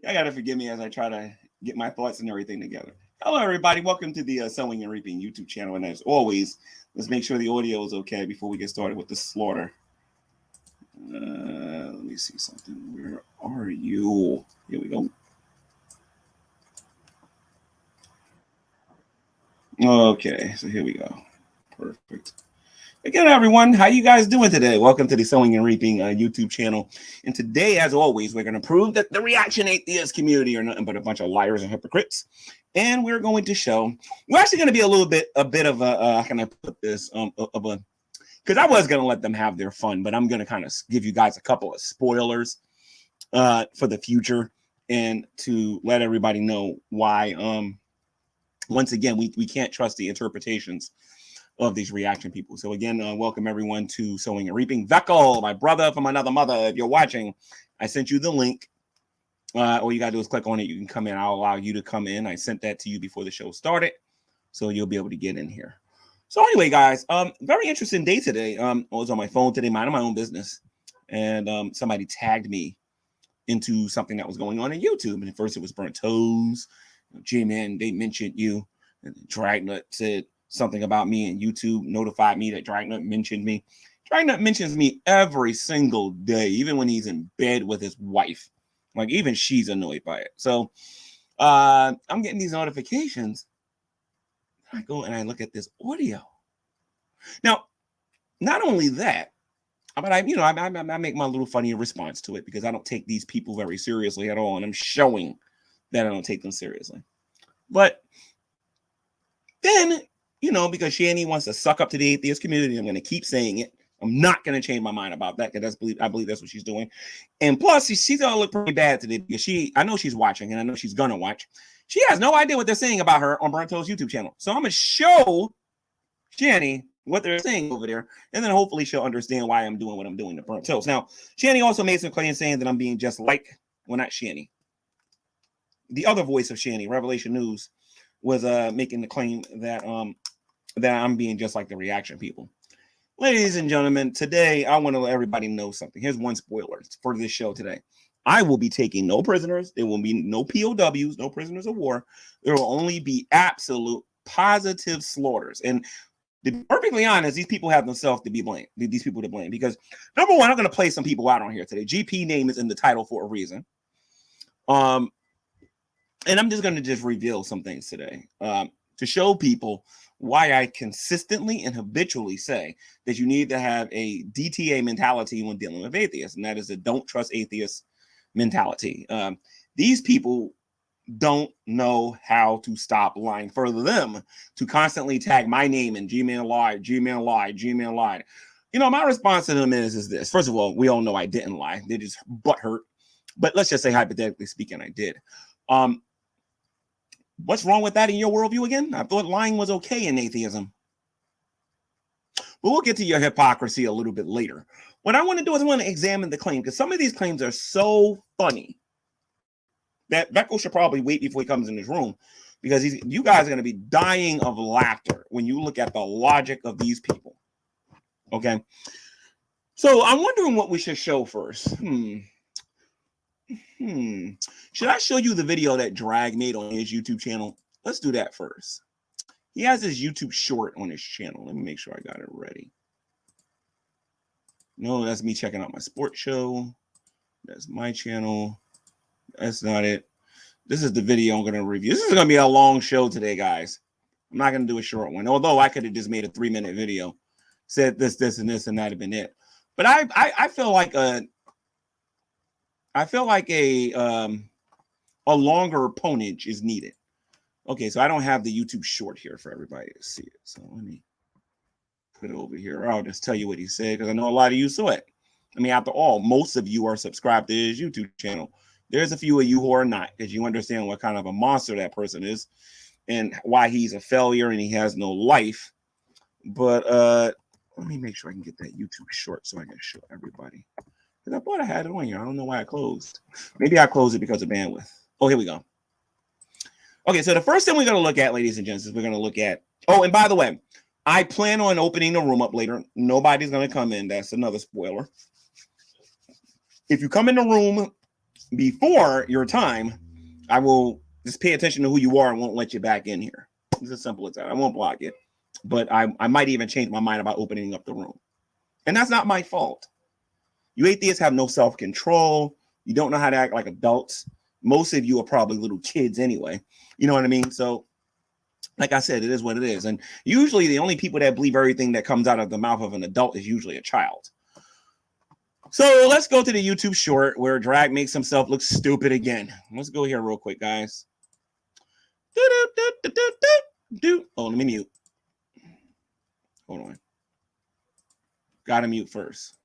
I gotta forgive me as I try to get my thoughts and everything together. Hello, everybody. Welcome to the Sowing and Reaping YouTube channel. And as always, let's make sure the audio is okay before we get started with the slaughter. Let me see something. Where are you? Here we go. Okay, so here we go. Perfect. Again, everyone, how you guys doing today? Welcome to the Sowing and Reaping YouTube channel. And today, as always, we're going to prove that the reaction atheist community are nothing but a bunch of liars and hypocrites. And we're going to show, we're actually going to be a bit of a, how can I put this, because I was going to let them have their fun, but I'm going to kind of give you guys a couple of spoilers for the future and to let everybody know why, once again, we can't trust the interpretations of these reaction people. So again, welcome everyone to Sowing and Reaping. Veckel, my brother from another mother, if you're watching, I sent you the link. All you gotta do is click on it. You can come in. I'll allow you to come in. I sent that to you before the show started, so you'll be able to get in here. So anyway, guys, very interesting day today. I was on my phone today, minding my own business, and somebody tagged me into something that was going on YouTube. And at first it was BurntToast. J-Man, they mentioned you, and Dragnet said something about me, and YouTube notified me that Dragnet mentioned me. Dragnet mentions me every single day, even when he's in bed with his wife. Like, even she's annoyed by it. So I'm getting these notifications. I go and I look at this audio. Now, not only that, but I make my little funny response to it because I don't take these people very seriously at all, and I'm showing that I don't take them seriously. But then, because Shanny wants to suck up to the atheist community, I'm going to keep saying it. I'm not going to change my mind about that because I believe that's what she's doing. And plus, she's going to look pretty bad today because I know she's watching, and I know she's going to watch. She has no idea what they're saying about her on BurntToast YouTube channel. So I'm going to show Shanny what they're saying over there, and then hopefully she'll understand why I'm doing what I'm doing to BurntToast. Now, Shanny also made some claims saying that I'm being just like, well, not Shanny. The other voice of Shanny, Revelation News, was making the claim that that I'm being just like the reaction people. Ladies and gentlemen, today I want to let everybody know something. Here's one spoiler for this show today. I will be taking no prisoners. There will be no POWs, no prisoners of war. There will only be absolute positive slaughters. And to be perfectly honest, these people have themselves to be blamed. These people to blame because, number one, I'm going to play some people out on here today. GP name is in the title for a reason. And I'm just going to reveal some things today to show people why I consistently and habitually say that you need to have a DTA mentality when dealing with atheists, and that is a don't trust atheists mentality. These people don't know how to stop lying. For them to constantly tag my name and Gmail lied, Gmail lied, Gmail lied. My response to them is this. First of all, we all know I didn't lie. They just butthurt. But let's just say, hypothetically speaking, I did. What's wrong with that in your worldview again? I thought lying was okay in atheism. But we'll get to your hypocrisy a little bit later. What I want to do is I want to examine the claim because some of these claims are so funny that Beckel should probably wait before he comes in this room because you guys are going to be dying of laughter when you look at the logic of these people. Okay? So I'm wondering what we should show first. Should I show you the video that Drag made on his YouTube channel? Let's do that first. He has his YouTube short on his channel. Let me make sure I got it ready. No, that's me checking out my sports show. That's my channel. That's not it. This is the video I'm going to review. This is going to be a long show today, guys. I'm not going to do a short one. Although I could have just made a 3-minute video. Said this, and this, and that have been it. But I feel like a longer ponage is needed. Okay, so I don't have the YouTube short here for everybody to see it. So let me put it over here. I'll just tell you what he said because I know a lot of you saw it. I mean, after all, most of you are subscribed to his YouTube channel. There's a few of you who are not because you understand what kind of a monster that person is and why he's a failure and he has no life. But let me make sure I can get that YouTube short so I can show everybody. Because I thought I had it on here. I don't know why I closed. Maybe I closed it because of bandwidth. Oh, here we go. Okay, so the first thing we're going to look at, ladies and gents, is we're going to look at... Oh, and by the way, I plan on opening the room up later. Nobody's going to come in. That's another spoiler. If you come in the room before your time, I will just pay attention to who you are and won't let you back in here. It's as simple as that. I won't block it, but I might even change my mind about opening up the room. And that's not my fault. You atheists have no self-control. You don't know how to act like adults. Most of you are probably little kids anyway. You know what I mean? So, like I said, it is what it is. And usually the only people that believe everything that comes out of the mouth of an adult is usually a child. So let's go to the YouTube short where Drag makes himself look stupid again. Let's go here real quick, guys. Oh, let me mute. Hold on. Gotta mute first.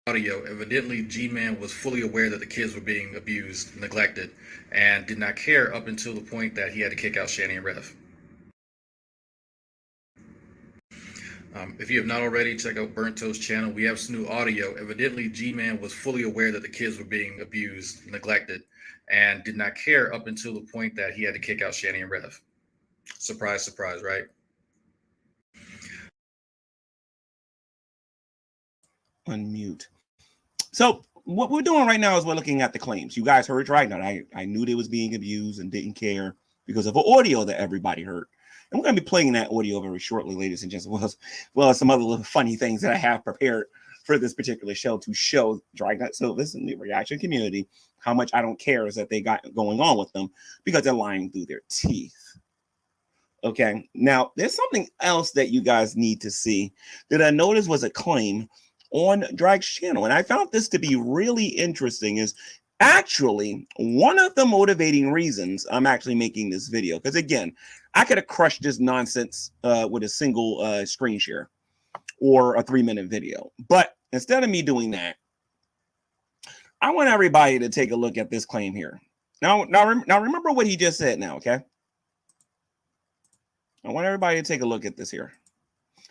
Audio. Evidently, G-Man was fully aware that the kids were being abused, neglected, and did not care up until the point that he had to kick out Shanny and Rev. If you have not already, check out BurntToast channel. We have some new audio. Evidently, G-Man was fully aware that the kids were being abused, neglected, and did not care up until the point that he had to kick out Shanny and Rev. Surprise, surprise, right? Unmute. So what we're doing right now is we're looking at the claims. You guys heard right now. I knew they was being abused and didn't care because of an audio that everybody heard. And we're going to be playing that audio very shortly, ladies and gentlemen, as well as some other little funny things that I have prepared for this particular show to show Dragnet Silvis and the reaction community how much I don't care is that they got going on with them because they're lying through their teeth. Okay, now there's something else that you guys need to see that I noticed was a claim on Drag's channel, and I found this to be really interesting. Is actually one of the motivating reasons I'm actually making this video, because again, I could have crushed this nonsense with a single screen share or a 3-minute video, but instead of me doing that, I want everybody to take a look at this claim here. Now remember what he just said. Now, okay, I want everybody to take a look at this here.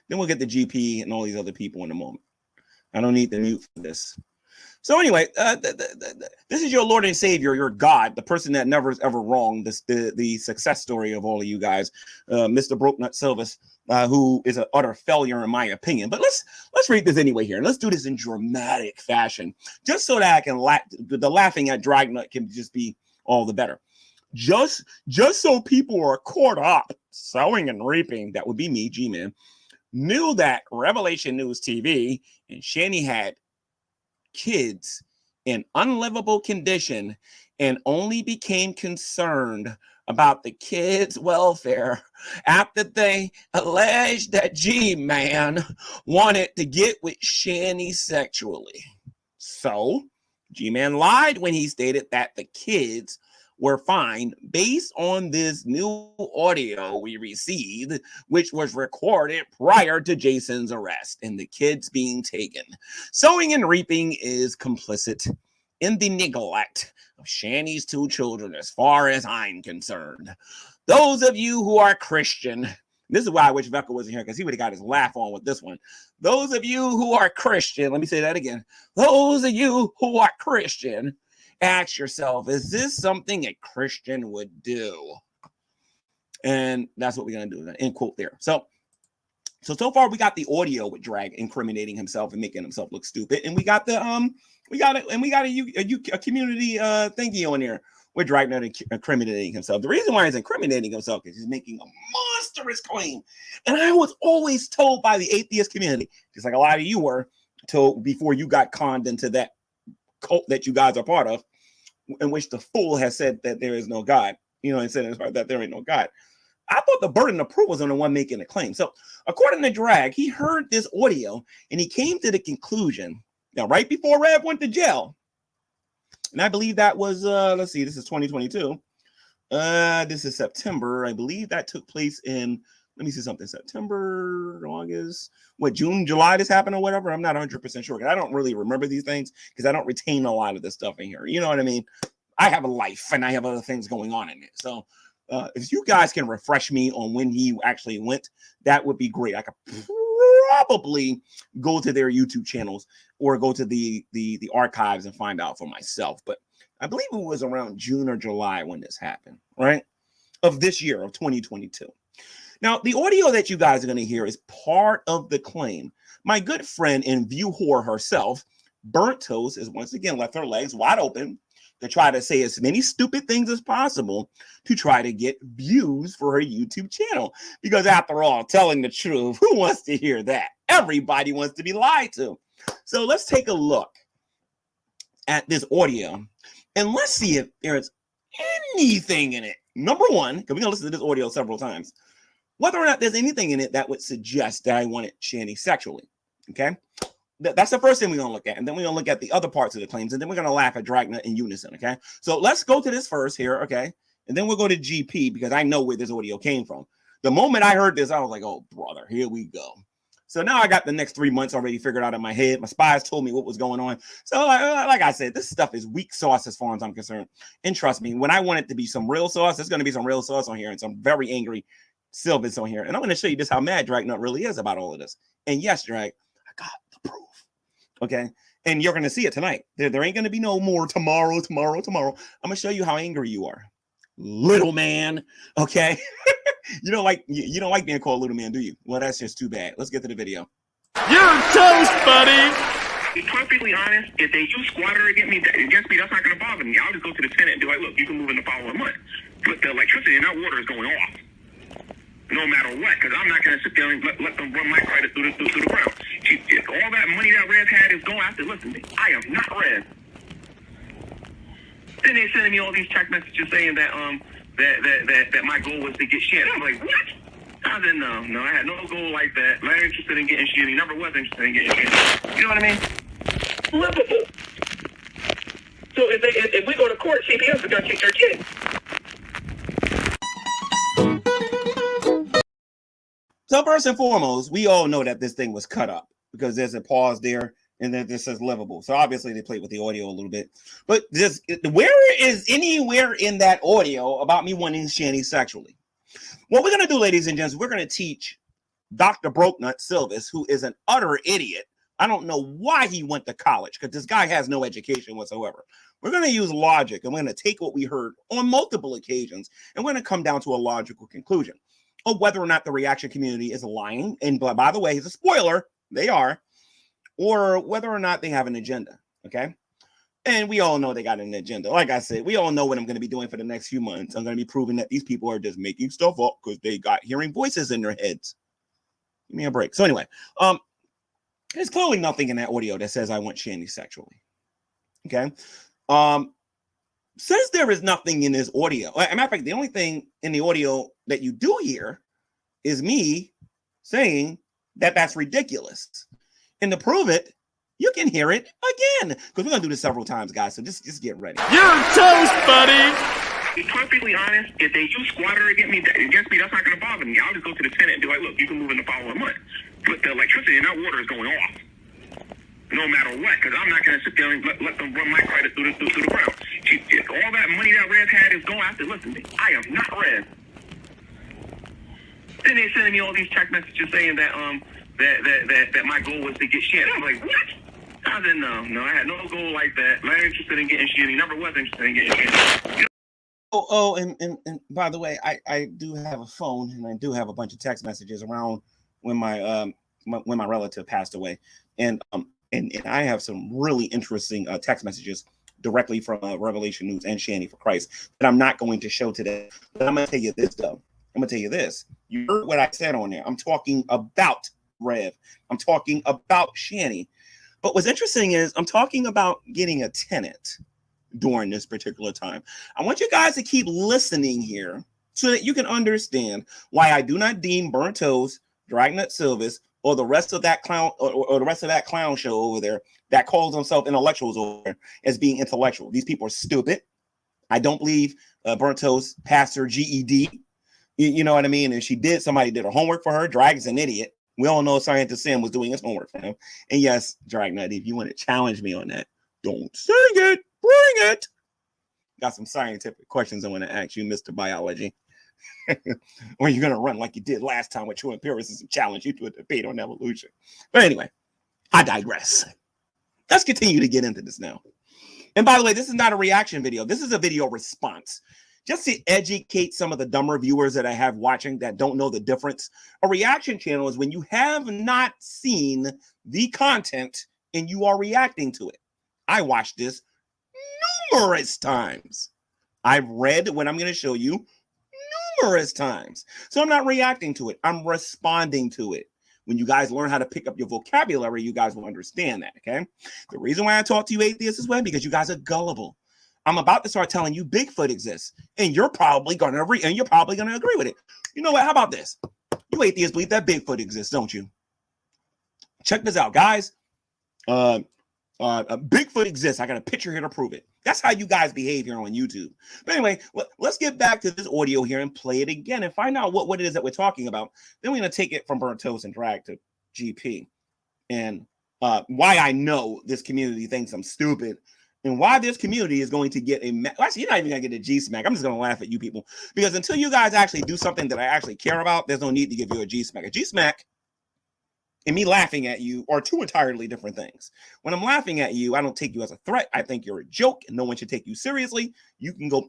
Then we'll get the GP and all these other people in a moment. I don't need the mute for this. So anyway, this is your Lord and Savior, your God, the person that never is ever wrong. The success story of all of you guys, Mr. Brokenut Silvis, who is an utter failure in my opinion. But let's read this anyway here, and let's do this in dramatic fashion, just so that I can the laughing at Dragnut can just be all the better. Just so people are caught up, sowing and reaping. That would be me, G-Man. Knew that Revelation News TV and Shanny had kids in unlivable condition and only became concerned about the kids' welfare after they alleged that G-Man wanted to get with Shanny sexually. So G-Man lied when he stated that the kids were fine based on this new audio we received, which was recorded prior to Jason's arrest and the kids being taken. Sowing and reaping is complicit in the neglect of Shanny's 2 children, as far as I'm concerned. Those of you who are Christian, this is why I wish Vecca wasn't here, because he would have got his laugh on with this one. Those of you who are Christian, let me say that again. Those of you who are Christian, ask yourself, is this something a Christian would do? And that's what we're going to do. End quote there. So far we got the audio with Drag incriminating himself and making himself look stupid, and we got the a community thingy on there with Drag not incriminating himself. The reason why he's incriminating himself is he's making a monstrous claim, and I was always told by the atheist community, just like a lot of you were told before you got conned into that cult that you guys are part of, in which the fool has said that there is no God, and said that there ain't no God. I thought the burden of proof was on the one making the claim. So according to Drag, he heard this audio and he came to the conclusion, now right before Rev went to jail, and I believe that was, let's see, this is 2022. This is September. I believe that took place in, let me see something, September, August, June, July this happened or whatever. I'm not 100% sure, because I don't really remember these things because I don't retain a lot of this stuff in here. You know what I mean? I have a life and I have other things going on in it. So if you guys can refresh me on when he actually went, that would be great. I could probably go to their YouTube channels or go to the archives and find out for myself. But I believe it was around June or July when this happened, right? Of this year, of 2022. Now, the audio that you guys are going to hear is part of the claim. My good friend and view whore herself, BurntToast, is once again left her legs wide open to try to say as many stupid things as possible to try to get views for her YouTube channel. Because after all, telling the truth, who wants to hear that? Everybody wants to be lied to. So let's take a look at this audio and let's see if there's anything in it. Number one, because we're going to listen to this audio several times, whether or not there's anything in it that would suggest that I wanted Shanny sexually. Okay? That's the first thing we're going to look at. And then we're going to look at the other parts of the claims. And then we're going to laugh at Dragnet in unison. Okay? So let's go to this first here. Okay? And then we'll go to GP because I know where this audio came from. The moment I heard this, I was like, oh, brother, here we go. So now I got the next 3 months already figured out in my head. My spies told me what was going on. So like I said, this stuff is weak sauce as far as I'm concerned. And trust me, when I want it to be some real sauce, there's going to be some real sauce on here and some very angry Silvis on here. And I'm going to show you just how mad Dragnut really is about all of this. And yes, Drag, I got the proof. Okay? And you're going to see it tonight. There ain't going to be no more tomorrow. I'm going to show you how angry you are. Little man. Okay? You don't like being called little man, do you? Well, that's just too bad. Let's get to the video. You're toast, buddy. To be perfectly honest, if they use squatter against me, that's not going to bother me. I'll just go to the tenant and be like, look, you can move in the following month. But the electricity and that water is going off. No matter what, because I'm not going to sit there and let them run my credit through the ground. All that money that Rev had is going after. Listen, I am not Rev. Then they're sending me all these text messages saying that that my goal was to get shit. I'm like, what? I said, no, I had no goal like that. I'm not interested in getting shit. He never was interested in getting shit. You know what I mean? Livable. So if we go to court, CPS is going to take their kid. So first and foremost, we all know that this thing was cut up because there's a pause there and then this says livable. So obviously they played with the audio a little bit. But where is anywhere in that audio about me wanting Shanny sexually? What we're going to do, ladies and gents, we're going to teach Dr. Brokenut Silvis, who is an utter idiot. I don't know why he went to college because this guy has no education whatsoever. We're going to use logic and we're going to take what we heard on multiple occasions and we're going to come down to a logical conclusion of whether or not the reaction community is lying. And by the way, here's a spoiler, they are, or whether or not they have an agenda, okay? And we all know they got an agenda. Like I said, we all know what I'm going to be doing for the next few months. I'm going to be proving that these people are just making stuff up because they got hearing voices in their heads. Give me a break. So anyway, there's clearly nothing in that audio that says I want Shanny sexually, okay? Since there is nothing in this audio, as a matter of fact, the only thing in the audio that you do hear is me saying that that's ridiculous. And to prove it, you can hear it again because we're going to do this several times, guys. So just get ready. You're toast, buddy. To be perfectly honest, if they use squatter against me, that's not going to bother me. I'll just go to the tenant and be like, look, you can move in the following month. But the electricity and that water is going off. No matter what, because I'm not going to sit there and let them run my credit through the ground. All that money that Rev had is going after. Listen, I am not Rev. Then they're sending me all these text messages saying that that my goal was to get shit. I'm like, what? I said, no, I had no goal like that. I'm not interested in getting shit. He never was interested in getting shit. And by the way, I do have a phone and I do have a bunch of text messages around when my relative passed away, and I have some really interesting text messages directly from Revelation News and Shanny for Christ that I'm not going to show today. But I'm going to tell you this, though. I'm going to tell you this. You heard what I said on there. I'm talking about Rev. I'm talking about Shanny. But what's interesting is I'm talking about getting a tenant during this particular time. I want you guys to keep listening here so that you can understand why I do not deem BurntToast, Dragnet Silvis, or the rest of that clown or the rest of that clown show over there that calls themselves intellectuals over there as being intellectual. These people are stupid. I don't believe BurntToast passed her GED. You know what I mean? And she did. Somebody did her homework for her. Drag is an idiot. We all know Scientist Sam was doing his homework for him. And yes, Dragnut, if you want to challenge me on that, don't sing it. Bring it. Got some scientific questions I want to ask you, Mr. Biology. Or you're gonna run like you did last time with True Empiricism Challenge you to a debate on evolution. But anyway, I digress. Let's continue to get into this now. And by the way, this is not a reaction video. This is a video response. Just to educate some of the dumber viewers that I have watching that don't know the difference. A reaction channel is when you have not seen the content and you are reacting to it. I watched this numerous times. I've read what I'm going to show you numerous times. So I'm not reacting to it. I'm responding to it. When you guys learn how to pick up your vocabulary, you guys will understand that, okay? The reason why I talk to you atheists is because you guys are gullible. I'm about to start telling you Bigfoot exists, and you're probably going to agree with it. You know what? How about this? You atheists believe that Bigfoot exists, don't you? Check this out, guys. Bigfoot exists. I got a picture here to prove it. That's how you guys behave here on YouTube. But anyway, let's get back to this audio here and play it again and find out what it is that we're talking about. Then we're going to take it from Burnt Toast and drag to GP. And why I know this community thinks I'm stupid and why this community is going to get actually, you're not even going to get a G-smack. I'm just going to laugh at you people. Because until you guys actually do something that I actually care about, there's no need to give you a G-smack. A G-smack and me laughing at you are two entirely different things. When I'm laughing at you, I don't take you as a threat. I think you're a joke and no one should take you seriously. You can go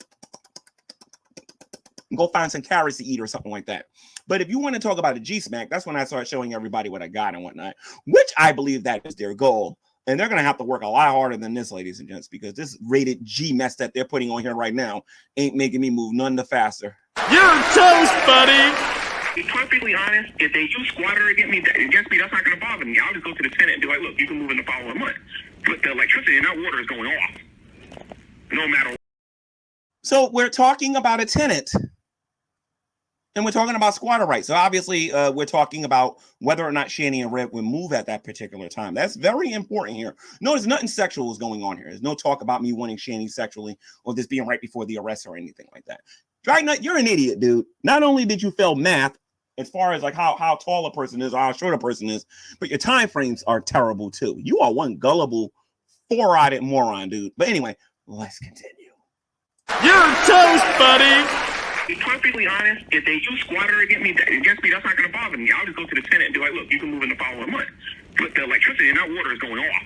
find some carrots to eat or something like that. But if you want to talk about a G-smack, that's when I start showing everybody what I got and whatnot, which I believe that is their goal. And they're going to have to work a lot harder than this, ladies and gents, because this rated G mess that they're putting on here right now ain't making me move none the faster. You're toast, buddy. To be perfectly honest, if they use squatter against me, that's not going to bother me. I'll just go to the Senate and be like, look, you can move in the following month. But the electricity in that water is going off. No matter what. So we're talking about a tenant. And we're talking about squatter rights. So obviously, we're talking about whether or not Shanny and Red would move at that particular time. That's very important here. No, there's nothing sexual is going on here. There's no talk about me wanting Shanny sexually or this being right before the arrest or anything like that. Dragnut, you're an idiot, dude. Not only did you fail math, as far as like how tall a person is or how short a person is, but your time frames are terrible too. You are one gullible, four-eyed moron, dude. But anyway, let's continue. You're toast, buddy. To be perfectly honest, if they use squatter against me, that's not going to bother me. I'll just go to the Senate and be like, look, you can move in the following month. But the electricity in that water is going off.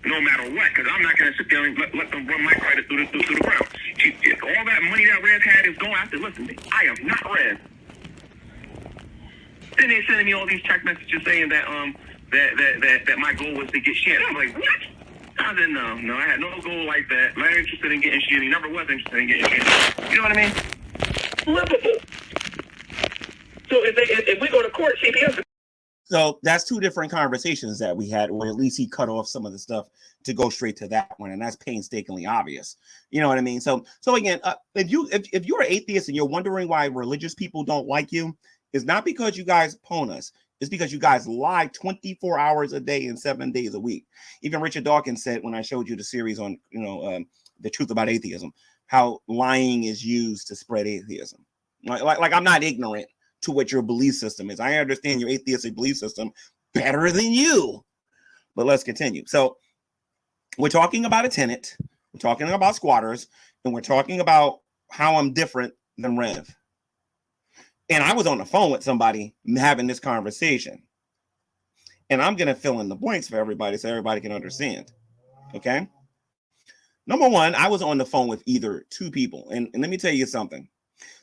No matter what, because I'm not going to sit there and let them run my credit through the ground. All that money that Red had is going after. Listen, I am not Red. Then they sending me all these text messages saying that that my goal was to get shit. I'm like, what? I said, no, I had no goal like that. I'm not interested in getting shit. He never was interested in getting shit. You know what I mean? Flippable. So if we go to court, CPS. So that's two different conversations that we had, or at least he cut off some of the stuff to go straight to that one, and that's painstakingly obvious. You know what I mean? So again, if you're an atheist and you're wondering why religious people don't like you, it's not because you guys pwn us. It's because you guys lie 24 hours a day and 7 days a week. Even Richard Dawkins said when I showed you the series on the truth about atheism, how lying is used to spread atheism. Like I'm not ignorant to what your belief system is. I understand your atheistic belief system better than you. But let's continue. So we're talking about a tenant, we're talking about squatters, and we're talking about how I'm different than Rev. And I was on the phone with somebody having this conversation. And I'm going to fill in the blanks for everybody so everybody can understand. Okay? Number one, I was on the phone with either two people. And let me tell you something.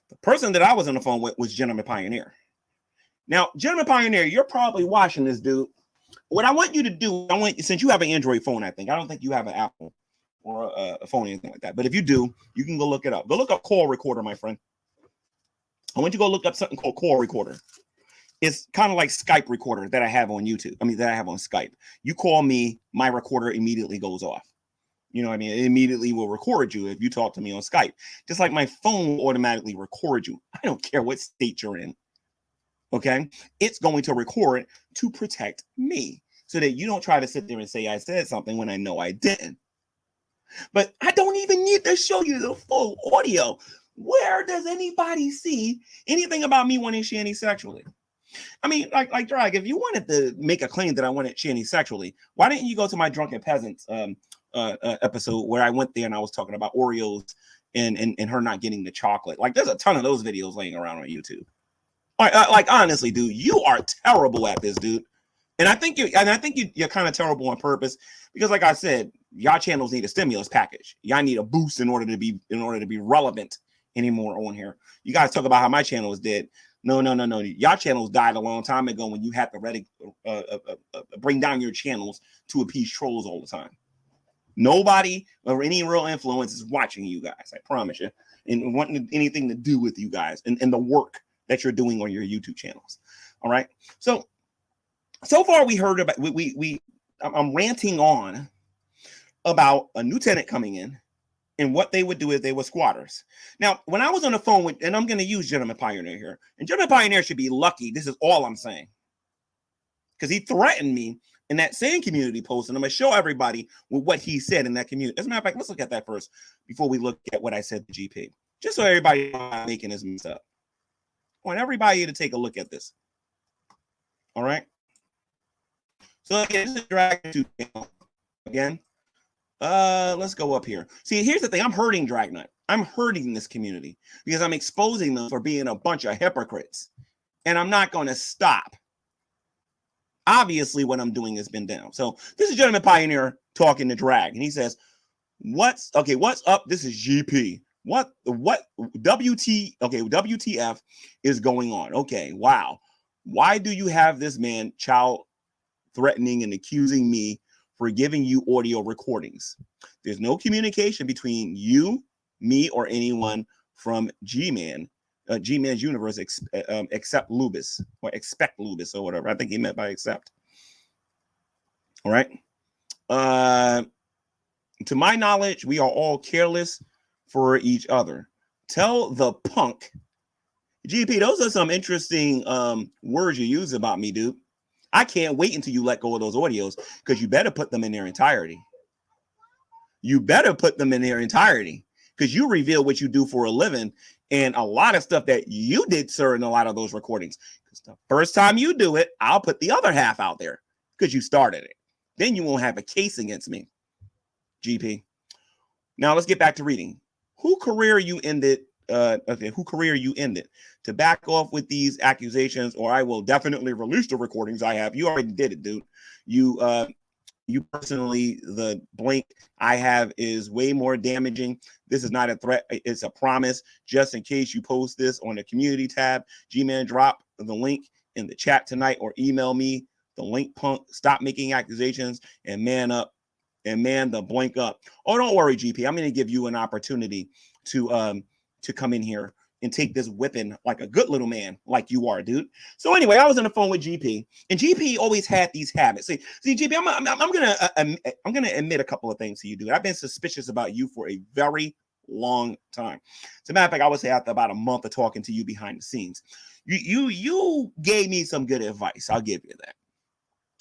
The person that I was on the phone with was Gentleman Pioneer. Now, Gentleman Pioneer, you're probably watching this, dude. What I want you to do, since you have an Android phone, I don't think you have an Apple or a phone or anything like that. But if you do, you can go look it up. Go look up call recorder, my friend. I want you to go look up something called call recorder. It's kind of like Skype recorder that I have on YouTube. That I have on Skype. You call me, my recorder immediately goes off. You know what I mean? It immediately will record you if you talk to me on Skype. Just like my phone will automatically record you. I don't care what state you're in. Okay? It's going to record to protect me so that you don't try to sit there and say I said something when I know I didn't. But I don't even need to show you the full audio. Where does anybody see anything about me wanting Shanny sexually? Like Drag, if you wanted to make a claim that I wanted Shanny sexually, why didn't you go to my Drunken Peasants episode where I went there and I was talking about Oreos and her not getting the chocolate. Like, there's a ton of those videos laying around on YouTube. Like honestly, dude, you are terrible at this, dude. And I think you're kind of terrible on purpose because, like I said, y'all channels need a stimulus package. Y'all need a boost in order to be relevant anymore on here. You guys talk about how my channel is dead. No. Y'all channels died a long time ago when you had to bring down your channels to appease trolls all the time. Nobody or any real influence is watching you guys. I promise you, and wanting anything to do with you guys and the work that you're doing on your YouTube channels. All right. So far we heard about I'm ranting on about a new tenant coming in and what they would do if they were squatters. Now, when I was on the phone with, and I'm going to use Gentleman Pioneer here, and Gentleman Pioneer should be lucky. This is all I'm saying. Because he threatened me in that same community post, and I'm going to show everybody what he said in that community. As a matter of fact, let's look at that first before we look at what I said to GP. Just so everybody knows I'm making this mess up. I want everybody to take a look at this. All right. So again, this is Dragon 2 again. Let's go up here. See, here's the thing. I'm hurting Dragnut. I'm hurting this community because I'm exposing them for being a bunch of hypocrites. And I'm not going to stop. Obviously, what I'm doing has been down. So this is Gentleman Pioneer talking to Drag. And he says, what's up? This is GP. WTF is going on? Okay, wow. Why do you have this man child threatening and accusing me for giving you audio recordings? There's no communication between you, me, or anyone from G-Man, G-Man's universe, except Lubis, or expect Lubis, or whatever. I think he meant by accept. All right. To my knowledge, we are all careless for each other. Tell the punk. GP, those are some interesting words you use about me, dude. I can't wait until you let go of those audios because you better put them in their entirety. You better put them in their entirety because you reveal what you do for a living and a lot of stuff that you did, sir, in a lot of those recordings. Because the first time you do it, I'll put the other half out there because you started it. Then you won't have a case against me, GP. Now let's get back to reading. Who career you ended to back off with these accusations, or I will definitely release the recordings I have. You already did it, dude. You personally, the blank I have is way more damaging. This is not a threat. It's a promise. Just in case you post this on the community tab, G-Man, drop the link in the chat tonight or email me the link, punk. Stop making accusations and man up and man the blank up. Oh, don't worry, GP. I'm going to give you an opportunity to come in here and take this whipping like a good little man, like you are, dude. So anyway, I was on the phone with GP, and GP always had these habits. See, GP, I'm gonna admit a couple of things to you, dude. I've been suspicious about you for a very long time. As a matter of fact, I would say after about a month of talking to you behind the scenes, you gave me some good advice. I'll give you that.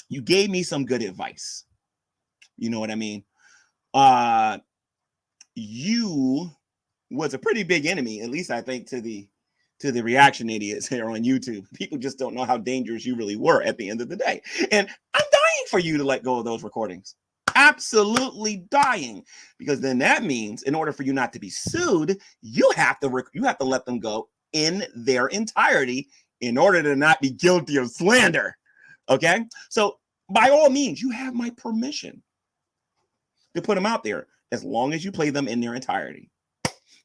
You gave me some good advice. You know what I mean? You was a pretty big enemy, at least I think, to the reaction idiots here on YouTube. People just don't know how dangerous you really were at the end of the day. And I'm dying for you to let go of those recordings. Absolutely dying. Because then that means in order for you not to be sued, you have to let them go in their entirety in order to not be guilty of slander. Okay? So by all means, you have my permission to put them out there as long as you play them in their entirety.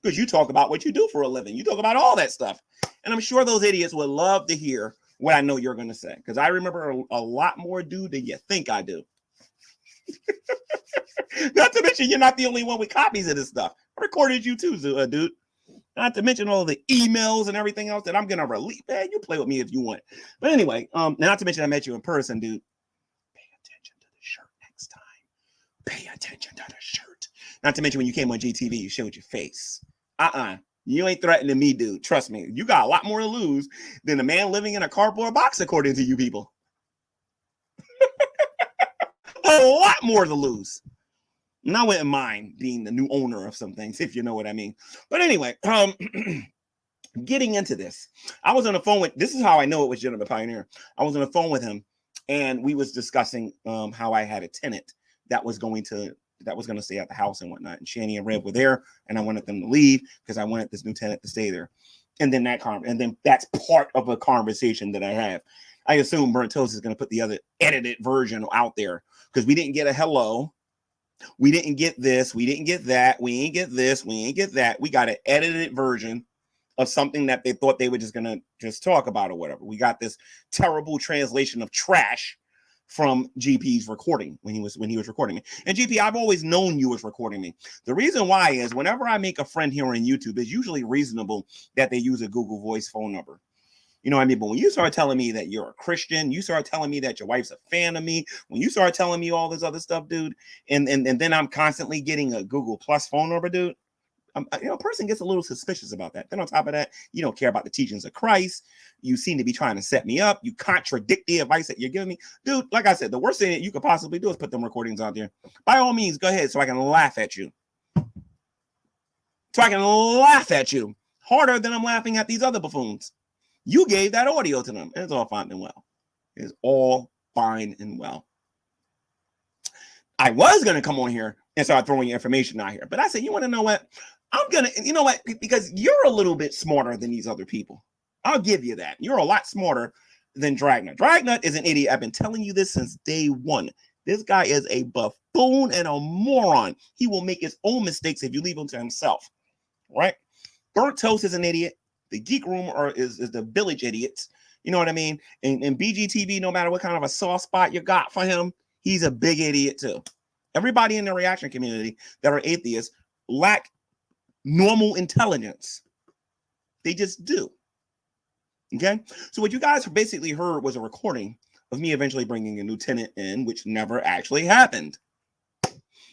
Because you talk about what you do for a living. You talk about all that stuff. And I'm sure those idiots would love to hear what I know you're going to say. Because I remember a lot more, dude, than you think I do. Not to mention, you're not the only one with copies of this stuff. I recorded you too, dude. Not to mention all the emails and everything else that I'm going to release. Man, you play with me if you want. But anyway, not to mention I met you in person, dude. Pay attention to the shirt next time. Pay attention to the shirt. Not to mention when you came on GTV, you showed your face. You ain't threatening me, dude. Trust me. You got a lot more to lose than a man living in a cardboard box, according to you people. A lot more to lose. And I wouldn't mind being the new owner of some things, if you know what I mean. But anyway, getting into this, I was on the phone with, this is how I know it was Gentleman Pioneer. I was on the phone with him, and we was discussing how I had a tenant that was going to that was going to stay at the house and whatnot. And Shanny and Rev were there, and I wanted them to leave because I wanted this new tenant to stay there. And then that's part of a conversation that I have. I assume BurntToast is going to put the other edited version out there because we didn't get a hello. We didn't get this. We didn't get that. We ain't get this. We ain't get that. We got an edited version of something that they thought they were just going to just talk about or whatever. We got this terrible translation of trash from GP's recording when he was recording me. And GP, I've always known you was recording me. The reason why is whenever I make a friend here on YouTube, it's usually reasonable that they use a Google Voice phone number. You know what I mean? But when you start telling me that you're a Christian, you start telling me that your wife's a fan of me, when you start telling me all this other stuff, dude, and then I'm constantly getting a Google Plus phone number, dude, a person gets a little suspicious about that. Then on top of that, you don't care about the teachings of Christ. You seem to be trying to set me up. You contradict the advice that you're giving me. Dude, like I said, the worst thing that you could possibly do is put them recordings out there. By all means, go ahead so I can laugh at you. So I can laugh at you harder than I'm laughing at these other buffoons. You gave that audio to them. And it's all fine and well. It's all fine and well. I was going to come on here and start throwing information out here. But I said, you want to know what? Because you're a little bit smarter than these other people. I'll give you that. You're a lot smarter than Dragnut. Dragnut is an idiot. I've been telling you this since day one. This guy is a buffoon and a moron. He will make his own mistakes if you leave him to himself. Right? BurntToast is an idiot. The Geek Room is the village idiots. You know what I mean? And BGTV, no matter what kind of a soft spot you got for him, he's a big idiot too. Everybody in the reaction community that are atheists lack normal intelligence. They just do. Okay? So what you guys basically heard was a recording of me eventually bringing a new tenant in, which never actually happened.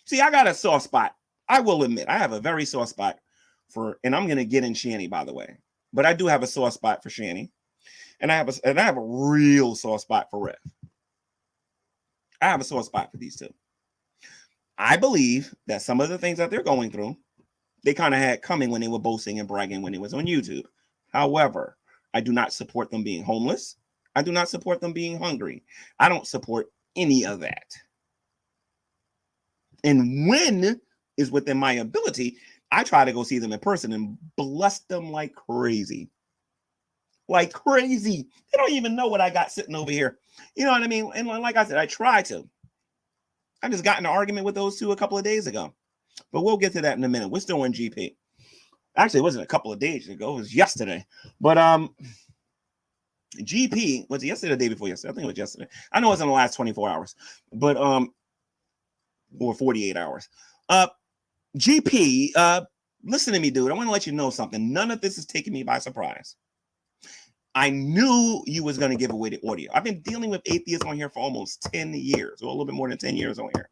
See, I got a soft spot. I will admit, I have a very soft spot and I'm going to get in Shanny, by the way. But I do have a soft spot for Shanny. And I have a real soft spot for Rev. I have a soft spot for these two. I believe that some of the things that they're going through, they kind of had coming when they were boasting and bragging when it was on YouTube. However, I do not support them being homeless. I do not support them being hungry. I don't support any of that. And when is within my ability, I try to go see them in person and bless them like crazy. Like crazy. They don't even know what I got sitting over here. You know what I mean? And like I said, I try to. I just got in an argument with those two a couple of days ago. But we'll get to that in a minute. We're still in GP. Actually, it wasn't a couple of days ago. It was yesterday. But GP, was it yesterday or the day before yesterday? I think it was yesterday. I know it was in the last 24 hours. But or 48 hours. GP, listen to me, dude. I want to let you know something. None of this is taking me by surprise. I knew you was going to give away the audio. I've been dealing with atheists on here for almost 10 years, or a little bit more than 10 years on here.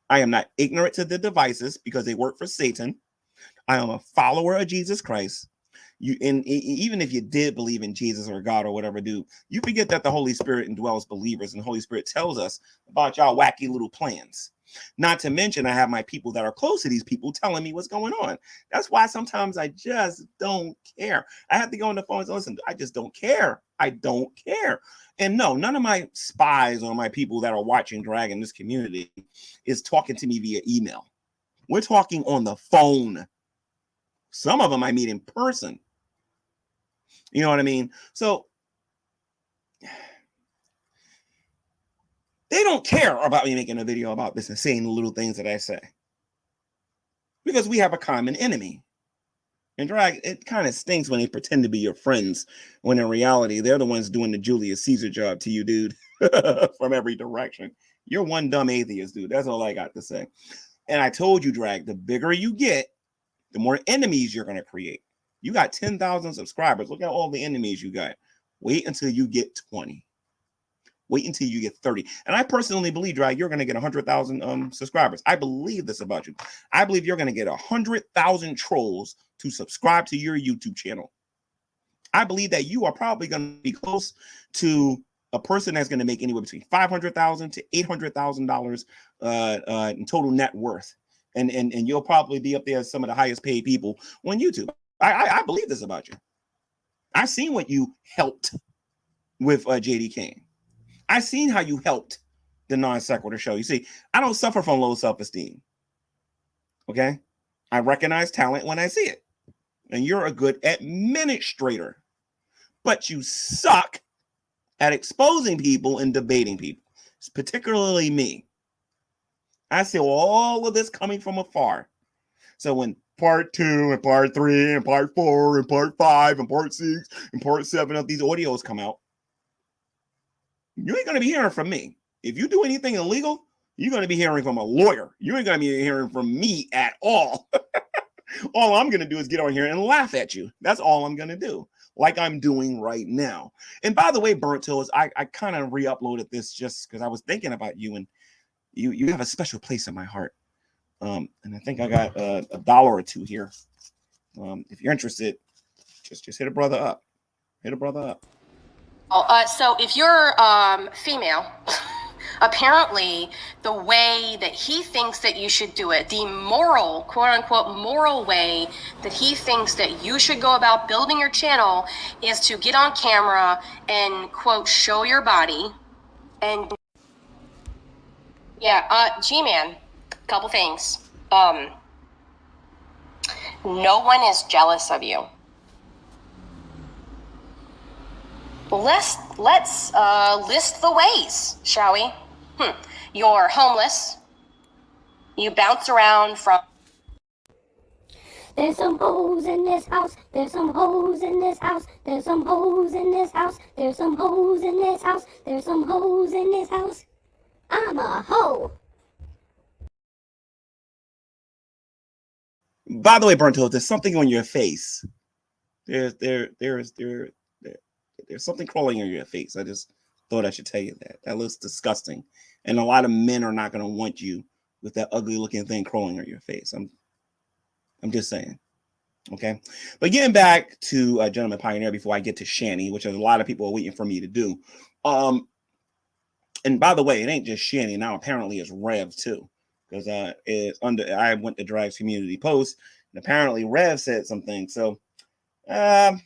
I am not ignorant to the devices because they work for Satan. I am a follower of Jesus Christ. Even if you did believe in Jesus or God or whatever, dude, you forget that the Holy Spirit indwells believers, and the Holy Spirit tells us about y'all wacky little plans. Not to mention, I have my people that are close to these people telling me what's going on. That's why sometimes I just don't care. I have to go on the phone and say, listen, I just don't care. I don't care. And no, none of my spies or my people that are watching Drag in this community is talking to me via email. We're talking on the phone. Some of them I meet in person. You know what I mean? So they don't care about me making a video about this and saying the little things that I say. Because we have a common enemy. And Drag, it kind of stinks when they pretend to be your friends, when in reality, they're the ones doing the Julius Caesar job to you, dude, from every direction. You're one dumb atheist, dude. That's all I got to say. And I told you, Drag, the bigger you get, the more enemies you're going to create. You got 10,000 subscribers. Look at all the enemies you got. Wait until you get 20. Wait until you get 30. And I personally believe, Drag, you're going to get 100,000 subscribers. I believe this about you. I believe you're going to get 100,000 trolls to subscribe to your YouTube channel. I believe that you are probably going to be close to a person that's going to make anywhere between $500,000 to $800,000 in total net worth. And you'll probably be up there as some of the highest paid people on YouTube. I believe this about you. I've seen what you helped with JD Kane. I've seen how you helped the Non Sequitur show. You see, I don't suffer from low self-esteem. Okay. I recognize talent when I see it. And you're a good administrator, but you suck at exposing people and debating people. It's particularly me. I see all of this coming from afar. So when part 2 and part 3 and part 4 and part 5 and part 6 and part 7 of these audios come out, you ain't going to be hearing from me. If you do anything illegal, you're going to be hearing from a lawyer. You ain't going to be hearing from me at all. All I'm going to do is get on here and laugh at you. That's all I'm going to do, like I'm doing right now. And by the way, BurntToast, I kind of re-uploaded this just because I was thinking about you, and you have a special place in my heart. And I think I got $1 or $2 here. If you're interested, just hit a brother up. Hit a brother up. So if you're female, apparently the way that he thinks that you should do it, the moral, quote unquote, moral way that he thinks that you should go about building your channel is to get on camera and, quote, show your body. And yeah, G-Man, couple things. No one is jealous of you. Let's list the ways, shall we? You're homeless. You bounce around from... There's some hoes in this house. There's some hoes in this house. There's some hoes in this house. There's some hoes in this house. There's some hoes in this house. I'm a hoe. By the way, BurntToast, there's something on your face. There's something crawling on your face. I just thought I should tell you that. That looks disgusting. And a lot of men are not going to want you with that ugly looking thing crawling on your face. I'm just saying. Okay. But getting back to Gentleman Pioneer before I get to Shanny, which is a lot of people are waiting for me to do. And by the way, it ain't just Shanny. Now apparently it's Rev too. Because I went to Drag's community post, and apparently Rev said something. So got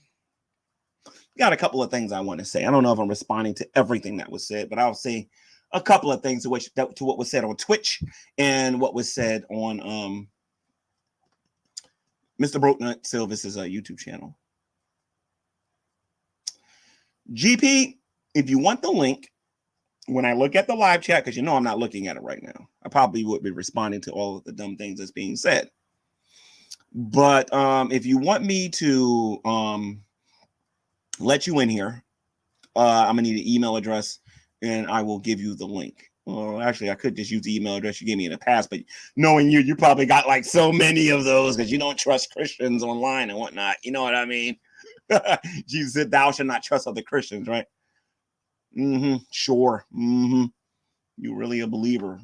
a couple of things I want to say. I don't know if I'm responding to everything that was said, but I'll say a couple of things to what was said on Twitch and what was said on Mr. Brokenut Silvis's YouTube channel. GP, if you want the link, when I look at the live chat, because you know I'm not looking at it right now, I probably would be responding to all of the dumb things that's being said. But if you want me to let you in here, I'm gonna need an email address, and I will give you the link. Well, actually, I could just use the email address you gave me in the past, but knowing you probably got like so many of those because you don't trust Christians online and whatnot. You know what I mean? Jesus said, "Thou shalt not trust other Christians," right? Sure. You really a believer?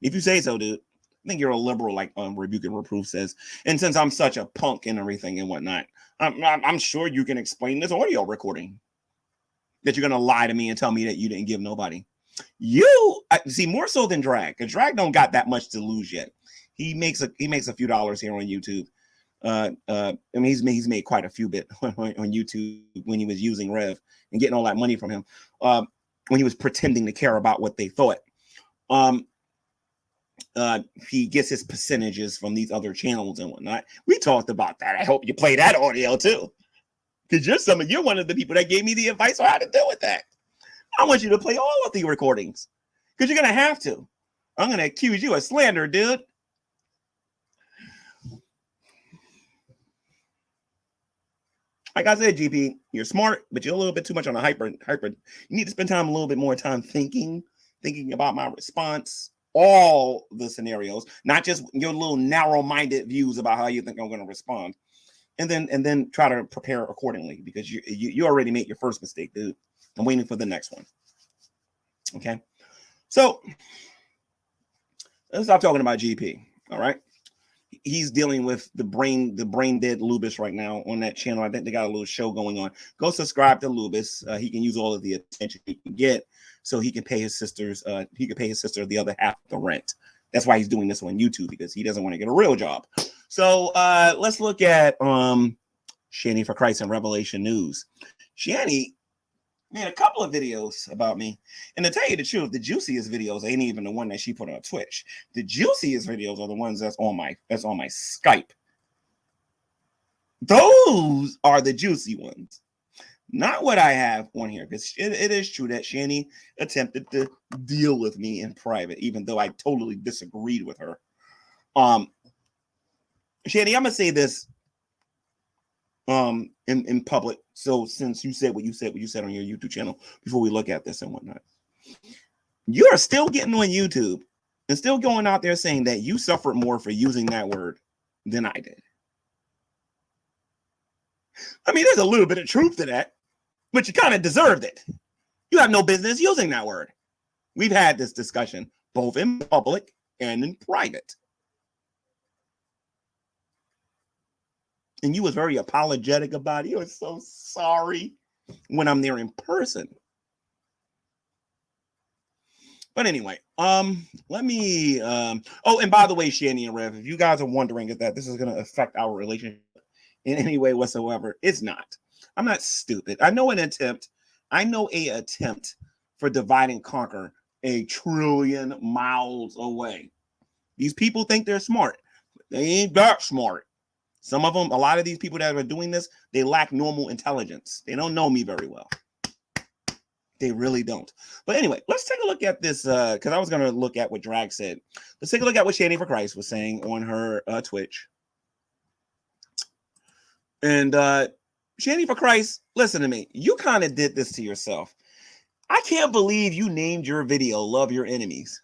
If you say so, dude. I think you're a liberal, like Rebuke and Reproof says. And since I'm such a punk and everything and whatnot, I'm sure you can explain this audio recording that you're gonna lie to me and tell me that you didn't give nobody. You see more so than Drag, because Drag don't got that much to lose yet. He makes a few dollars here on YouTube. I mean, he's made quite a few bit on YouTube when he was using Rev and getting all that money from him. When he was pretending to care about what they thought. He gets his percentages from these other channels and whatnot. We talked about that. I hope you play that audio too, because you're one of the people that gave me the advice on how to deal with that. I want you to play all of the recordings because you're gonna have to. I'm gonna accuse you of slander, dude. Like I said, GP, you're smart, but you're a little bit too much on a hyper. You need to spend a little bit more time thinking about my response, all the scenarios, not just your little narrow-minded views about how you think I'm going to respond, and then try to prepare accordingly, because you already made your first mistake, dude. I'm waiting for the next one. Okay, so let's stop talking about GP. All right. He's dealing with the brain dead Lubis right now on that channel. I think they got a little show going on. Go subscribe to Lubis. He can use all of the attention he can get so he can pay his sisters. He can pay his sister the other half of the rent. That's why he's doing this on YouTube, because he doesn't want to get a real job. So let's look at Shanny for Christ and Revelation News. Shanny made a couple of videos about me. And to tell you the truth, the juiciest videos ain't even the one that she put on Twitch. The juiciest videos are the ones that's on my Skype. Those are the juicy ones. Not what I have on here, because it is true that Shanny attempted to deal with me in private, even though I totally disagreed with her. Shanny, I'm gonna say this in public. So since you said what you said on your YouTube channel before we look at this and whatnot, you are still getting on YouTube and still going out there saying that you suffered more for using that word than I did. I mean, there's a little bit of truth to that, but you kind of deserved it. You have no business using that word. We've had this discussion both in public and in private. And you was very apologetic about it. You were so sorry when I'm there in person. But anyway, let me, oh, and by the way, Shanny and Rev, if you guys are wondering if that this is going to affect our relationship in any way whatsoever, it's not. I'm not stupid. I know a attempt for divide and conquer 1 trillion miles away. These people think they're smart. They ain't that smart. Some of them, a lot of these people that are doing this, they lack normal intelligence. They don't know me very well. They really don't. But anyway, let's take a look at this, because I was going to look at what Drag said. Let's take a look at what Shanny for Christ was saying on her Twitch. And Shanny for Christ, listen to me. You kind of did this to yourself. I can't believe you named your video Love Your Enemies.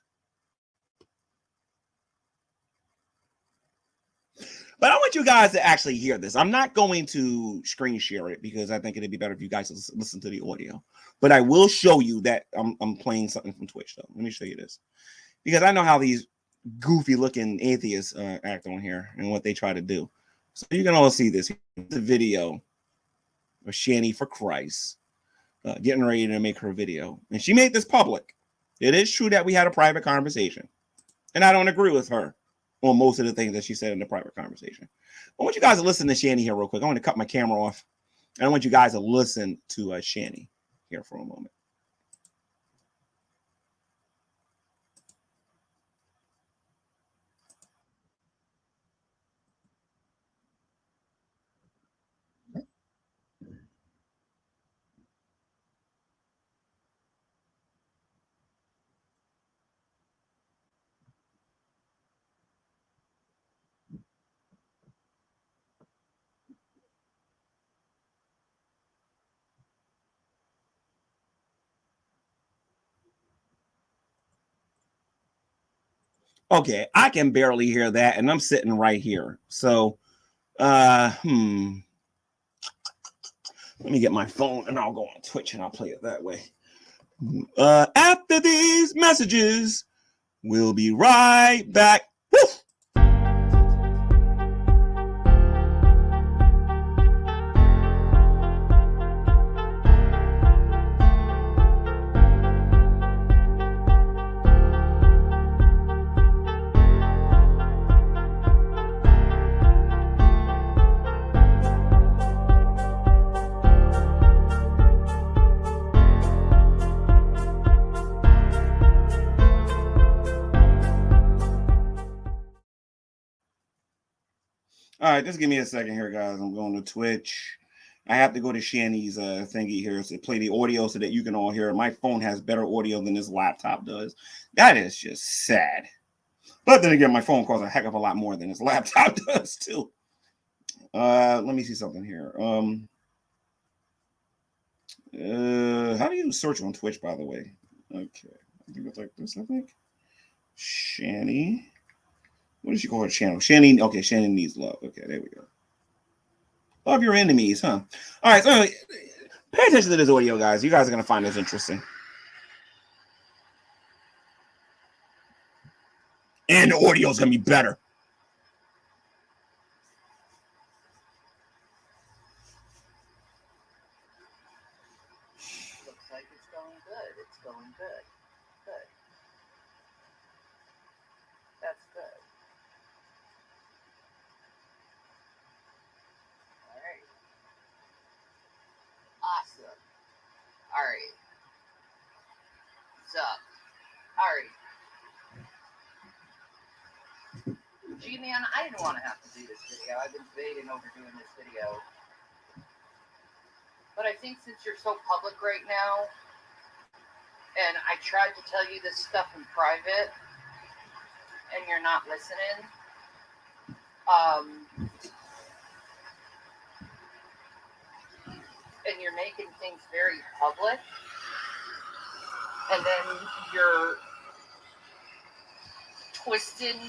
But I want you guys to actually hear this. I'm not going to screen share it because I think it'd be better if you guys listen to the audio. But I will show you that I'm playing something from Twitch, though. Let me show you this. Because I know how these goofy-looking atheists act on here and what they try to do. So you can all see this. Here's the video of Shanny for Christ getting ready to make her video. And she made this public. It is true that we had a private conversation. And I don't agree with her on most of the things that she said in the private conversation. I want you guys to listen to Shanny here real quick. I want to cut my camera off. And I want you guys to listen to Shanny here for a moment. Okay, I can barely hear that, and I'm sitting right here. So, let me get my phone, and I'll go on Twitch, and I'll play it that way. After these messages, we'll be right back. Woo! All right, just give me a second here, guys. I'm going to Twitch. I have to go to Shanny's thingy here to play the audio so that you can all hear it. My phone has better audio than this laptop does. That is just sad. But then again, my phone costs a heck of a lot more than this laptop does, too. Let me see something here. How do you search on Twitch, by the way? Okay. I think it's like this, I think. Shanny. What does she call her channel? Shanny. Okay, Shanny Needs Love. Okay, there we go. Love your enemies, huh? All right, so pay attention to this audio, guys. You guys are going to find this interesting. And the audio is going to be better. Looks like it's going good. It's going good. Good. That's good. All right. Awesome. All right. G-Man, I didn't want to have to do this video. I've been debating over doing this video. But I think since you're so public right now, and I tried to tell you this stuff in private, and you're not listening, and you're making things very public, and then you're twisting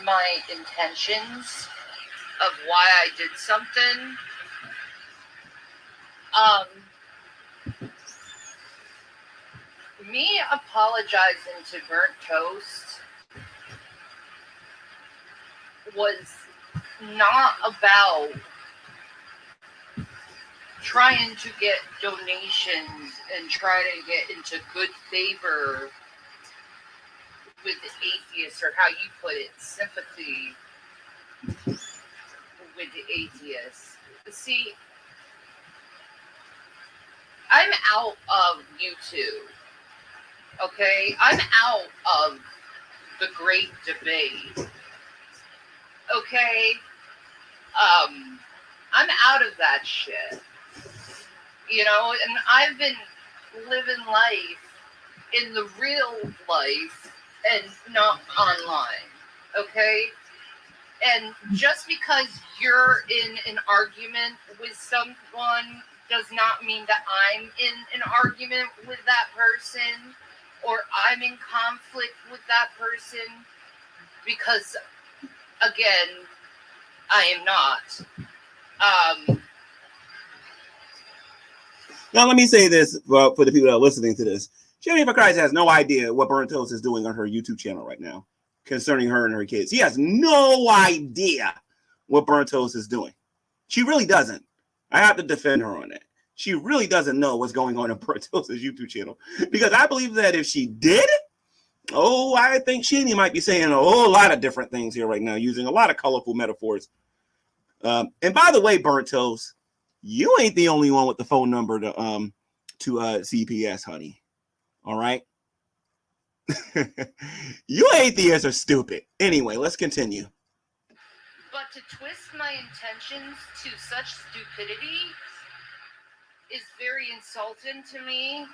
my intentions of why I did something. Me apologizing to Burnt Toast was not about trying to get donations and try to get into good favor with the atheists, or how you put it, sympathy with the atheists. See, I'm out of YouTube. Okay? I'm out of the great debate. Okay? I'm out of that shit. You know, and I've been living life in the real life and not online. Okay? And just because you're in an argument with someone does not mean that I'm in an argument with that person, or I'm in conflict with that person, because, again, I am not. Now, let me say this for the people that are listening to this. Shanny for Christ has no idea what Burnt Toast is doing on her YouTube channel right now concerning her and her kids. He has no idea what Burnt Toast is doing. She really doesn't. I have to defend her on that. She really doesn't know what's going on Burnt Toast's YouTube channel, because I believe that if she did, I think Shanny might be saying a whole lot of different things here right now, using a lot of colorful metaphors. And by the way, Burnt Toast, you ain't the only one with the phone number to CPS, honey. All right. You atheists are stupid. Anyway, let's continue. But to twist my intentions to such stupidity is very insulting to me.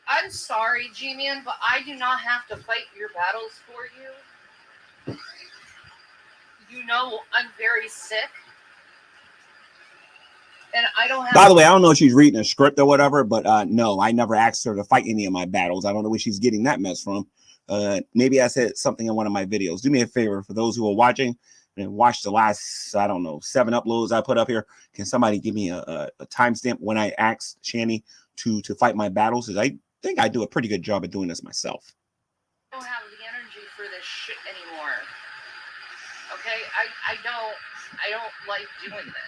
I'm sorry, G-Man, but I do not have to fight your battles for you. You know I'm very sick. And I don't have... By the way, I don't know if she's reading a script or whatever, but no, I never asked her to fight any of my battles. I don't know where she's getting that mess from. Maybe I said something in one of my videos. Do me a favor, for those who are watching and watch the last, 7 uploads I put up here. Can somebody give me a timestamp when I asked Shanny to fight my battles? Because I think I do a pretty good job at doing this myself. I don't have the energy for this shit anymore. Okay? I don't like doing this.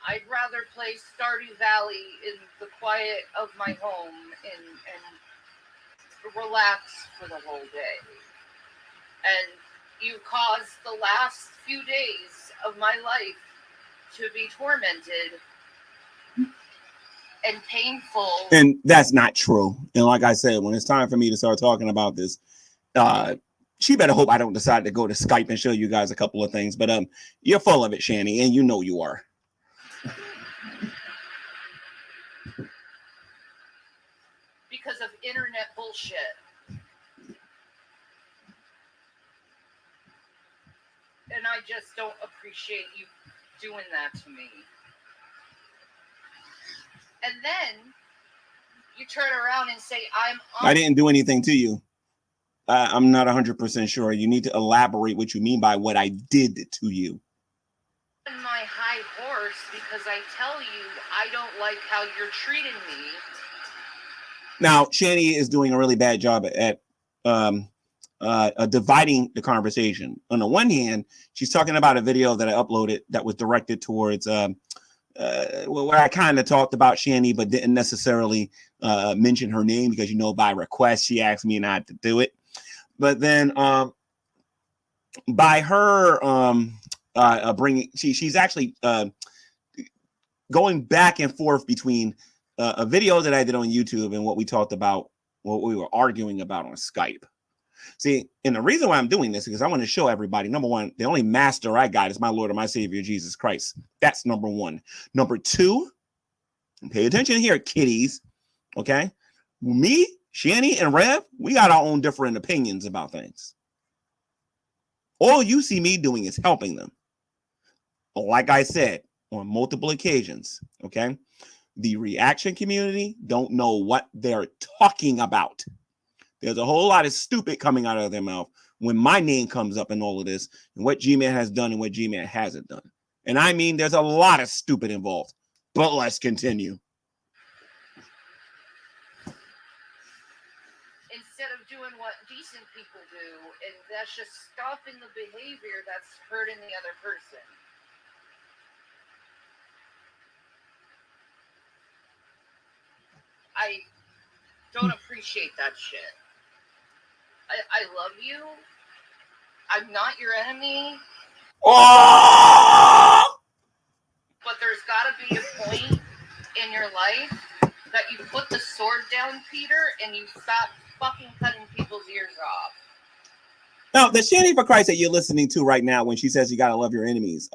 I'd rather play Stardew Valley in the quiet of my home and relax for the whole day. And you caused the last few days of my life to be tormented and painful. And that's not true. And like I said, when it's time for me to start talking about this, she better hope I don't decide to go to Skype and show you guys a couple of things. But you're full of it, Shanny, and you know you are. Because of internet bullshit. And I just don't appreciate you doing that to me. And then you turn around and say, I didn't do anything to you. I'm not 100% sure. You need to elaborate what you mean by what I did to you. On my high horse because I tell you I don't like how you're treating me. Now, Shanny is doing a really bad job at dividing the conversation. On the one hand, she's talking about a video that I uploaded that was directed towards where I kind of talked about Shanny, but didn't necessarily mention her name because, by request, she asked me not to do it. But then by her bringing, she's actually going back and forth between a video that I did on YouTube and what we talked about, what we were arguing about on Skype. See, and the reason why I'm doing this is because I want to show everybody, number one, the only master I got is my Lord and my Savior, Jesus Christ. That's number one. Number two, and pay attention here, kiddies, okay? Me, Shanny, and Rev, we got our own different opinions about things. All you see me doing is helping them. Like I said, on multiple occasions, okay? The reaction community don't know what they're talking about. There's a whole lot of stupid coming out of their mouth when my name comes up in all of this and what G-Man has done and what G-Man hasn't done. And I mean, there's a lot of stupid involved, but let's continue. Instead of doing what decent people do, and that's just stopping the behavior that's hurting the other person. I don't appreciate that shit. I love you. I'm not your enemy. Oh! But there's got to be a point in your life that you put the sword down, Peter, and you stop fucking cutting people's ears off. Now, the Shanny for Christ that you're listening to right now when she says you got to love your enemies,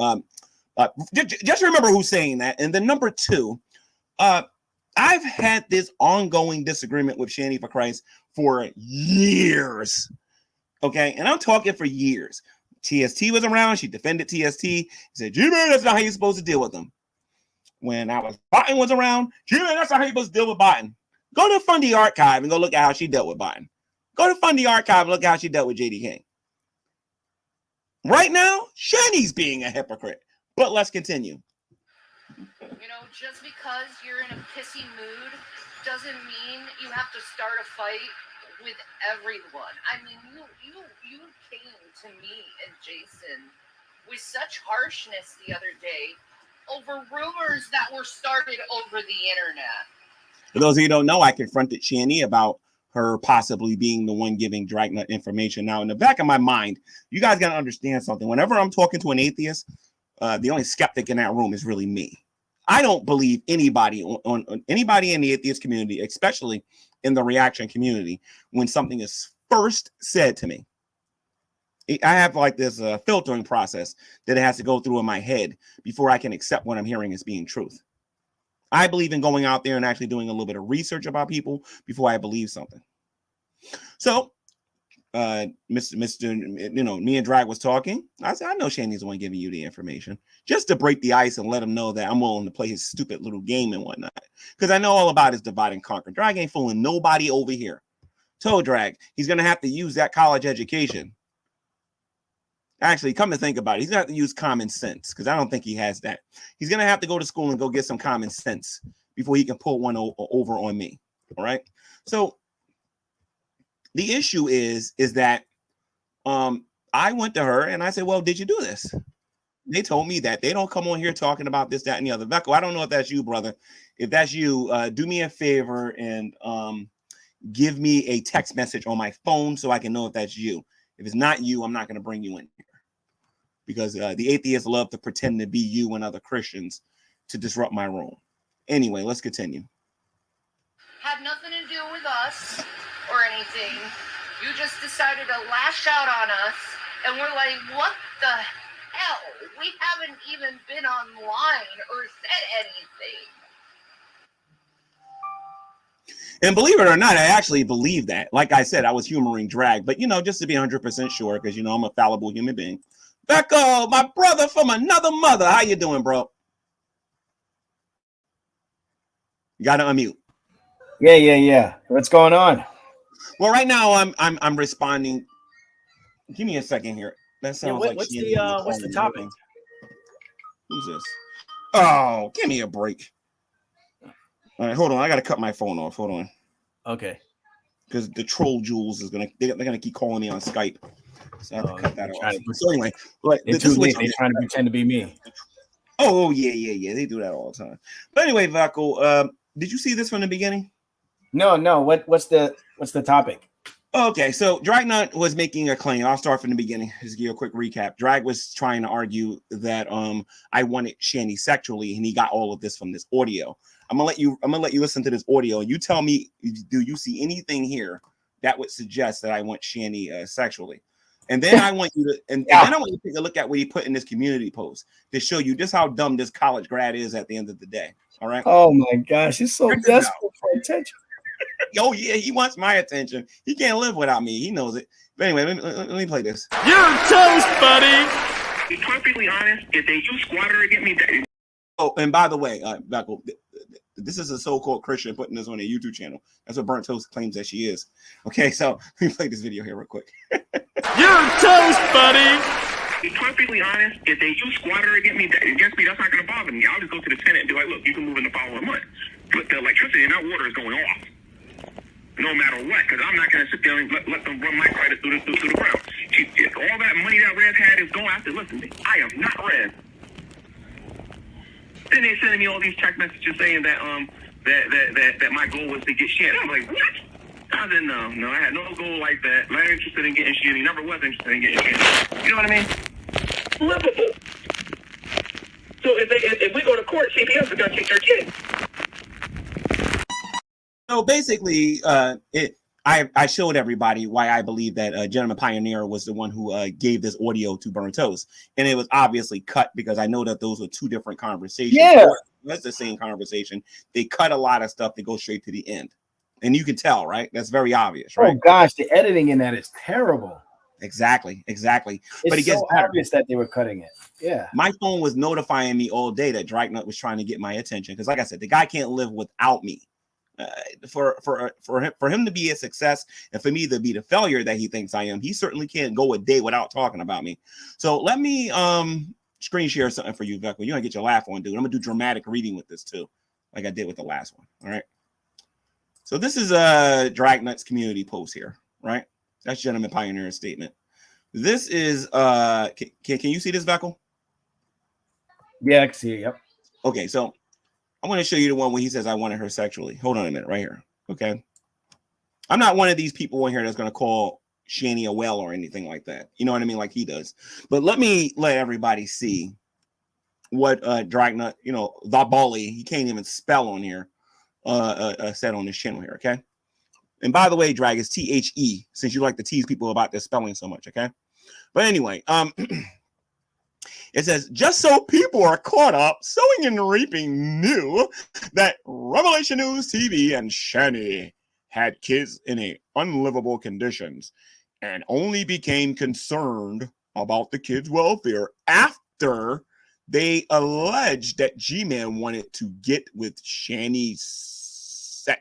just remember who's saying that. And then number two, I've had this ongoing disagreement with Shanny for Christ for years. Okay. And I'm talking for years. TST was around. She defended TST. She said, G-Man, that's not how you're supposed to deal with them. When Biden was around, G-Man, that's not how you're supposed to deal with Biden. Go to Fundy Archive and go look at how she dealt with Biden. Go to Fundy Archive and look at how she dealt with JD King. Right now, Shanny's being a hypocrite. But let's continue. You know, just because you're in a pissy mood doesn't mean you have to start a fight with everyone. I mean, you came to me and Jason with such harshness the other day over rumors that were started over the internet. For those of you who don't know, I confronted Shanny about her possibly being the one giving Dragnet information. Now, in the back of my mind, you guys got to understand something. Whenever I'm talking to an atheist, the only skeptic in that room is really me. I don't believe anybody on anybody in the atheist community, especially in the reaction community, when something is first said to me. I have like this filtering process that it has to go through in my head before I can accept what I'm hearing as being truth. I believe in going out there and actually doing a little bit of research about people before I believe something. So, Mr. You know, me and Drag was talking. I said, I know Shanny's the one giving you the information, just to break the ice and let him know that I'm willing to play his stupid little game and whatnot. Because I know all about his divide and conquer. Drag ain't fooling nobody over here. Told Drag, he's going to have to use that college education. Actually, come to think about it, he's going to have to use common sense, because I don't think he has that. He's going to have to go to school and go get some common sense before he can pull one over on me. All right. So the issue is that I went to her and I said, well, did you do this? They told me that they don't come on here talking about this, that, and the other. Becco, I don't know if that's you, brother. If that's you, do me a favor and give me a text message on my phone so I can know if that's you. If it's not you, I'm not going to bring you in here, because the atheists love to pretend to be you and other Christians to disrupt my room. Anyway, let's continue. Had nothing to do with us or anything. You just decided to lash out on us, and we're like, what the hell? We haven't even been online or said anything. And believe it or not, I actually believe that. Like I said, I was humoring Drag, but, you know, just to be 100% sure, because, you know, I'm a fallible human being. Becco, my brother from another mother. How you doing, bro? You got to unmute. Yeah. What's going on? Well, right now I'm responding. Give me a second here. That sounds like what's the topic? Who's this? Oh, give me a break. All right, hold on. I got to cut my phone off. Hold on. Okay. Because the troll Jules is they're gonna keep calling me on Skype, so I have to cut that off. So anyway, but they're trying to pretend to be me. Oh yeah. They do that all the time. But anyway, Vaco, did you see this from the beginning? No. What's the topic? Okay, so Dragnut was making a claim. I'll start from the beginning. Just give you a quick recap. Drag was trying to argue that I wanted Shanny sexually, and he got all of this from this audio. I'm gonna let you listen to this audio, and you tell me, do you see anything here that would suggest that I want Shanny sexually? And then I want you to, and then I want you to take a look at what he put in this community post to show you just how dumb this college grad is at the end of the day. All right. Oh my gosh, he's so desperate for attention. Oh yeah, he wants my attention. He can't live without me. He knows it. But anyway, let me play this. You're toast, buddy. To be perfectly honest, if they use squatter against me, Oh, and by the way, Beckel, this is a so-called Christian putting this on a YouTube channel. That's what BurntToast claims that she is. Okay, so let me play this video here real quick. You're toast, buddy. to be perfectly honest, if they use squatter against me, that's not going to bother me. I'll just go to the tenant and be like, look, you can move in the following month. But the electricity and that water is going off. No matter what, because I'm not going to sit there and let them run my credit through the ground. If all that money that Rev had is going, I said, listen, I am not Rev. Then they're sending me all these text messages saying that that my goal was to get shit. I'm like, what? I said, no, I had no goal like that. I'm not interested in getting shit. He never was interested in getting shit. You know what I mean? Livable. So if we go to court, CPS is going to take their kid. So basically, I showed everybody why I believe that Gentleman Pioneer was the one who gave this audio to BurntToast, and it was obviously cut because I know that those were two different conversations. Yeah, that's the same conversation. They cut a lot of stuff to go straight to the end, and you can tell, right? That's very obvious, right? Oh gosh, the editing in that is terrible. Exactly. It's But it gets so better. obvious that they were cutting it. Yeah, my phone was notifying me all day that Dragnut was trying to get my attention because, like I said, the guy can't live without me. For him to be a success and for me to be the failure that he thinks I am, he certainly can't go a day without talking about me. So let me screen share something for you, Beckel. You're gonna get your laugh on, dude. I'm gonna do dramatic reading with this too, like I did with the last one. All right. So this is a Dragnut's community post here, right? That's Gentleman Pioneer's statement. This is can you see this, Beckel? yeah, I can see it. Yep. Okay, so I want to show you the one where he says I wanted her sexually. Hold on a minute, right here. Okay. I'm not one of these people in here that's going to call Shanny a whale or anything like that. You know what I mean? Like he does. But let everybody see what Dragnut, the bully, he can't even spell on here, said on this channel here. Okay. And by the way, Drag is THE, since you like to tease people about their spelling so much. Okay. But anyway, it says, just so people are caught up, Sowing and Reaping knew that Revelation News TV and Shanny had kids in a unlivable conditions and only became concerned about the kids' welfare after they alleged that G-Man wanted to get with Shanny sexually.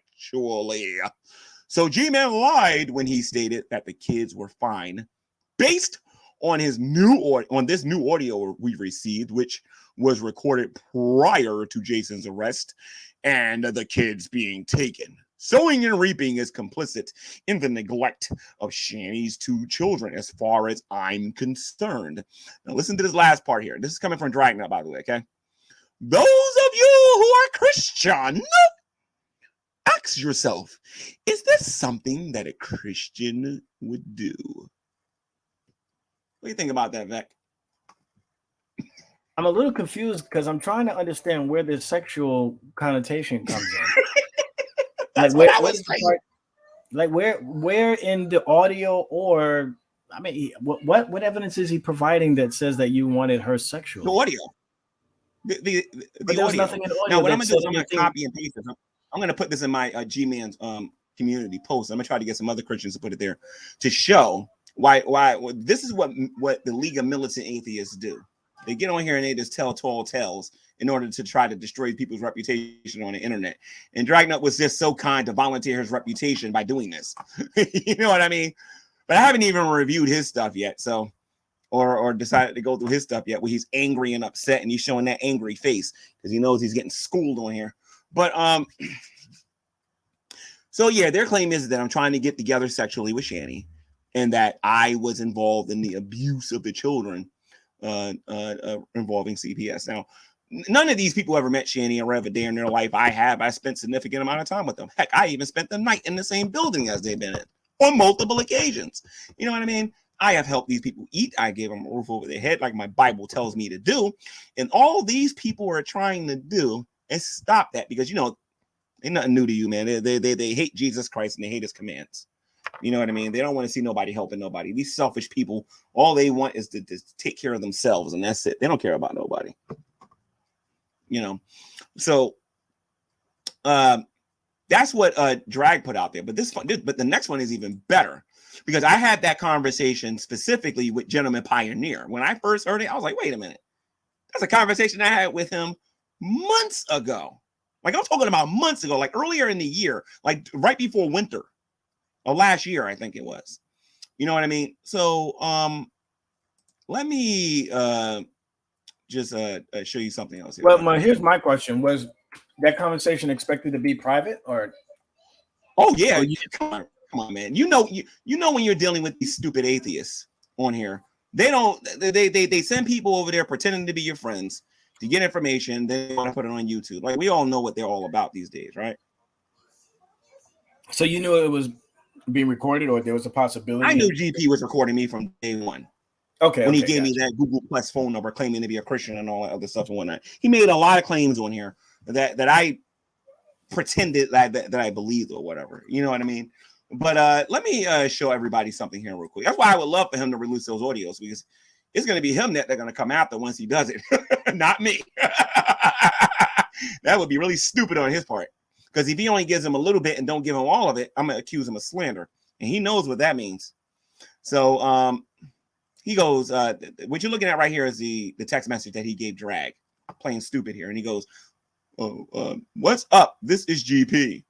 So G-Man lied when he stated that the kids were fine based on this new audio we received, which was recorded prior to Jason's arrest and the kids being taken. Sowing and Reaping is complicit in the neglect of Shanny's two children, as far as I'm concerned. Now listen to this last part here. This is coming from Dragnut, by the way, okay? Those of you who are Christian, ask yourself, is this something that a Christian would do? What do you think about that, Vec? I'm a little confused because I'm trying to understand where the sexual connotation comes in. That's what I was like where in the audio, or I mean, what evidence is he providing that says that you wanted her sexually? The audio. The there's audio. nothing in audio. Now, what I'm gonna do is I'm gonna copy and paste this. I'm gonna put this in my G-Man's community post. I'm gonna try to get some other Christians to put it there to show why this is what the League of Militant Atheists do. They get on here and they just tell tall tales in order to try to destroy people's reputation on the internet. And Dragnut was just so kind to volunteer his reputation by doing this. You know what I mean? But I haven't even reviewed his stuff yet, so or decided to go through his stuff yet, where he's angry and upset and he's showing that angry face because he knows he's getting schooled on here. But so yeah, their claim is that I'm trying to get together sexually with Shanny and that I was involved in the abuse of the children involving CPS. Now, none of these people ever met Shanny or Rev a day in their life. I spent a significant amount of time with them. Heck, I even spent the night in the same building as they've been in. on multiple occasions. You know what I mean? I have helped these people eat. I gave them a roof over their head like my Bible tells me to do. And all these people are trying to do is stop that because, you know, ain't nothing new to you, man. They hate Jesus Christ and they hate his commands. You know what I mean? They don't want to see nobody helping nobody. These selfish people, all they want is to take care of themselves, and that's it. They don't care about nobody. You know, so that's what Drag put out there. But the next one is even better because I had that conversation specifically with Gentleman Pioneer. When I first heard it, I was like, wait a minute. That's a conversation I had with him months ago. Like I'm talking about months ago, like earlier in the year, like right before winter or last year, I think it was. You know what I mean? So let me just show you something else here. Well, here's my question. Was that conversation expected to be private or? Oh yeah, come on, man. You know when you're dealing with these stupid atheists on here, they send people over there pretending to be your friends to get information. They want to put it on YouTube. Like we all know what they're all about these days, right? So you knew it was being recorded, or there was a possibility? I knew GP was recording me from day one. Okay. When he gave me that Google Plus phone number, claiming to be a Christian and all that other stuff and whatnot, he made a lot of claims on here that I pretended that I believed or whatever. You know what I mean? But let me show everybody something here real quick. That's why I would love for him to release those audios because it's going to be him that they're going to come after once he does it, not me. That would be really stupid on his part because if he only gives him a little bit and don't give him all of it, I'm going to accuse him of slander, and he knows what that means. So he goes, what you're looking at right here is the text message that he gave Drag, playing stupid here, and he goes, what's up? This is GP.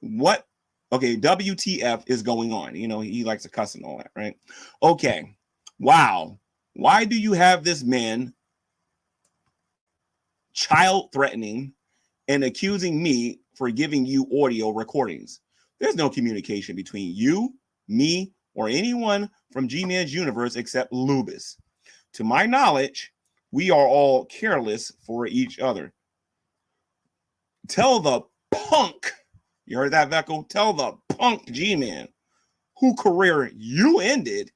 What? Okay, WTF is going on? You know, he likes to cuss and all that, right? Okay. Wow. Why do you have this man child threatening and accusing me for giving you audio recordings? There's no communication between you, me, or anyone from G-Man's universe except Lubis. To my knowledge, we are all careless for each other. Tell the punk, you heard that, Veckel? Tell the punk G-Man, who career you ended,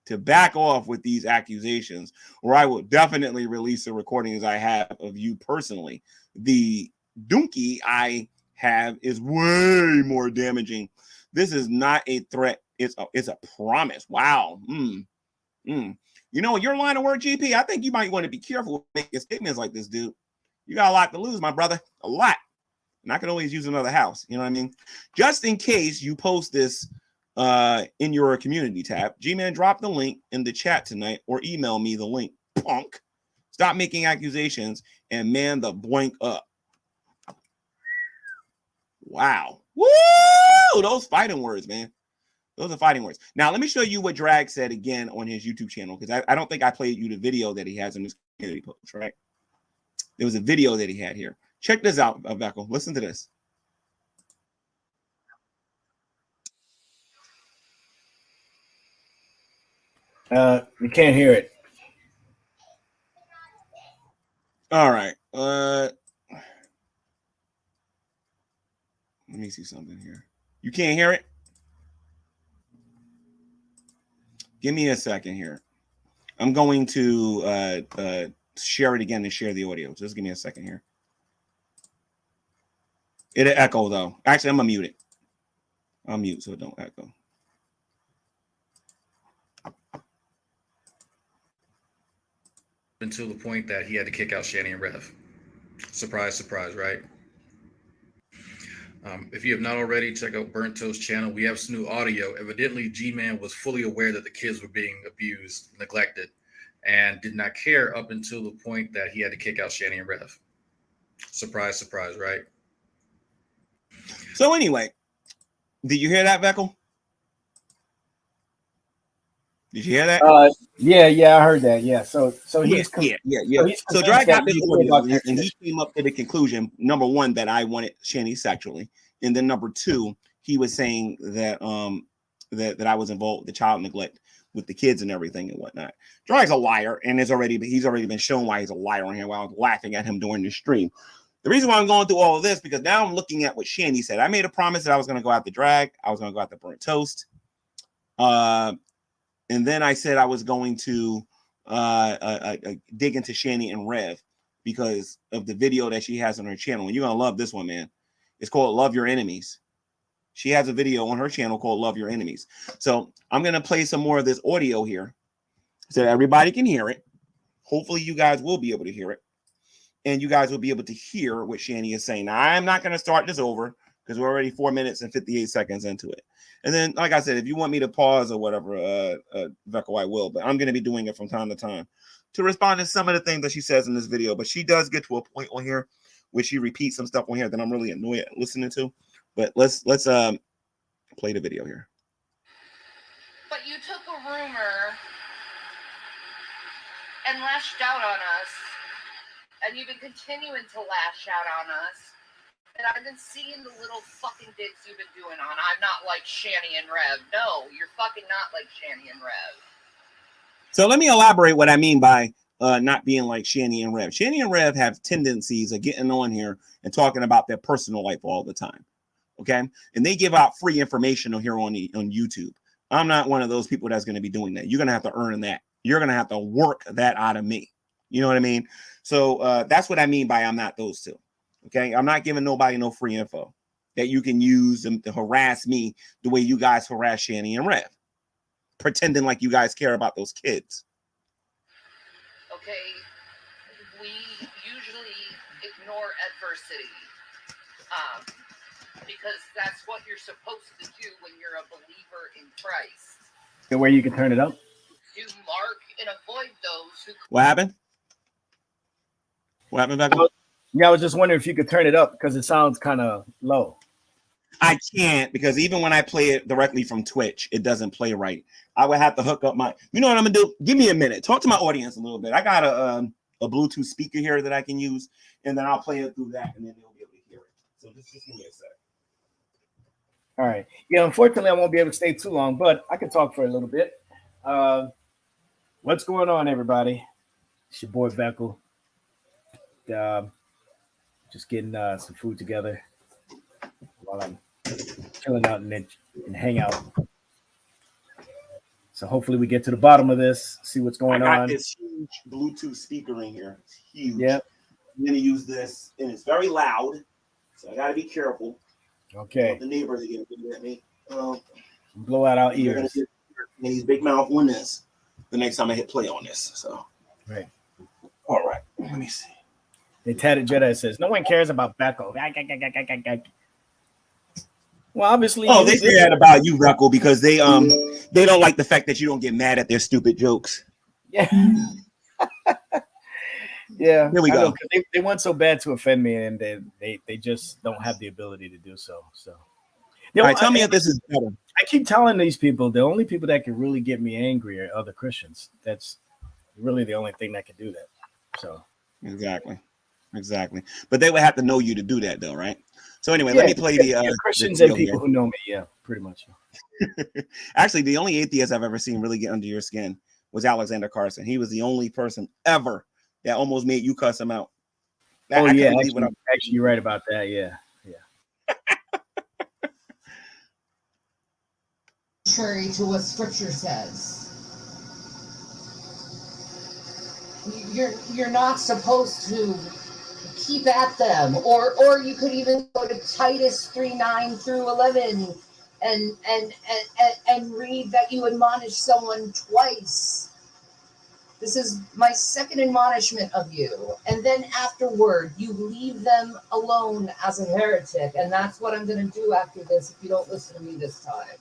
to back off with these accusations, or I will definitely release the recordings I have of you personally. The donkey I have is way more damaging. This is not a threat. It's a promise. Wow. You know, your line of work, GP, I think you might want to be careful making statements like this, dude. You got a lot to lose, my brother. A lot. And I can always use another house. You know what I mean? Just in case you post this in your community tab, G-Man, drop the link in the chat tonight or email me the link. Punk. Stop making accusations and man the blank up. Wow. Woo! Those fighting words, man. Those are fighting words. Now, let me show you what Drag said again on his YouTube channel, because I don't think I played you the video that he has in his community post, right? There was a video that he had here. Check this out, Veckel. Listen to this. You can't hear it. All right. Let me see something here. You can't hear it? Give me a second here. I'm going to share it again and share the audio. Just give me a second here. It'll echo, though. Actually, I'm going to mute it. I'll mute so it don't echo. Until the point that he had to kick out Shanny and Rev. Surprise, surprise, right? If you have not already, check out BurntToast channel. We have some new audio. Evidently, G-Man was fully aware that the kids were being abused, neglected, and did not care up until the point that he had to kick out Shanny and Rev. Surprise, surprise, right? So anyway, did you hear that, Veckel? Did you hear that? Yeah, I heard that. Yeah, so he's yeah. So Drag got this audio, and he came up to the conclusion, number one, that I wanted Shanny sexually, and then number two, he was saying that that I was involved with the child neglect with the kids and everything and whatnot. Drag's a liar, and he's already been shown why he's a liar on here while I was laughing at him during the stream. The reason why I'm going through all of this, because now I'm looking at what Shanny said. I made a promise that I was going to go out the Drag. I was going to go out the Burnt Toast. And then I said I was going to dig into Shanny and Rev because of the video that she has on her channel. And you're going to love this one, man. It's called Love Your Enemies. She has a video on her channel called Love Your Enemies. So I'm going to play some more of this audio here so that everybody can hear it. Hopefully you guys will be able to hear it. And you guys will be able to hear what Shanny is saying. Now, I'm not going to start this over because we're already 4 minutes and 58 seconds into it. And then, like I said, if you want me to pause or whatever, Vecco, I will. But I'm going to be doing it from time to time to respond to some of the things that she says in this video. But she does get to a point on here where she repeats some stuff on here that I'm really annoyed at listening to. But let's play the video here. But you took a rumor and lashed out on us, and you've been continuing to lash out on us. And I've been seeing the little fucking digs you've been doing on. I'm not like Shanny and Rev. No, you're fucking not like Shanny and Rev. So let me elaborate what I mean by not being like Shanny and Rev. Shanny and Rev have tendencies of getting on here and talking about their personal life all the time. Okay. And they give out free information on here on YouTube. I'm not one of those people that's going to be doing that. You're going to have to earn that. You're going to have to work that out of me. You know what I mean? So that's what I mean by I'm not those two. Okay, I'm not giving nobody no free info that you can use to harass me the way you guys harass Shanny and Rev, pretending like you guys care about those kids. Okay, we usually ignore adversity because that's what you're supposed to do when you're a believer in Christ. And where you can turn it up? To mark and avoid those who... What happened? What happened, Becca? Yeah, I was just wondering if you could turn it up because it sounds kind of low. I can't because even when I play it directly from Twitch, it doesn't play right. I would have to hook up my, you know what I'm gonna do? Give me a minute. Talk to my audience a little bit. I got a Bluetooth speaker here that I can use, and then I'll play it through that, and then they'll be able to hear it. So just give me a sec. All right. Yeah, unfortunately, I won't be able to stay too long, but I can talk for a little bit. What's going on, everybody? It's your boy Vecco. Just getting some food together while I'm chilling out and hang out. So hopefully we get to the bottom of this, see what's going on. I got this huge Bluetooth speaker in here. It's huge. Yeah. I'm going to use this, and it's very loud, so I got to be careful. Okay. The neighbors are going to get me. Blow out our ears. Get these big mouth on this the next time I hit play on this. So. Right. All right. Let me see. The Tatted Jedi says, no one cares about Becco. Well, obviously. Oh, they say that about you, Becco, because they don't like the fact that you don't get mad at their stupid jokes. Yeah. Yeah. Here we go. They want so bad to offend me, and they just don't have the ability to do so. So. All right, tell me if this is better. I keep telling these people the only people that can really get me angry are other Christians. That's really the only thing that can do that. So. Exactly. But they would have to know you to do that, though, right? So anyway, let me play the Christians and people who know me. Yeah, pretty much. Actually, the only atheist I've ever seen really get under your skin was Alexander Carson. He was the only person ever that almost made you cuss him out. Actually, you're right about that. Yeah. Contrary to what Scripture says. You're not supposed to keep at them, or you could even go to Titus 3:9 through 11 and read that you admonish someone twice. This is my second admonishment of you, and then afterward you leave them alone as a heretic, and that's what I'm going to do after this if you don't listen to me this time.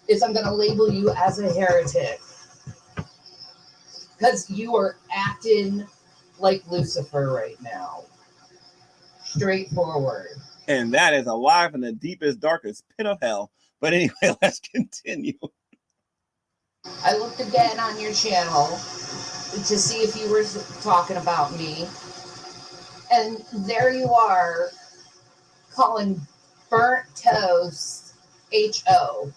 Is I'm going to label you as a heretic. Because you are acting like Lucifer right now. Straightforward. And that is alive in the deepest, darkest pit of hell. But anyway, let's continue. I looked again on your channel to see if you were talking about me. And there you are calling Burnt Toast HO.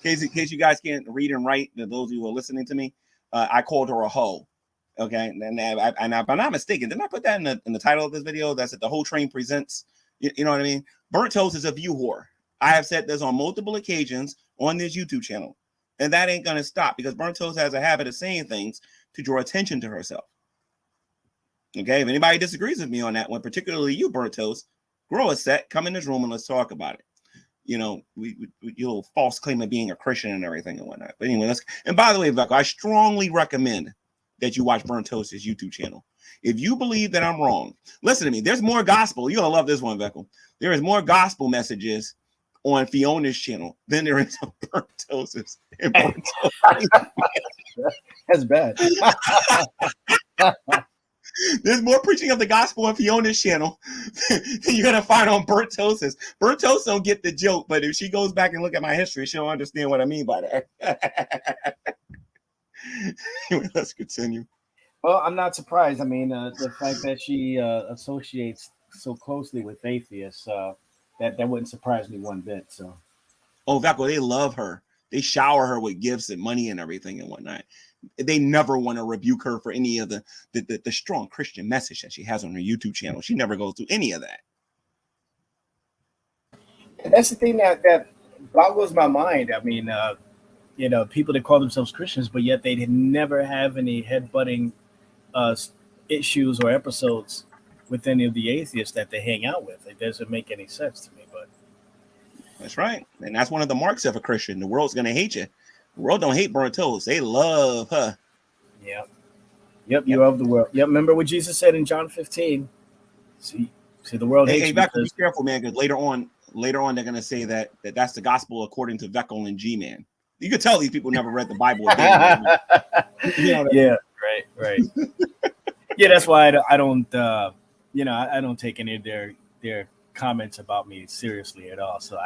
In case you guys can't read and write, those of you who are listening to me, I called her a hoe. Okay, and if I'm not mistaken, didn't I put that in the title of this video? That's it. The Whole Train Presents You know what I mean? Burnt Toast is a view whore. I have said this on multiple occasions on this YouTube channel, and that ain't gonna stop because Burnt Toast has a habit of saying things to draw attention to herself. Okay, if anybody disagrees with me on that one, particularly you, Burnt Toast, grow a set, come in this room and let's talk about it. You know, we little false claim of being a Christian and everything and whatnot. But anyway, and by the way, Vecco, I strongly recommend that you watch Burnt Toast's YouTube channel. If you believe that I'm wrong, listen to me. There's more gospel. You're gonna love this one, Vecco. There is more gospel messages on Fiona's channel than there is on Burnt Toast's. That's bad. There's more preaching of the gospel on Fiona's channel than you're gonna find on Burnt Toast's. Burnt Toast don't get the joke, but if she goes back and look at my history, she'll understand what I mean by that. Anyway, let's continue. Well, I'm not surprised. I mean, the fact that she associates so closely with atheists, that wouldn't surprise me one bit. So, Vecco, they love her. They shower her with gifts and money and everything and whatnot. They never want to rebuke her for any of the strong Christian message that she has on her YouTube channel. She never goes through any of that. And that's the thing that boggles my mind. I mean, people that call themselves Christians, but yet they never have any headbutting issues or episodes with any of the atheists that they hang out with. It doesn't make any sense to me. But that's right, and that's one of the marks of a Christian. The world's gonna hate you. The world don't hate Burnt Toast. They love her. Yep. You of the world. Yep. Remember what Jesus said in John 15. See the world hates you. Vecco, be careful, man, because later on they're gonna say that's the gospel according to Vecco and G-Man. You could tell these people never read the Bible. Yeah, right. Yeah, that's why I don't I don't take any of their comments about me seriously at all. So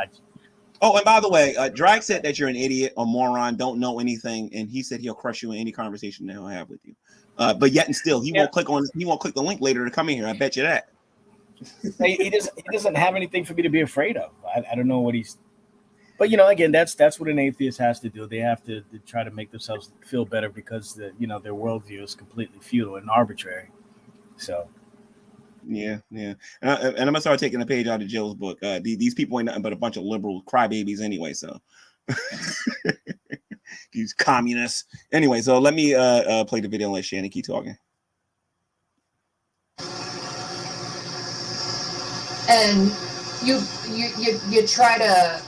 Oh, and by the way, Drag said that you're an idiot or moron, don't know anything, and he said he'll crush you in any conversation that he'll have with you. But yet and still, he won't click the link later to come in here. I bet you that. He doesn't have anything for me to be afraid of. I don't know what he's. But again, that's what an atheist has to do. They have to try to make themselves feel better because their worldview is completely futile and arbitrary. So. Yeah. And I'm gonna start taking a page out of Joe's book. These people ain't nothing but a bunch of liberal crybabies anyway. So these communists. Anyway, so let me play the video and let Shanny keep talking. And you try to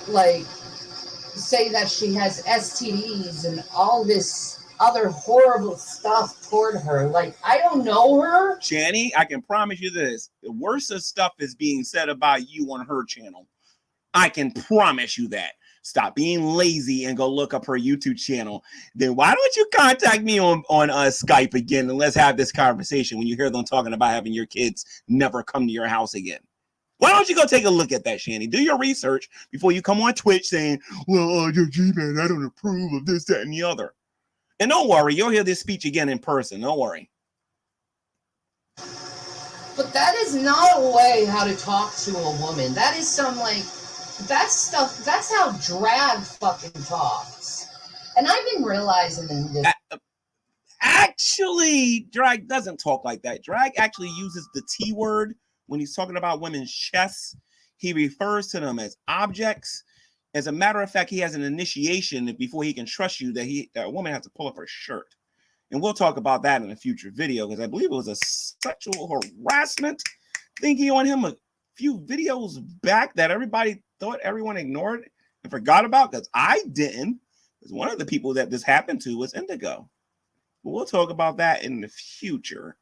say that she has STDs and all this other horrible stuff toward her. I don't know her. Shanny, I can promise you this. The worst of stuff is being said about you on her channel. I can promise you that. Stop being lazy and go look up her YouTube channel. Then why don't you contact me on Skype again and let's have this conversation when you hear them talking about having your kids never come to your house again. Why don't you go take a look at that, Shanny? Do your research before you come on Twitch saying, well, G-Man, I don't approve of this, that, and the other. And don't worry, you'll hear this speech again in person. Don't worry. But that is not a way how to talk to a woman. That is that's stuff. That's how drag fucking talks. And I've been realizing in this. Actually, drag doesn't talk like that. Drag actually uses the T word when he's talking about women's chests. He refers to them as objects. As a matter of fact, he has an initiation before he can trust you that a woman has to pull up her shirt. And we'll talk about that in a future video because I believe it was a sexual harassment thingy on him a few videos back that everyone ignored and forgot about because I didn't. Because one of the people that this happened to was Indigo. But we'll talk about that in the future.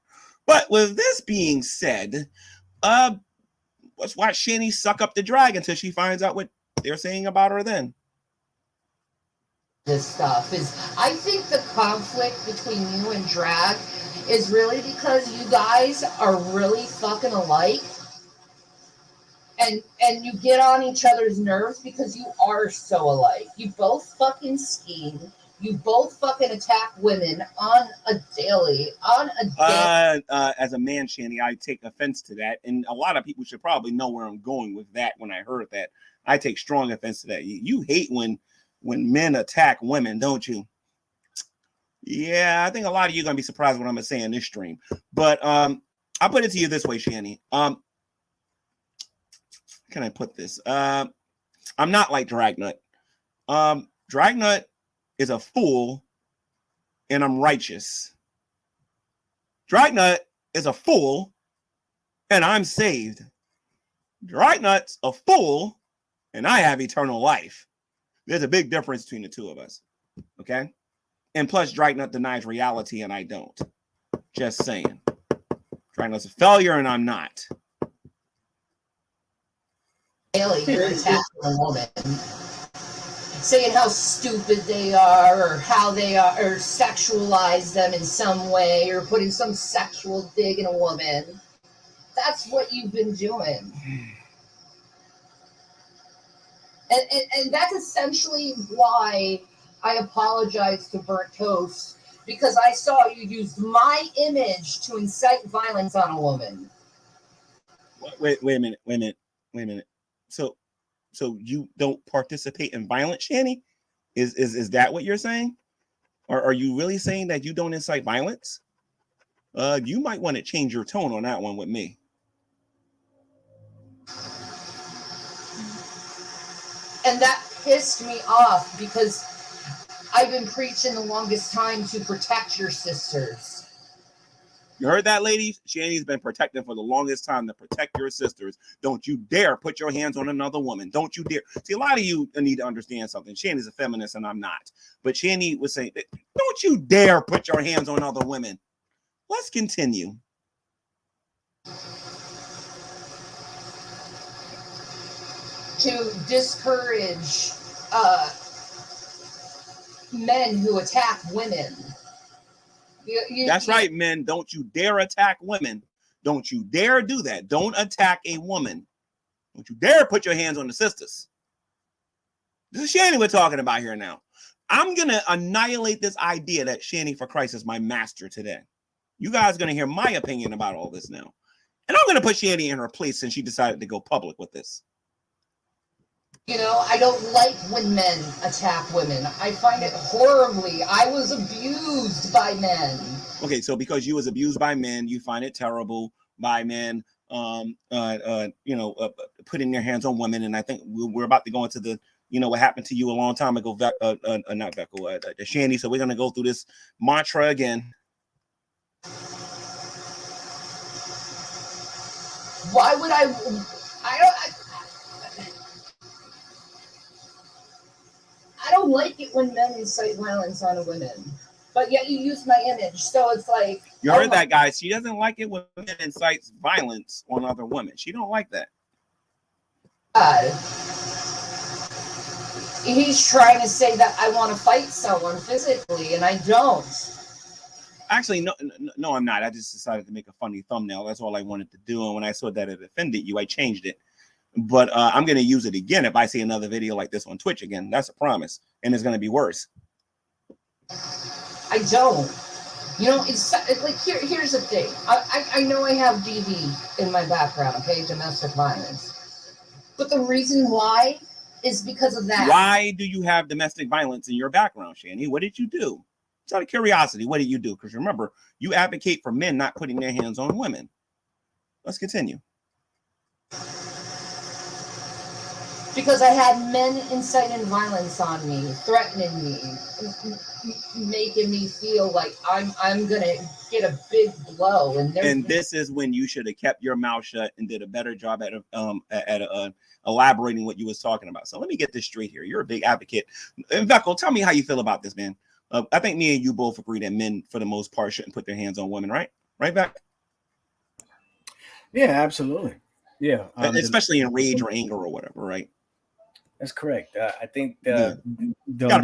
But with this being said, let's watch Shanny suck up the drag until she finds out what they're saying about her then. This stuff is, I think the conflict between you and drag is really because you guys are really fucking alike. And you get on each other's nerves because you are so alike. You both fucking scheme. You both fucking attack women on a daily. As a man, Shanny, I take offense to that. And a lot of people should probably know where I'm going with that when I heard that. I take strong offense to that. You hate when men attack women, don't you? Yeah, I think a lot of you are going to be surprised what I'm going to say in this stream. But I'll put it to you this way, Shanny. can I put this? I'm not like Dragnut. Dragnut is a fool, and I'm righteous. Dragnut is a fool, and I'm saved. Dragnut's a fool, and I have eternal life. There's a big difference between the two of us. Okay? And plus, Dragnut denies reality, and I don't. Just saying. Dragnut's a failure, and I'm not. You're attacking a woman, saying how stupid they are, or how they are, or sexualize them in some way, or putting some sexual dig in a woman. That's what you've been doing. And that's essentially why I apologized to Burnt Toast, because I saw you use my image to incite violence on a woman. Wait a minute. So you don't participate in violence, Shanny? Is that what you're saying? Or are you really saying that you don't incite violence? You might want to change your tone on that one with me. And that pissed me off because I've been preaching the longest time to protect your sisters. You heard that, ladies? Shanny's been protecting for the longest time to protect your sisters. Don't you dare put your hands on another woman. Don't you dare. See, a lot of you need to understand something. Shanny's a feminist and I'm not. But Shanny was saying, don't you dare put your hands on other women. Let's continue. To discourage men who attack women. That's right, men. Don't you dare attack women. Don't you dare do that. Don't attack a woman. Don't you dare put your hands on the sisters. This is Shanny we're talking about here now. I'm going to annihilate this idea that Shanny for Christ is my master today. You guys are going to hear my opinion about all this now. And I'm going to put Shanny in her place since she decided to go public with this. You know, I don't like when men attack women. I find it horribly. I was abused by men. Okay, so because you was abused by men, you find it terrible by men, putting their hands on women. And I think we're about to go into the, what happened to you a long time ago, Shanny. So we're going to go through this mantra again. Why would I don't like it when men incite violence on women, but yet you use my image, so it's like you heard that, guys. She doesn't like it when men incites violence on other women. She don't like that. He's trying to say that I want to fight someone physically, and I don't. Actually, no, I'm not. I just decided to make a funny thumbnail. That's all I wanted to do, and when I saw that it offended you, I changed it. But I'm going to use it again if I see another video like this on Twitch again. That's a promise. And it's going to be worse. I don't. It's like, here's the thing. I know I have DV in my background, okay? Domestic violence. But the reason why is because of that. Why do you have domestic violence in your background, Shanny? What did you do? It's out of curiosity. What did you do? Because remember, you advocate for men not putting their hands on women. Let's continue. Because I had men inciting violence on me, threatening me, making me feel like I'm gonna get a big blow. And this is when you should have kept your mouth shut and did a better job at elaborating what you was talking about. So let me get this straight here. You're a big advocate. And Veckel, tell me how you feel about this, man. I think me and you both agree that men, for the most part, shouldn't put their hands on women, right? Right, Vec? Yeah, absolutely. Yeah, especially in rage or anger or whatever, right? That's correct. I think the only time a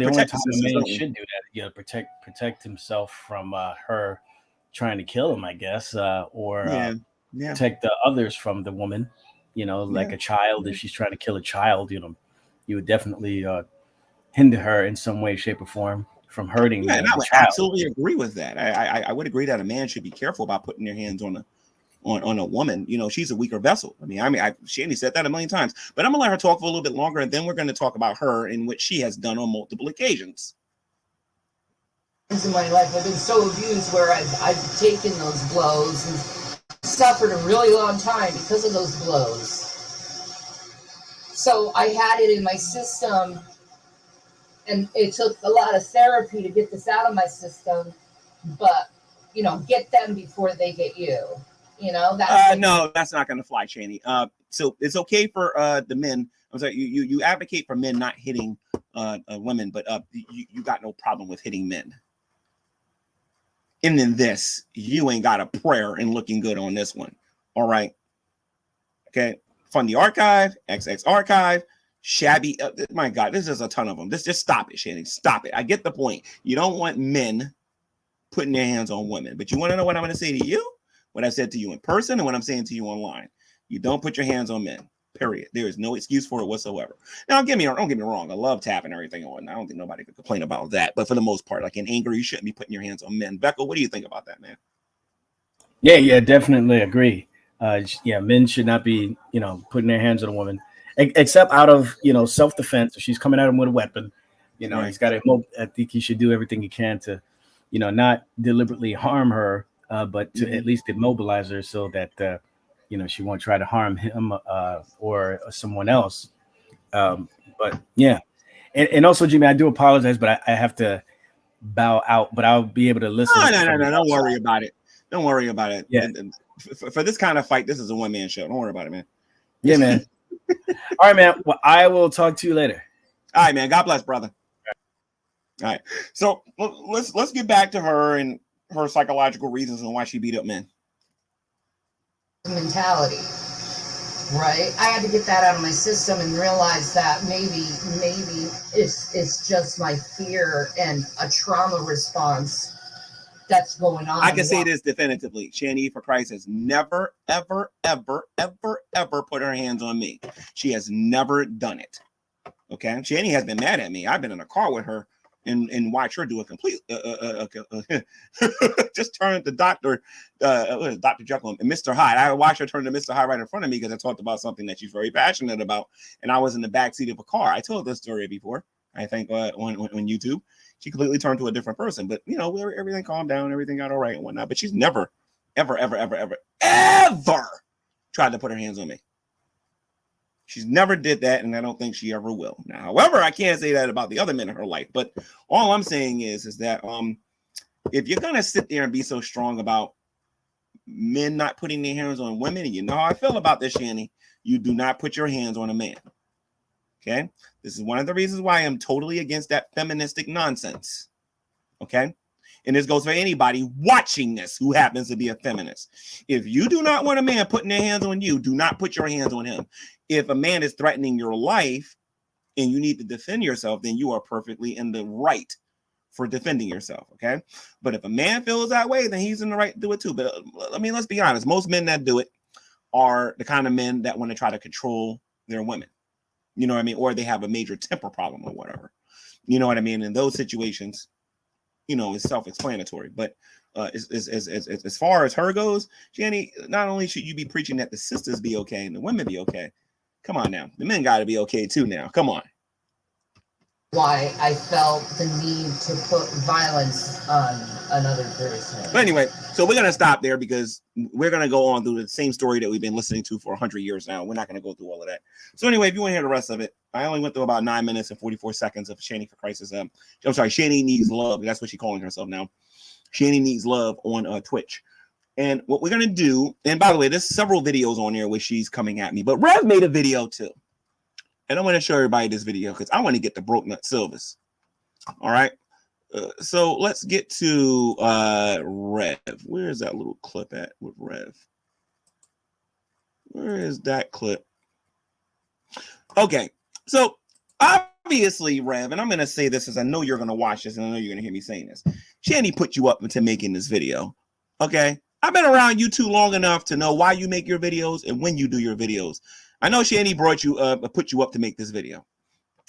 man should do that, protect himself from her trying to kill him, I guess, or protect the others from the woman. Like a child. If she's trying to kill a child, you would definitely hinder her in some way, shape, or form from hurting. Yeah, and I would absolutely agree with that. I would agree that a man should be careful about putting their hands on a woman. She's a weaker vessel. Shanny said that a million times, but I'm gonna let her talk for a little bit longer, and then we're going to talk about her and what she has done on multiple occasions. In my life, I've been so abused where I've taken those blows and suffered a really long time because of those blows. So I had it in my system, and it took a lot of therapy to get this out of my system. But get them before they get you. That's no, that's not going to fly, Shanny. So it's okay for the men. I'm sorry, you advocate for men not hitting women, but you got no problem with hitting men. And then this, you ain't got a prayer and looking good on this one. All right. Okay. Fund the archive, XX archive, shabby. My God, this is a ton of them. Just stop it, Shannon. Stop it. I get the point. You don't want men putting their hands on women, but you want to know what I'm going to say to you? What I said to you in person and what I'm saying to you online. You don't put your hands on men. Period. There is no excuse for it whatsoever. Now, don't get me wrong. I love tapping everything on. I don't think nobody could complain about that. But for the most part, like in anger, you shouldn't be putting your hands on men. Becca, what do you think about that, man? Yeah, definitely agree. Men should not be, putting their hands on a woman, except out of, self-defense. If she's coming at him with a weapon, right. He's got to. I think he should do everything he can to, not deliberately harm her, but to at least immobilize her so that, she won't try to harm him or someone else. But yeah, and also, Jimmy, I do apologize, but I have to bow out. But I'll be able to listen. No. Don't worry about it. Don't worry about it. Yeah. For this kind of fight, this is a one-man show. Don't worry about it, man. Yeah, man. All right, man. Well, I will talk to you later. All right, man. God bless, brother. All right. So let's get back to her and her psychological reasons and why she beat up men. Mentality, right? I had to get that out of my system and realize that maybe it's just my fear and a trauma response that's going on. I can say this definitively. Shanny for Christ has never, ever, ever, ever, ever put her hands on me. She has never done it. Okay. Shanny has been mad at me. I've been in a car with her and watch her do a complete just turn to Dr. Jekyll and Mr. Hyde. I watched her turn to Mr. Hyde right in front of me because I talked about something that she's very passionate about, and I was in the back seat of a car. I told this story before, I think on YouTube. She completely turned to a different person, but everything calmed down, everything got all right and whatnot. But she's never, ever, ever, ever, ever, ever tried to put her hands on me. She's never did that, and I don't think she ever will. Now, however, I can't say that about the other men in her life. But all I'm saying is that if you're gonna sit there and be so strong about men not putting their hands on women, and you know how I feel about this, Shanny, you do not put your hands on a man. Okay, this is one of the reasons why I'm totally against that feministic nonsense. Okay, and this goes for anybody watching this who happens to be a feminist. If you do not want a man putting their hands on you, do not put your hands on him. If a man is threatening your life and you need to defend yourself, then you are perfectly in the right for defending yourself. Okay, but if a man feels that way, then he's in the right to do it too. But I mean, let's be honest. Most men that do it are the kind of men that want to try to control their women. You know what I mean? Or they have a major temper problem or whatever. You know what I mean? In those situations, it's self-explanatory. But as far as her goes, Jenny, not only should you be preaching that the sisters be okay and the women be okay, come on now. The men got to be okay too now. Come on. Why I felt the need to put violence on another person. But anyway, so we're going to stop there because we're going to go on through the same story that we've been listening to for 100 years now. We're not going to go through all of that. So anyway, if you want to hear the rest of it, I only went through about 9 minutes and 44 seconds of Shanny for Christ's. I'm sorry, Shanny Needs Love. That's what she's calling herself now. Shanny Needs Love on Twitch. And what we're going to do, and by the way, there's several videos on there where she's coming at me, but Rev made a video too. And I want to show everybody this video because I want to get the broke nut Silvers. All right. So let's get to Rev. Where is that little clip at with Rev? Where is that clip? Okay. So obviously, Rev, and I'm going to say this as I know you're going to watch this and I know you're going to hear me saying this. Shanny put you up into making this video. Okay. I've been around you too long enough to know why you make your videos and when you do your videos. I know Shanny put you up to make this video.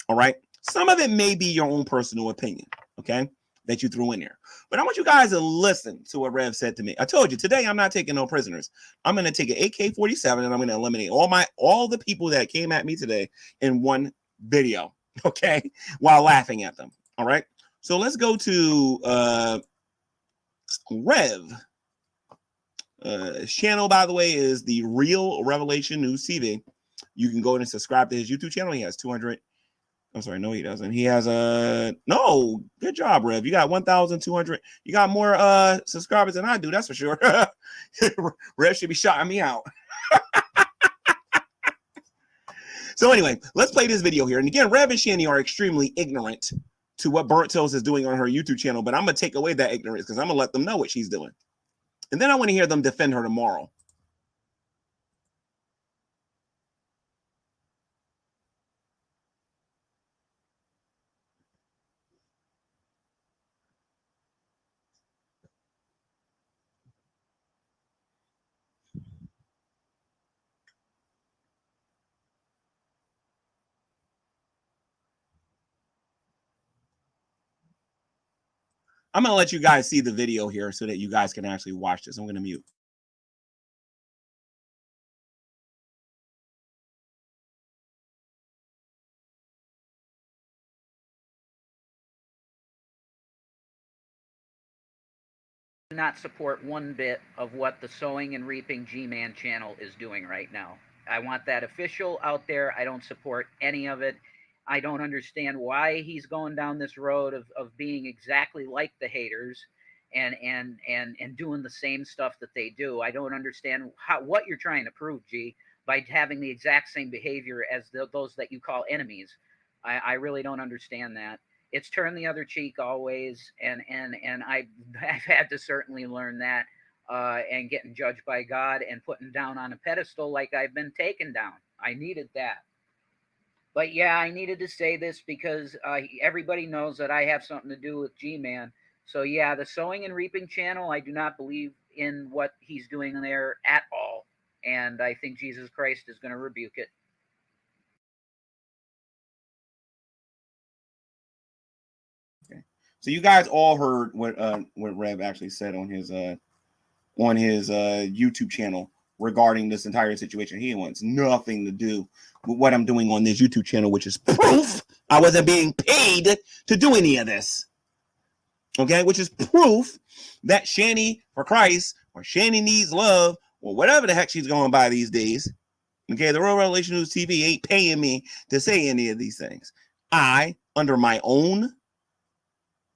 All right. Some of it may be your own personal opinion, okay, that you threw in there. But I want you guys to listen to what Rev said to me. I told you today I'm not taking no prisoners. I'm going to take an AK-47 and I'm going to eliminate all the people that came at me today in one video, okay, while laughing at them. All right. So let's go to Rev. Channel, by the way, is the Real Revelation News TV. You can go and subscribe to his YouTube channel. He has 200. I'm sorry, no, he doesn't. He has no. Good job, Rev. You got 1,200. You got more subscribers than I do. That's for sure. Rev should be shouting me out. So anyway, let's play this video here. And again, Rev and Shanny are extremely ignorant to what BurntToast is doing on her YouTube channel, but I'm going to take away that ignorance because I'm going to let them know what she's doing. And then I want to hear them defend her tomorrow. I'm going to let you guys see the video here so that you guys can actually watch this. I'm going to mute. Not support one bit of what the Sowing and Reaping G-Man channel is doing right now. I want that official out there. I don't support any of it. I don't understand why he's going down this road of being exactly like the haters and doing the same stuff that they do. I don't understand what you're trying to prove, G, by having the exact same behavior as those that you call enemies. I really don't understand that. It's turn the other cheek always, and I've had to certainly learn that, and getting judged by God and putting down on a pedestal like I've been taken down. I needed that. But yeah, I needed to say this because everybody knows that I have something to do with G-Man. So yeah, the Sowing and Reaping channel, I do not believe in what he's doing there at all. And I think Jesus Christ is going to rebuke it. Okay. So you guys all heard what Rev actually said on his YouTube channel regarding this entire situation. He wants nothing to do with what I'm doing on this YouTube channel, which is proof I wasn't being paid to do any of this. Okay, which is proof that Shanny for Christ or Shanny needs love or whatever the heck she's going by these days. Okay, the Real Revelation News TV ain't paying me to say any of these things. I, under my own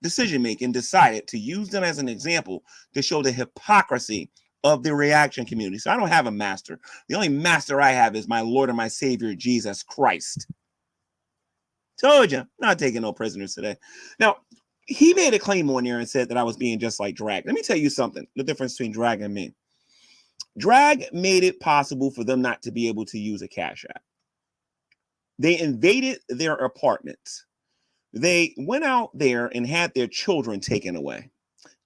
decision making, decided to use them as an example to show the hypocrisy of the reaction community. So I don't have a master. The only master I have is my Lord and my Savior, Jesus Christ. Told you, not taking no prisoners today. Now, he made a claim on there and said that I was being just like Drag. Let me tell you something, the difference between Drag and me. Drag made it possible for them not to be able to use a Cash App. They invaded their apartments. They went out there and had their children taken away.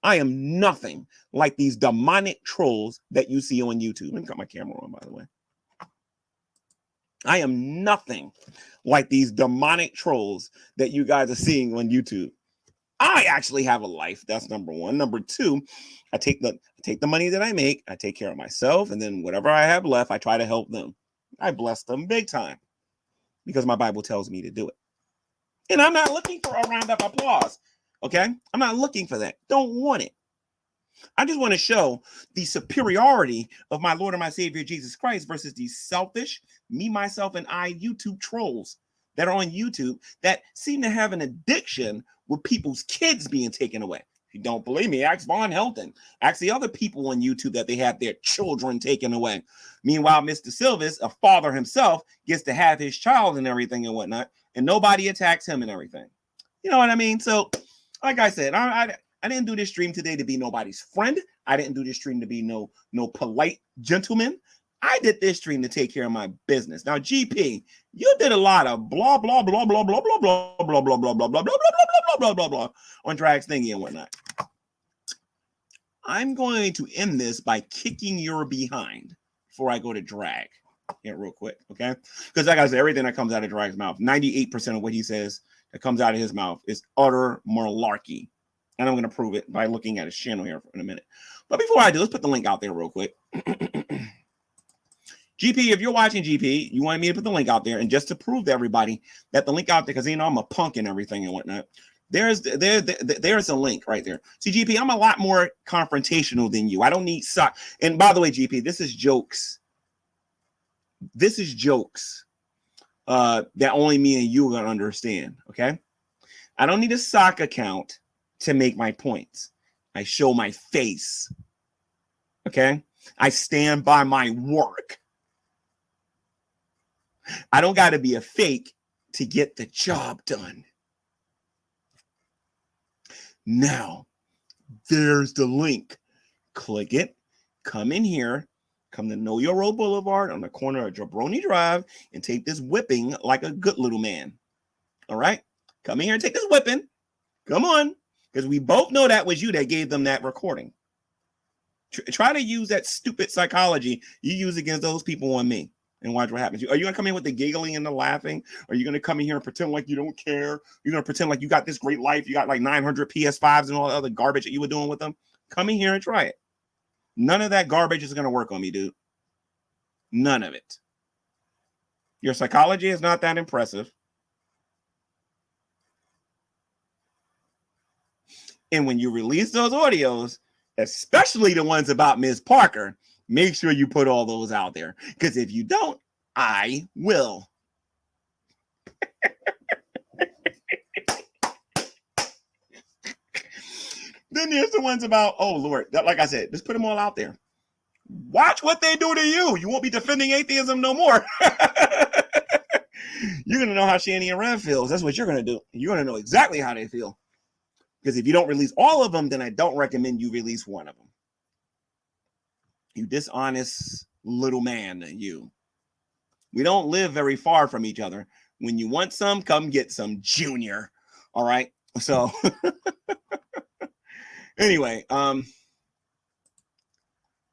I am nothing like these demonic trolls that you see on YouTube. Let me cut my camera on, by the way. I am nothing like these demonic trolls that you guys are seeing on YouTube. I actually have a life. That's number one. Number two, I take the money that I make, I take care of myself, and then whatever I have left, I try to help them. I bless them big time because my Bible tells me to do it. And I'm not looking for a round of applause. Okay? I'm not looking for that. Don't want it. I just want to show the superiority of my Lord and my Savior, Jesus Christ, versus these selfish, me, myself, and I YouTube trolls that are on YouTube that seem to have an addiction with people's kids being taken away. If you don't believe me, ask Von Helton. Ask the other people on YouTube that they have their children taken away. Meanwhile, Mr. Silvis, a father himself, gets to have his child and everything and whatnot, and nobody attacks him and everything. You know what I mean? So, like I said, I didn't do this stream today to be nobody's friend. I didn't do this stream to be no polite gentleman. I did this stream to take care of my business. Now, GP, you did a lot of blah, blah, blah, blah, blah, blah, blah, blah, blah, blah, blah, blah, blah, blah, blah, blah, blah, blah on Drag's thingy and whatnot. I'm going to end this by kicking your behind before I go to Drag. Yeah, real quick, okay? Because like I said, everything that comes out of Drag's mouth, 98% of what he says that comes out of his mouth is utter malarkey. And I'm going to prove it by looking at his channel here in a minute. But before I do, let's put the link out there real quick. GP, if you're watching GP, you wanted me to put the link out there. And just to prove to everybody that the link out there, because you know I'm a punk and everything and whatnot, there's a link right there. See, GP, I'm a lot more confrontational than you. I don't need sock. And by the way, GP, this is jokes. this is jokes that only me and you are going to understand, okay? I don't need a sock account to make my points. I show my face, okay? I stand by my work. I don't got to be a fake to get the job done. Now, there's the link. Click it. Come in here. Come to Know Your Role Boulevard on the corner of Jabroni Drive and take this whipping like a good little man. All right? Come in here and take this whipping. Come on. Because we both know that was you that gave them that recording. Try to use that stupid psychology you use against those people on me and watch what happens. Are you going to come in with the giggling and the laughing? Are you going to come in here and pretend like you don't care? You're going to pretend like you got this great life. You got like 900 PS5s and all the other garbage that you were doing with them? Come in here and try it. None of that garbage is going to work on me, dude. None of it. Your psychology is not that impressive. And when you release those audios, especially the ones about Ms. Parker, make sure you put all those out there. Because if you don't, I will. Then there's the ones about, oh, Lord, like I said, just put them all out there. Watch what they do to you. You won't be defending atheism no more. You're going to know how Shanny and Rev feels. That's what you're going to do. You're going to know exactly how they feel. Because if you don't release all of them, then I don't recommend you release one of them. You dishonest little man, you. We don't live very far from each other. When you want some, come get some, Junior. All right? So... Anyway,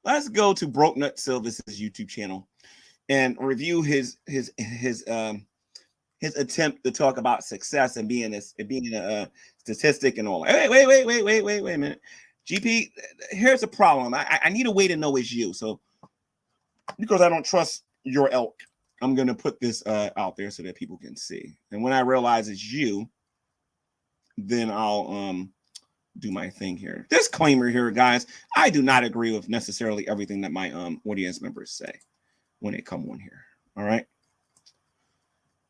let's go to Broke Nut Silva's YouTube channel and review his attempt to talk about success and being a statistic and all. Wait a minute. GP, here's a problem. I need a way to know it's you. So because I don't trust your elk, I'm gonna put this out there so that people can see. And when I realize it's you, then I'll do my thing here. Disclaimer here, guys. I do not agree with necessarily everything that my audience members say when they come on here. All right.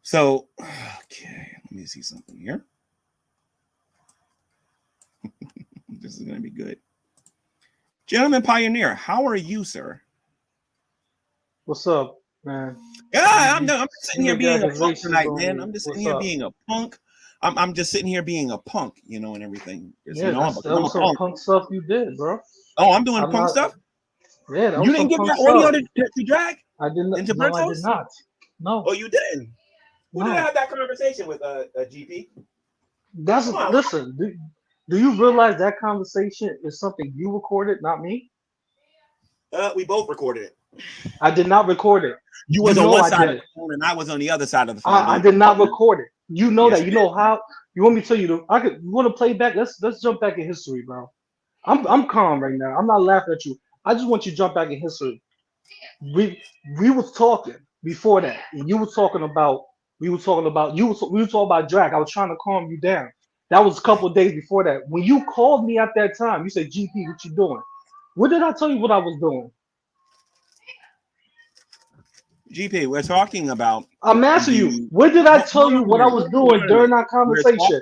So, okay, let me see something here. This is going to be good. Gentleman Pioneer, how are you, sir? What's up, man? Yeah, I'm sitting here being a punk tonight, man. I'm just sitting here being a punk. I'm just sitting here being a punk, you know, and everything. Yeah, you know, that was some punk stuff you did, bro. Oh, I'm doing punk stuff? Yeah, that was you didn't get that audio to drag? I didn't. Into no, I did not. No. Oh, you didn't? Who did I have that conversation with, GP? Listen. Do you realize that conversation is something you recorded, not me? We both recorded it. I did not record it. You was on one side of the phone and I was on the other side of the phone. I did not record it. You know that. You know how. You want me to tell you? You want to play back? Let's jump back in history, bro. I'm calm right now. I'm not laughing at you. I just want you to jump back in history. We was talking before that, and we were talking about drag. I was trying to calm you down. That was a couple of days before that. When you called me at that time, you said, "GP, what you doing?" What did I tell you what I was doing? GP, we're talking about. I'm asking you. What did I tell you what I was doing during our conversation?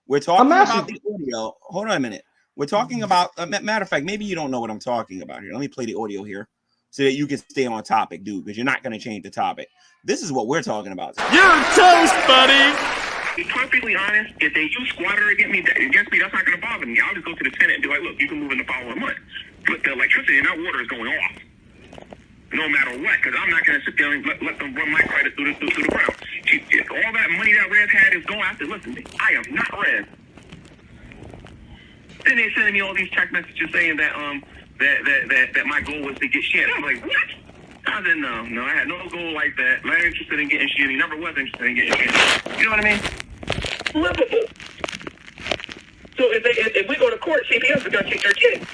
We're talking about the audio. Hold on a minute. We're talking about. Matter of fact, maybe you don't know what I'm talking about here. Let me play the audio here, so that you can stay on topic, dude. Because you're not going to change the topic. This is what we're talking about. You're toast, buddy. To be perfectly honest, if they use squatter against me, that's not going to bother me. I'll just go to the Senate and be like, look, you can move in the following month. But the electricity and that water is going off. No matter what, because I'm not going to sit there and let them run my credit through the ground. All that money that Rev had is going after. Listen, I am not Rev. Then they're sending me all these text messages saying that that my goal was to get shit. I'm like, what? I said, no, I had no goal like that. I'm not interested in getting shit. He never was interested in getting shit. You know what I mean? Livable. So if we go to court, CPS is going to take their kid.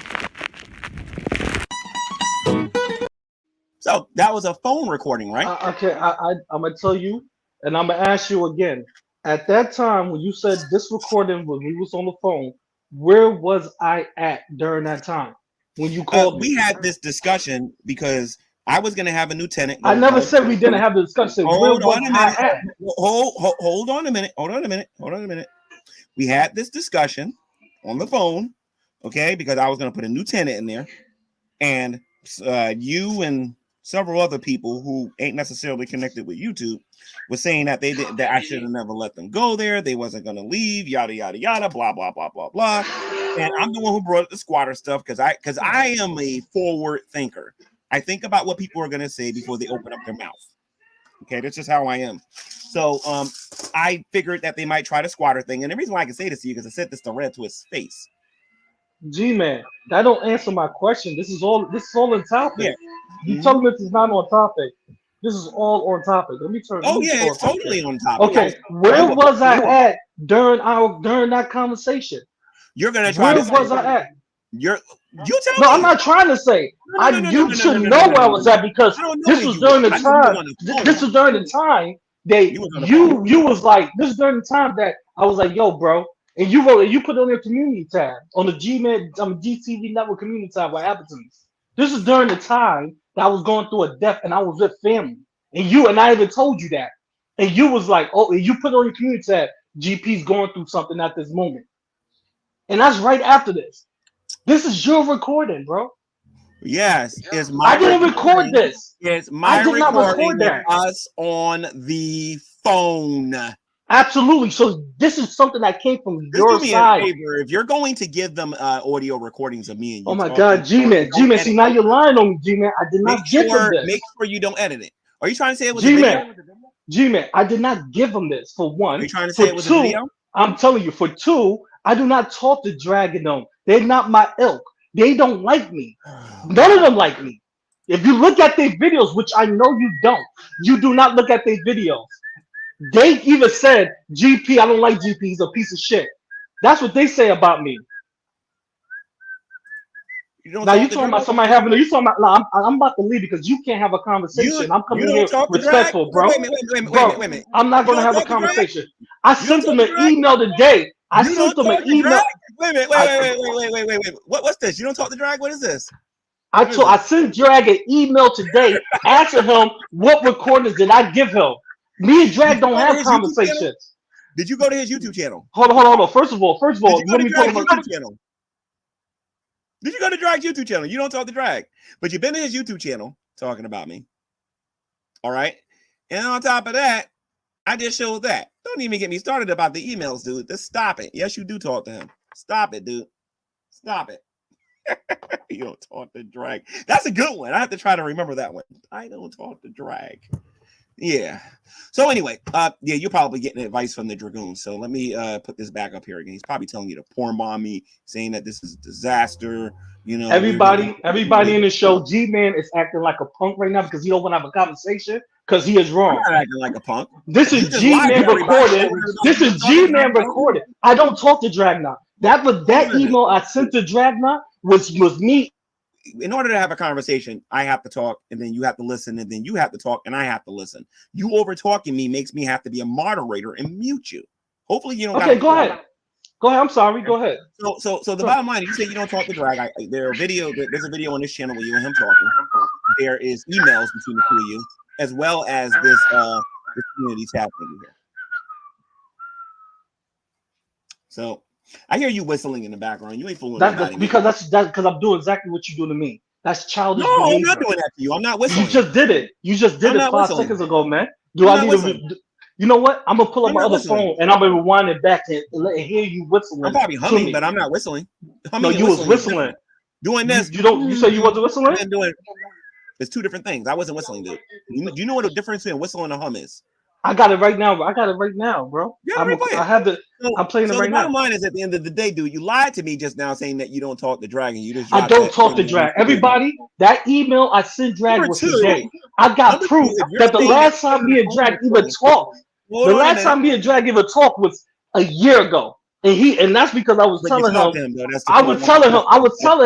So that was a phone recording, right? Okay, I'm gonna tell you, and I'm gonna ask you again. At that time, when you said this recording when we was on the phone, where was I at during that time when you called me? We had this discussion because I was going to have a new tenant. I never said we didn't have the discussion. Hold on a minute. Hold on a minute. Hold on a minute. We had this discussion on the phone, okay? Because I was going to put a new tenant in there, and you and several other people who ain't necessarily connected with YouTube were saying that that I should have never let them go there. They wasn't going to leave. Yada yada yada. Blah blah blah blah blah. And I'm the one who brought up the squatter stuff because I am a forward thinker. I think about what people are going to say before they open up their mouth. Okay, that's just how I am. So I figured that they might try the squatter thing. And the reason why I can say this to you because I said this to Red to his face. G-Man, that don't answer my question. This is all on topic. Yeah. You told me this is not on topic. This is all on topic. Let me turn. Oh yeah, it's totally on topic. Okay, where was I at during that conversation? You're gonna try. Where was I at? You tell me. No, I'm not trying to say. You should know where I was at because this was during the time. This was during the time that you was like. This is during the time that I was like, yo, bro. And you wrote it, you put it on your community tab on the G-Man GTV network community tab. What happened to me? This is during the time that I was going through a death and I was with family. And I even told you that. And you was like, oh, and you put it on your community tab, GP's going through something at this moment. And that's right after this. This is your recording, bro. Yes, it's my. I didn't record this. It's my recording of us on the phone. Absolutely. So this is something that came from your side. Do me a favor. If you're going to give them audio recordings of me and you, oh my God, G-Man, see now you're lying on me, G-Man. I did not give them this. Make sure you don't edit it. Are you trying to say it was G-Man? G-Man, I did not give them this for one. Are you trying to say it was a video? I'm telling you, for two, I do not talk to Dragon them. They're not my ilk. They don't like me. None of them like me. If you look at their videos, which I know you don't, you do not look at their videos. They even said, GP, I don't like GP, he's a piece of shit. That's what they say about me. Now you talking about somebody having you talking about I'm about to leave because you can't have a conversation. I'm coming here respectful, bro. Wait a minute. I'm not gonna have a conversation. I sent them an email today. I sent them an email. Wait. What's this? You don't talk to Drag? What is this? I sent Drag an email today asking him what recordings did I give him. Me and Drag don't have conversations. Did you go to his YouTube channel? Hold on. First of all, let me talk about YouTube channel. Did you go to Drag's YouTube channel? You don't talk to Drag, but you've been to his YouTube channel talking about me. All right. And on top of that, I just showed that. Don't even get me started about the emails, dude. Just stop it. Yes, you do talk to him. Stop it, dude. Stop it. You don't talk to Drag. That's a good one. I have to try to remember that one. I don't talk to Drag. Yeah. So anyway, you're probably getting advice from the Dragoon. So let me put this back up here again. He's probably telling you to porn bomb me, saying that this is a disaster. You know, everybody in the show, G-Man is acting like a punk right now because he don't want to have a conversation because he is wrong. I'm not acting like a punk. This is G-Man recorded. This is G-Man recorded. I don't talk to Dragna. That email I sent to Dragna was me. In order to have a conversation, I have to talk, and then you have to listen, and then you have to talk, and I have to listen. You over talking me makes me have to be a moderator and mute you. Hopefully, you don't. Okay, go ahead. Go ahead. I'm sorry. Go ahead. So the bottom line, you say you don't talk to Drag. There's a video on this channel where you and him talking. There is emails between the two of you, as well as this community tab thing here. So. I hear you whistling in the background. You ain't fooling that's because I'm doing exactly what you do to me. That's childish. No, behavior. I'm not doing that to you. I'm not whistling. You just did it. You just did it 5 seconds ago, man. Do I need to? You know what? I'm gonna pull up my other phone and I'm gonna rewind it back and hear you whistling. I'm probably humming, but I'm not whistling. No, you was whistling. Doing this. You say you wasn't whistling? It's two different things. I wasn't whistling, dude. Do you know what the difference between whistle and a hum is? I got it right now. Bro. I'm playing it right now. The bottom line is, at the end of the day, dude, you lied to me just now saying that you don't talk to Dragon. I don't talk to Drag. Everybody, that email I sent Drag was today. I got proof that the last time me and Drag even talked, was a year ago, and that's because I was telling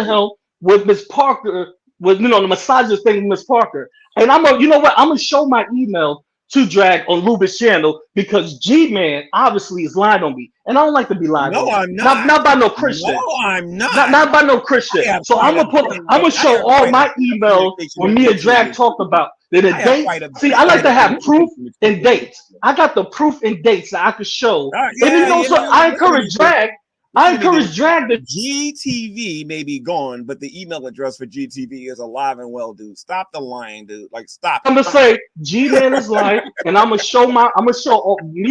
him with Miss Parker, with the misogynist thing with Miss Parker, and I'm gonna show my email to drag on Lubit's channel because G-Man obviously is lying on me. And I don't like to be lied on. No, I'm not. Not by no Christian. No, I'm not. Not by no Christian. So I'm gonna show all my emails when me and Drag talked about the dates. See, I like to have proof and dates. I got the proof and dates that I could show. I encourage Drag. I encourage Drag to GTV may be gone, but the email address for GTV is alive and well, dude. Stop the lying, dude. Like, stop. I'm gonna say G-Man is lying, and I'm gonna show me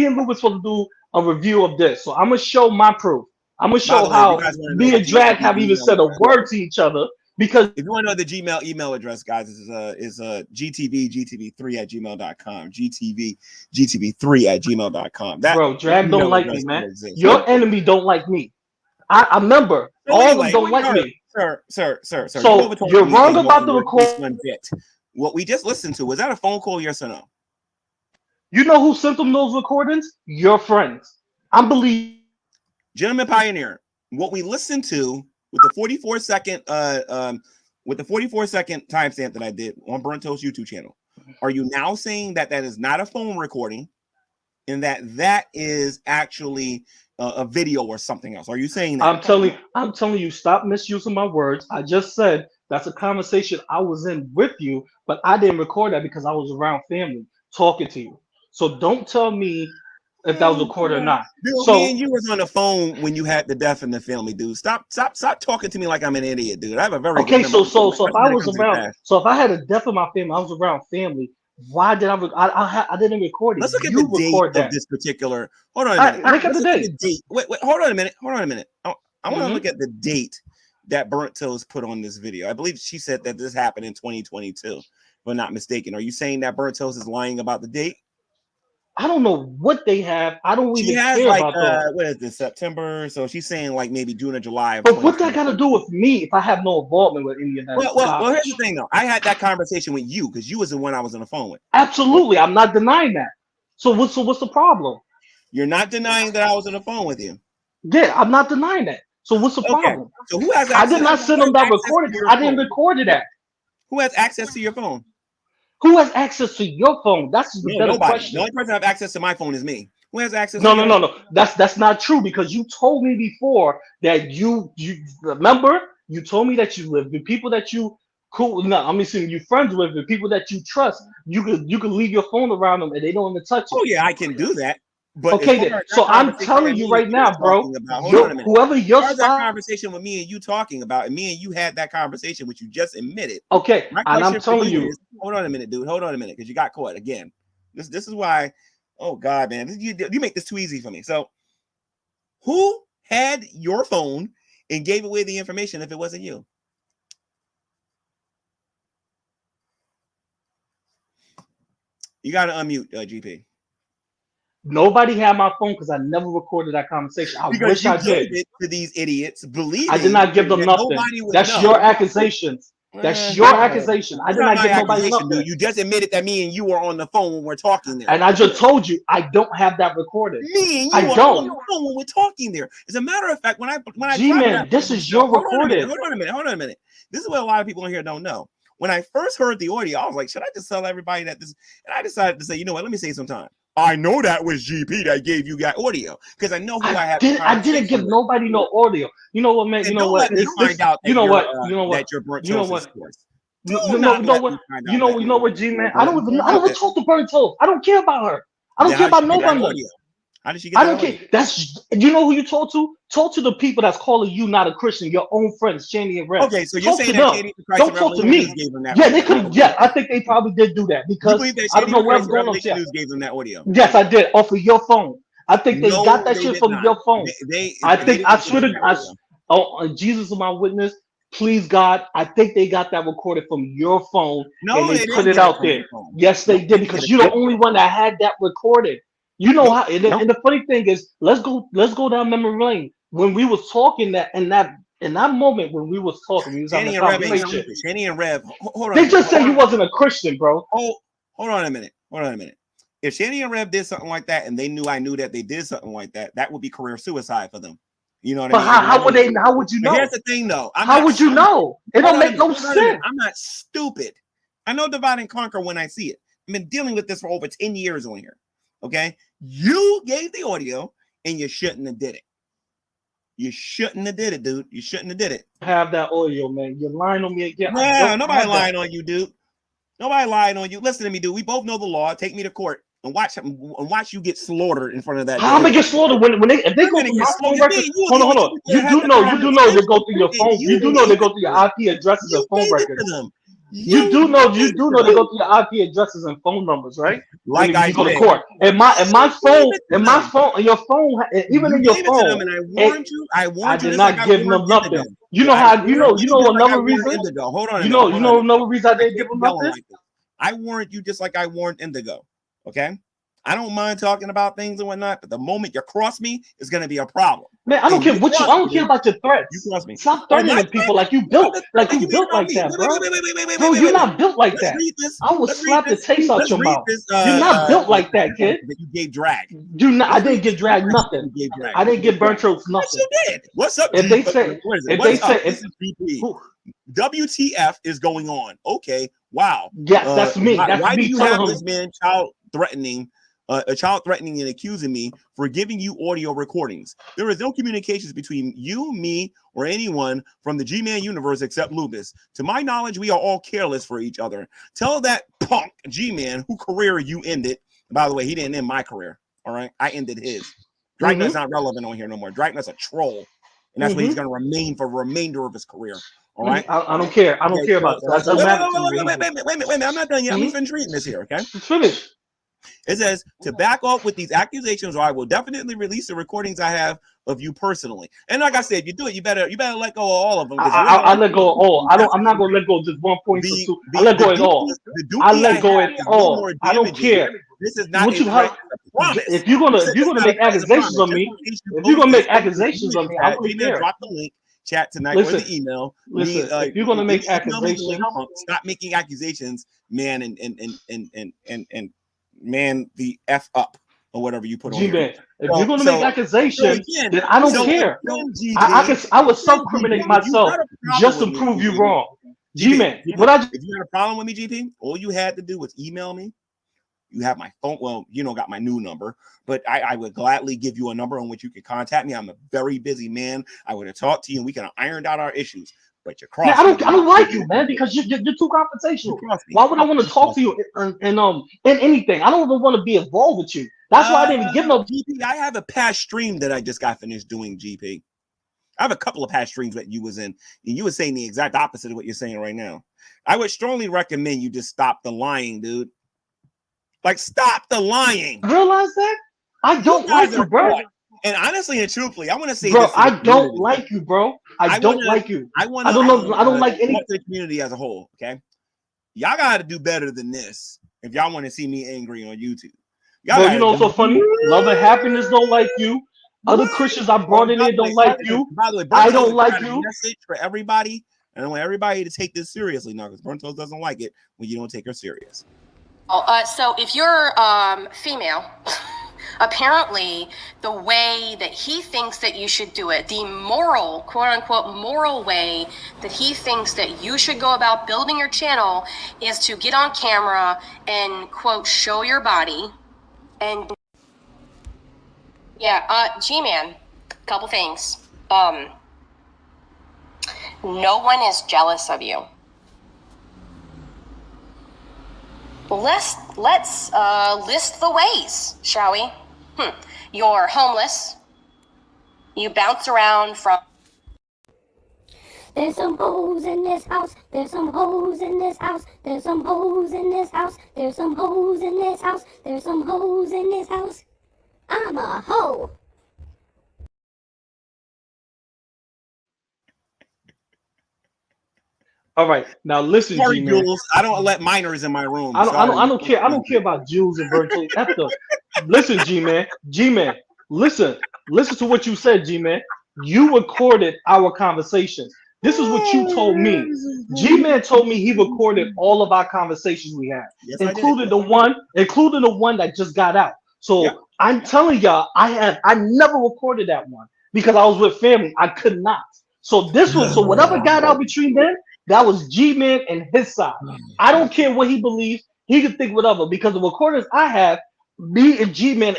and Lou supposed to do a review of this. So I'm gonna show my proof. I'm gonna show how me and Drag have even said a word to each other. Because if you want to know the Gmail email address, guys, is gtv3@gmail.com. gtv3@gmail.com. Bro, Drag don't like me, man. Your enemy don't like me. I remember all of them don't like me. Sir. So you're wrong about the record. What we just listened to, was that a phone call, yes or no? You know who sent them those recordings? Your friends. I believe. Gentleman Pioneer, what we listened to with the 44-second timestamp that I did on BurntToast YouTube channel, are you now saying that is not a phone recording and that is actually a video or something else? Are you saying that? I'm telling you, stop misusing my words. I just said that's a conversation I was in with you, but I didn't record that because I was around family talking to you. So don't tell me if that was recorded or not. Dude, so me and you was on the phone when you had the death in the family, dude. Stop talking to me like I'm an idiot, dude. I have a very okay. So if I was around, so if I had a death in my family, I was around family. Why did I didn't record it? Let's look at the date of this particular. Hold on a minute. Look at the date. Wait, hold on a minute. I want to look at the date that BurntToast put on this video. I believe she said that this happened in 2022, if I'm not mistaken. Are you saying that BurntToast is lying about the date? I don't know what they have. I don't even care about that. What is this, September? So she's saying like maybe June or July. But what that got to do with me if I have no involvement with any of that? Well, here's the thing though. I had that conversation with you because you was the one I was on the phone with. Absolutely, I'm not denying that. So what's the problem? You're not denying that I was on the phone with you. Yeah, I'm not denying that. So what's the problem? So who has? I did not send them that recording. I didn't record that. Who has access to your phone? Who has access to your phone? That's the better question. The only person that have access to my phone is me. Who has access? No. That's not true because you told me before that you remember you told me that you live with people that you you friends with the people that you trust. You could leave your phone around them and they don't even touch it. Oh yeah, I can do that. But okay, then. So I'm telling you right now, bro. Whoever your conversation with me and you talking about, and me and you had that conversation, which you just admitted. Okay, and I'm telling you. Hold on a minute, dude. Hold on a minute, because you got caught again. This is why. Oh God, man, you make this too easy for me. So, who had your phone and gave away the information if it wasn't you? You got to unmute, GP. Nobody had my phone because I never recorded that conversation. I wish I did. It to these idiots, believe I did not give them nothing. That's your accusations. That's your accusation. I did not give nobody nothing. Dude. You just admitted that me and you were on the phone when we're talking there. And I just told you I don't have that recorded. Me and you are on the phone when we're talking there. As a matter of fact, when I G-Man, this is your recorded. Hold on a minute. This is what a lot of people in here don't know. When I first heard the audio, I was like, should I just tell everybody that this? And I decided to say, you know what? Let me say some time. I know that was GP that gave you that audio because I know who I have. I didn't give nobody no audio. You know what, man? You know what? You know what? That you're BurntToast. You know what, G-Man? I don't even talk to BurntToast. I don't care about her. I don't care about nobody. How did she get that? I don't care. You know who you talk to? Talk to the people that's calling you not a Christian, your own friends, Shanny and Rev. Okay, so you're saying that Shanny don't talk to me. Yeah, they could. Yeah, I think they probably did do that because I don't know what's going on. Gave them that audio. Yes, I did off of your phone. I think they got that shit from your phone. I swear to Jesus is my witness. Please God, I think they got that recorded from your phone and they put it out there. Yes, they did because you're the only one that had that recorded. You know how, and the funny thing is, let's go down memory lane. When we was talking in that moment when we was talking, we was having a conversation. Shanny and Rev, hold on. They just said you wasn't a Christian, bro. Oh, hold on a minute. If Shanny and Rev did something like that, and I knew that they did something like that, that would be career suicide for them. You know what I mean? How would you know? Here's the thing, though. How would you know? It don't make no sense. I'm not stupid. I know divide and conquer when I see it. been dealing with this for over 10 years on here. Okay, you gave the audio, and you shouldn't have did it. You shouldn't have did it, dude. You shouldn't have did it. Have that audio, man. You're lying on me again. No, nobody lying on you, dude. Nobody lying on you. Listen to me, dude. We both know the law. Take me to court and watch you get slaughtered in front of that. How am I get slaughtered when they if they go through my phone records? Hold on. You do know they go through your phone. You do know they go through your IP addresses and phone records. You do know they go through your IP addresses and phone numbers, right? Like I go to court. And my phone, and your phone, even in your phone. And I warned you. I did not give them nothing. You know how you know another reason. Hold on. You know another reason I didn't give them nothing. I warned you just like I warned Indigo. Okay. I don't mind talking about things and whatnot, but the moment you cross me, it's going to be a problem. Man, I don't care what you. I don't care about your threats. You cross me. Stop threatening people like you built like that, bro. Bro, you're not built like that. I will slap the taste out your mouth. You're not built like that, kid. You gave drag. I didn't get dragged nothing. I didn't get BurntToast nothing. Yes, you did. What's up? If they say, WTF is going on? Okay, wow. Yes, that's me. Why do you have this man child threatening and accusing me for giving you audio recordings? There is no communications between you, me, or anyone from the G-Man universe except Lubis. To my knowledge, we are all careless for each other. Tell that punk G-Man who career you ended. By the way, he didn't end my career. All right, I ended his. Dragna's not relevant on here no more. Dragna's a troll, and that's what he's going to remain for the remainder of his career. All right. I don't care. I don't care about that. Wait a minute. I'm not done yet. I'm even reading this here. Okay. It's finished. It says to back off with these accusations, or I will definitely release the recordings I have of you personally. And like I said, if you do it, you better let go of all of them. I let go of all. I'm not gonna let go of just 1 point or two. I let go of all. I let go of all. I don't care. This is not promise. If you're gonna make accusations on me, I don't care. Drop the link. Chat tonight or the email. If you're gonna make accusations, stop making accusations, man, and man the F up or whatever you put on here. If you're gonna make accusations, then I don't care. I would self-criminate myself just to prove you wrong. G-Man, if you had a problem with me, GP, all you had to do was email me. You have my phone. Well, got my new number, but I would gladly give you a number on which you can contact me. I'm a very busy man. I would have talked to you and we can have ironed out our issues. But you're crossing. I don't like you, man, because you're too confrontational. Why would I want to talk to you in anything? I don't even want to be involved with you. That's why I didn't give no. GP, I have a past stream that I just got finished doing. GP, I have a couple of past streams that you was in, and you were saying the exact opposite of what you're saying right now. I would strongly recommend you just stop the lying, dude. Like, stop the lying. Realize that? I don't like you, bro. And honestly and truthfully, I want to say, bro, I don't like you, bro. I don't like you. I don't like any the community as a whole. Okay, y'all got to do better than this if y'all want to see me angry on YouTube. Bro, you know what's so funny? Love and Happiness don't like you. Other Christians I brought in here don't like you. By the way, I don't like you. Message for everybody, and I want everybody to take this seriously now, because BurntToast doesn't like it when you don't take her serious. So if you're female, apparently the way that he thinks that you should do it, the moral, quote unquote, moral way that he thinks that you should go about building your channel is to get on camera and, quote, show your body. And G-Man, couple things. No one is jealous of you. Let's list the ways, shall we? You're homeless. You bounce around from. There's some hoes in this house. There's some hoes in this house. There's some hoes in this house. There's some hoes in this house. There's some hoes in this house. I'm a hoe. All right, now listen, G-Man. I don't let minors in my room. I don't care. I don't care about Jews and BurntToast. Listen, G-Man. Listen to what you said, G-Man. You recorded our conversations. This is what you told me. G-Man told me he recorded all of our conversations we had, including the one that just got out. So I'm telling y'all, I never recorded that one because I was with family. I could not. So whatever got out between them, that was G-Man and his side. I don't care what he believes. He can think whatever because the recordings I have, me and G-Man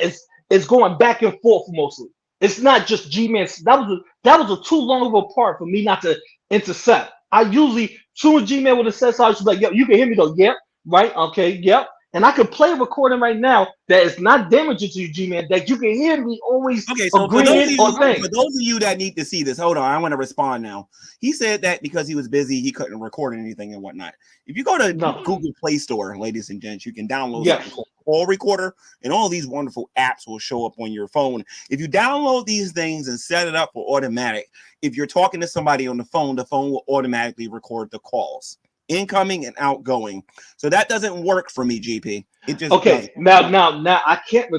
is going back and forth mostly. It's not just G-Man. That was a too long of a part for me not to intercept. I usually, soon as G-Man would have said so, I was just like, yo, you can hear me though. Yep, right, okay, yep. And I could play a recording right now that is not damaging to you, G-Man, that you can hear me always so agreeing or thing. for those of you that need to see this, hold on, I want to respond now. He said that because he was busy, he couldn't record anything and whatnot. If you go to Google Play Store, ladies and gents, you can download something called Call Recorder, and all these wonderful apps will show up on your phone. If you download these things and set it up for automatic, if you're talking to somebody on the phone will automatically record the calls, incoming and outgoing. So that doesn't work for me, GP. It just doesn't. Now I can't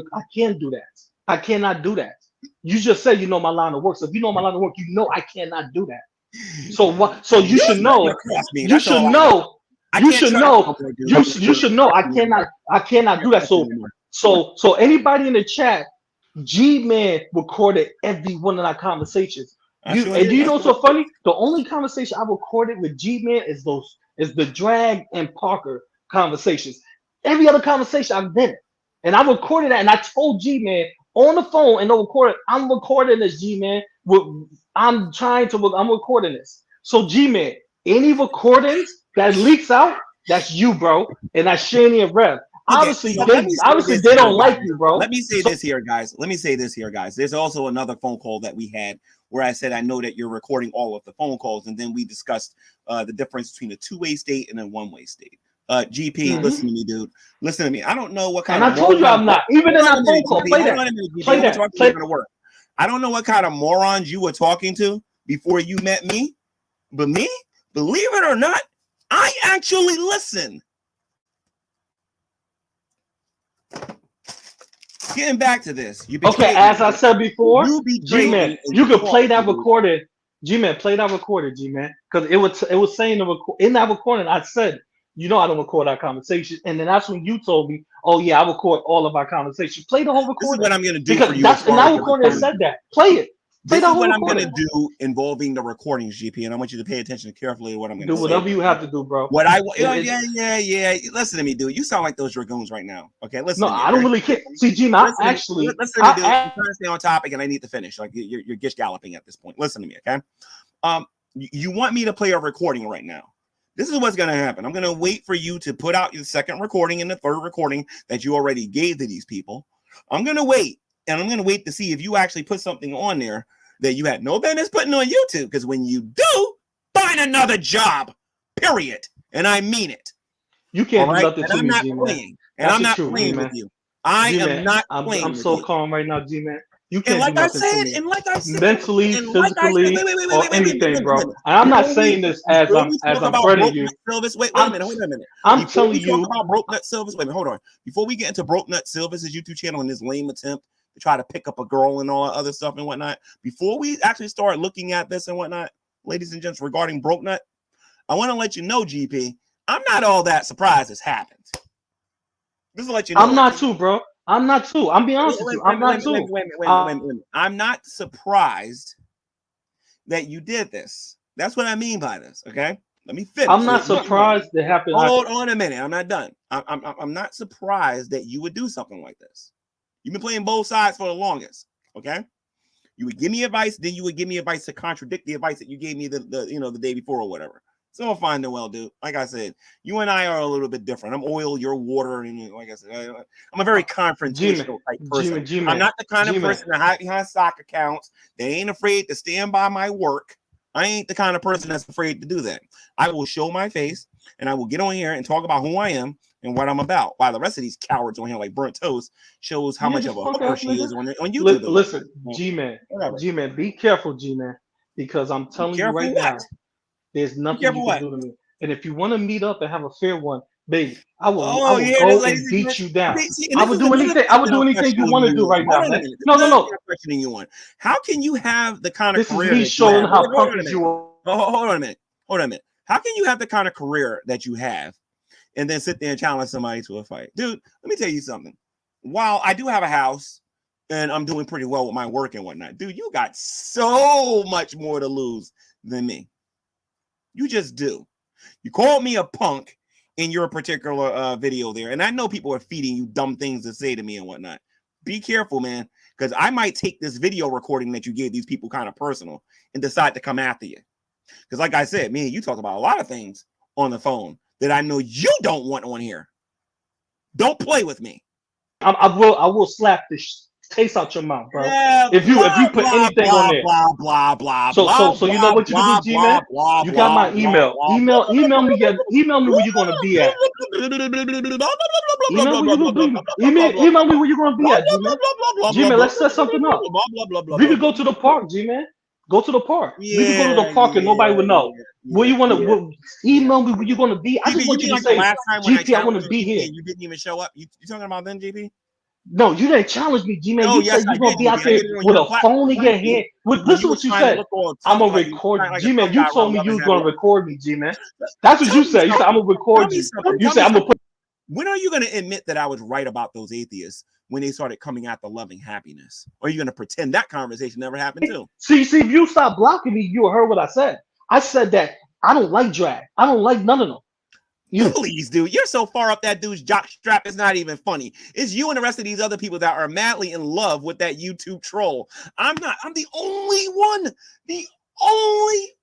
do that. I cannot do that. You just said you know my line of work. So if you know my line of work, you know I cannot do that. So what? So you should know. You should know. You should know. You should know. I cannot do that. So anybody in the chat, G-Man recorded every one of our conversations. And you know what's so funny? The only conversation I recorded with G-Man is the Drag and Parker conversations. Every other conversation I've been in. And I recorded that, and I told G-Man on the phone and I'm recording this, G-Man. I'm recording this. So G-Man, any recordings that leaks out, that's you, bro. And that's Shanny and Rev. Obviously, they don't like you, bro. Let me say this here, guys. There's also another phone call that we had where I said, I know that you're recording all of the phone calls. And then we discussed the difference between a two-way state and a one-way state. GP, listen to me, dude. Listen to me. I don't know what kind of. And I told you I'm not. Even in that phone call, play that. I don't know what kind of morons you were talking to before you met me. But me, believe it or not, I actually listen. Getting back to this. As I said before, G-Man, you could play that recording. G-Man, play that recording, G-Man. Because it was saying in that recording, I said, you know I don't record our conversation. And then that's when you told me, oh yeah, I record all of our conversations. Play the whole recording. This is what I'm going to do because for you. That's in that recording said that. Play it. This is what I'm going to do involving the recordings, GP, and I want you to pay attention carefully to what I'm going to say. Do whatever you have to do, bro. Yeah. Listen to me, dude. You sound like those dragoons right now. Okay, listen. No, I don't really care. See, G-Man, listen to me, dude. I'm trying to stay on topic, and I need to finish. Like you're gish galloping at this point. Listen to me, okay? You want me to play a recording right now? This is what's going to happen. I'm going to wait for you to put out your second recording and the third recording that you already gave to these people. I'm going to wait. And I'm going to wait to see if you actually put something on there that you had no business putting on YouTube. Because when you do, find another job, period. And I mean it. You can't do nothing to me, G-Man. And I'm not playing with you. I am not playing with you. I'm so calm right now, G-Man. You can't do nothing to me. And like I said, mentally, physically, or anything, bro. And I'm not saying this as I'm threatening you. Wait a minute. I'm telling you about Broke Nut Silvis. Wait a minute, hold on. Before we get into Broke Nut Silvis' YouTube channel and this lame attempt to try to pick up a girl and all that other stuff and whatnot, before we actually start looking at this and whatnot, ladies and gents, regarding Broke Nut, I want to let you know, GP, I'm not all that surprised this happened. Just to let you know. I'm not too, bro. I'm not too. I'm being honest with you. I'm not too. Wait. I'm not surprised that you did this. That's what I mean by this. Okay, let me finish. I'm not surprised it happened. Hold on a minute. I'm not done. I'm not surprised that you would do something like this. You've been playing both sides for the longest. Okay, you would give me advice, then you would give me advice to contradict the advice that you gave me the day before or whatever. So fine and well, dude. Like I said, you and I are a little bit different. I'm oil, you're water, and like I said, I'm a very confrontational type person. I'm not the kind of person that hide behind stock accounts. They ain't afraid to stand by my work. I ain't the kind of person that's afraid to do that. I will show my face, and I will get on here and talk about who I am and what I'm about. While the rest of these cowards on here, like Burnt Toast, shows how much of a hooker she is on YouTube. Listen, G-Man, be careful, G-Man, because I'm telling you right now. There's nothing you can do to me. And if you want to meet up and have a fair one, baby, I will go and beat you down. I would do anything. I would do anything you want to do right now. No. Questioning you on how can you have the kind of career? This is me showing how pumped you are. Hold on a minute. How can you have the kind of career that you have, and then sit there and challenge somebody to a fight, dude? Let me tell you something. While I do have a house and I'm doing pretty well with my work and whatnot, dude, you got so much more to lose than me. You just do. You called me a punk in your particular video there. And I know people are feeding you dumb things to say to me and whatnot. Be careful, man, because I might take this video recording that you gave these people kind of personal and decide to come after you. Because like I said, me and you talk about a lot of things on the phone that I know you don't want on here. Don't play with me. I will slap the taste out your mouth, bro. Yeah, if you put anything on there. So you know what you can do, G-Man? You got my email. Email me where you're gonna be at. Email me where you're gonna be at, G-Man. G-Man, let's set something up. We could go to the park, G-Man. Go to the park. We could go to the park and nobody would know. Where you want to email me where you're going to be. I just want you to say, GP, I want to be here. You didn't even show up. You talking about then, GP? No, you didn't challenge me, G-Man. You said you're going to be out there with a phone in your hand. Listen what you said. I'm going to record you. G-Man, you told me you was going to record me, G-Man. That's what you said. You said, I'm going to record you. You said, I'm going to put. When are you going to admit that I was right about those atheists when they started coming out the loving happiness? Or are you going to pretend that conversation never happened too? See, if you stop blocking me, you heard what I said. I said that I don't like drag. I don't like none of them. Please, dude, you're so far up that dude's jock strap. It's not even funny. It's you and the rest of these other people that are madly in love with that YouTube troll. I'm not. I'm the only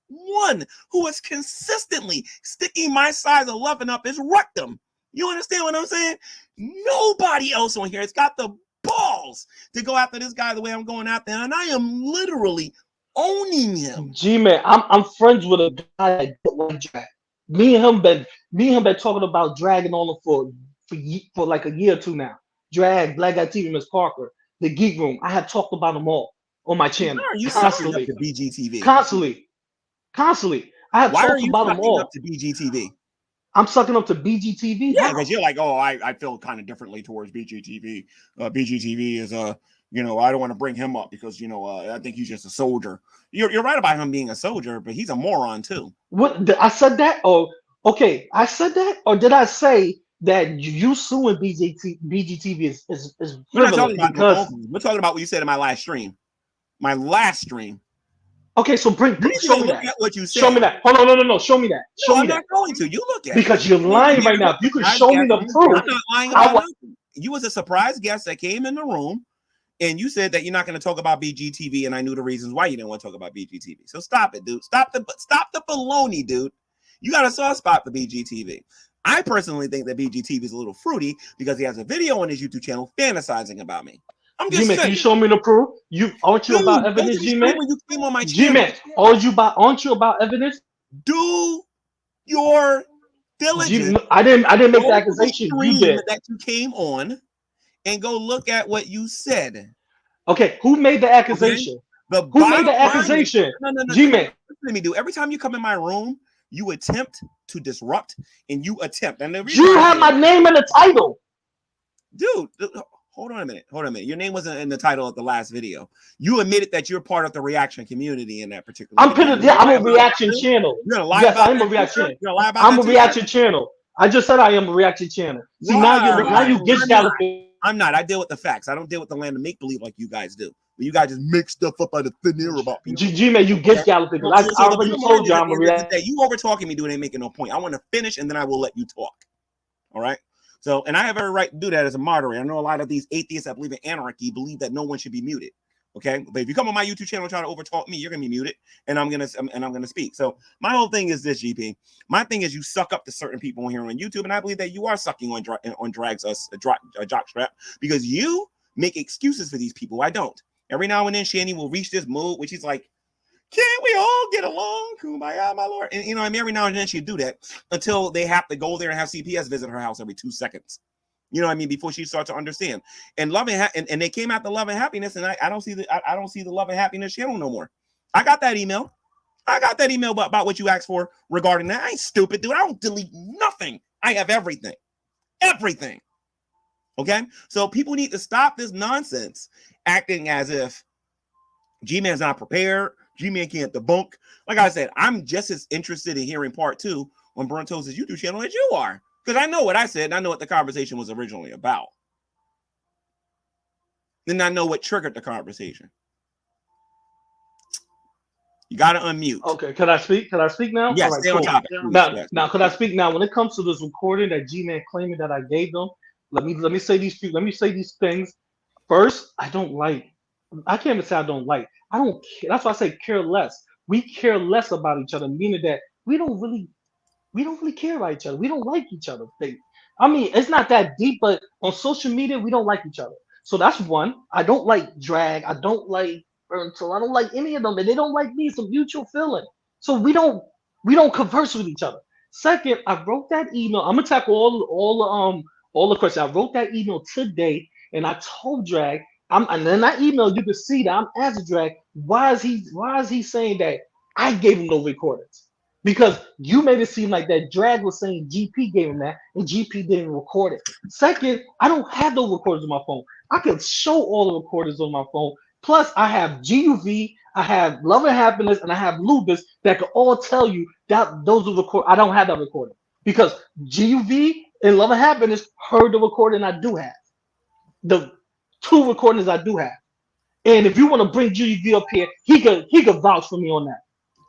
one who is consistently sticking my size of loving up his rectum. You understand what I'm saying? Nobody else on here has got the balls to go after this guy the way I'm going after him, and I am literally owning him. G-Man, I'm friends with a guy that don't like drag. Me and him been talking about dragging on him for like a year or two now. Drag, Black Guy TV, Miss Parker, the Geek Room. I have talked about them all on my channel. Why are you constantly up to BGTV? Constantly. I have talked about them all. Up to BGTV? I'm sucking up to BGTV. Yeah, because you're like, oh, I feel kind of differently towards BGTV. BGTV is I don't want to bring him up because I think he's just a soldier. You're right about him being a soldier, but he's a moron too. What I said that? Oh, okay. I said that, or did I say that you suing BGTV is we're not talking about because we're talking about what you said in my last stream. Okay, so show me that. At what you said. Show me that. Hold on, no. Show me that. Show me I'm that. not going to. You look at because you're lying right now. If you can show me the proof. I'm not lying about nothing. You was a surprise guest that came in the room, and you said that you're not going to talk about BGTV, and I knew the reasons why you didn't want to talk about BGTV. So stop it, dude. Stop the baloney, dude. You got a soft spot for BGTV. I personally think that BGTV is a little fruity because he has a video on his YouTube channel fantasizing about me. I'm just saying. Can you show me the proof? Aren't you about evidence, G-Man? When you came on my channel, G-Man, aren't you about evidence? Do your diligence. I didn't make the accusation. You did. That you came on and go look at what you said. Okay, who made the accusation? Okay? Who made the accusation? No. G-Man. Let me do. Every time you come in my room, you attempt to disrupt, and you attempt. And you have my name in the title, dude. Hold on a minute. Your name wasn't in the title of the last video. You admitted that you're part of the reaction community in that particular. I'm a reaction channel. You're gonna lie yes, about I'm that a reaction. You're gonna lie about I'm a reaction channel. I just said I am a reaction channel. See, now you get galloping. I'm not. I deal with the facts. I don't deal with the land of make believe like you guys do. You guys just make stuff up out of thin air about people. G-Man, you get galloping. I already told you I'm a reaction. You over talking me, dude, ain't making no point. I want to finish and then I will let you talk. All right. So, and I have every right to do that as a moderator. I know a lot of these atheists that believe in anarchy believe that no one should be muted. Okay, but if you come on my YouTube channel and try to overtalk me, you're gonna be muted, and I'm gonna speak. So my whole thing is this, GP. My thing is you suck up to certain people here on YouTube, and I believe that you are sucking on drags us a jockstrap because you make excuses for these people. I don't. Every now and then, Shanny will reach this mode, which is like, can't we all get along? Kumbaya, my lord. And I mean, every now and then she'll do that until they have to go there and have CPS visit her house every 2 seconds. You know what I mean? Before she starts to understand. And love and they came out the love and happiness, and I don't see the love and happiness channel no more. I got that email. About what you asked for regarding that. I ain't stupid, dude. I don't delete nothing. I have everything. Everything. Okay? So people need to stop this nonsense acting as if G-Man's not prepared. G-Man can't debunk. Like I said, I'm just as interested in hearing part 2 on BurntToast's YouTube channel as you are. Because I know what I said, and I know what the conversation was originally about. Then I know what triggered the conversation. You gotta unmute. Okay, can I speak? Can I speak now? Yes, All right, stay on cool. topic. Now, could I speak now? When it comes to this recording that G-Man claiming that I gave them, let me say these things. First, I can't even say I don't like. I don't care. That's why I say care less. We care less about each other, meaning that we don't really care about each other. We don't like each other. I mean, it's not that deep, but on social media, we don't like each other. So that's one. I don't like drag. I don't like BurntToast. I don't like any of them, and they don't like me. It's a mutual feeling. So we don't converse with each other. Second, I wrote that email. I'm gonna tackle all the questions. I wrote that email today, and I told Drag. And then that email, you can see that I'm asking Drag, why is he saying that I gave him those recordings? Because you made it seem like that Drag was saying GP gave him that, and GP didn't record it. Second, I don't have those recordings on my phone. I can show all the recordings on my phone. Plus, I have GUV, I have Love and Happiness, and I have Lubis that can all tell you that those are record. I don't have that recording because GUV and Love and Happiness heard the recording I do have. The 2 recordings I do have. And if you want to bring GUV up here, he could vouch for me on that.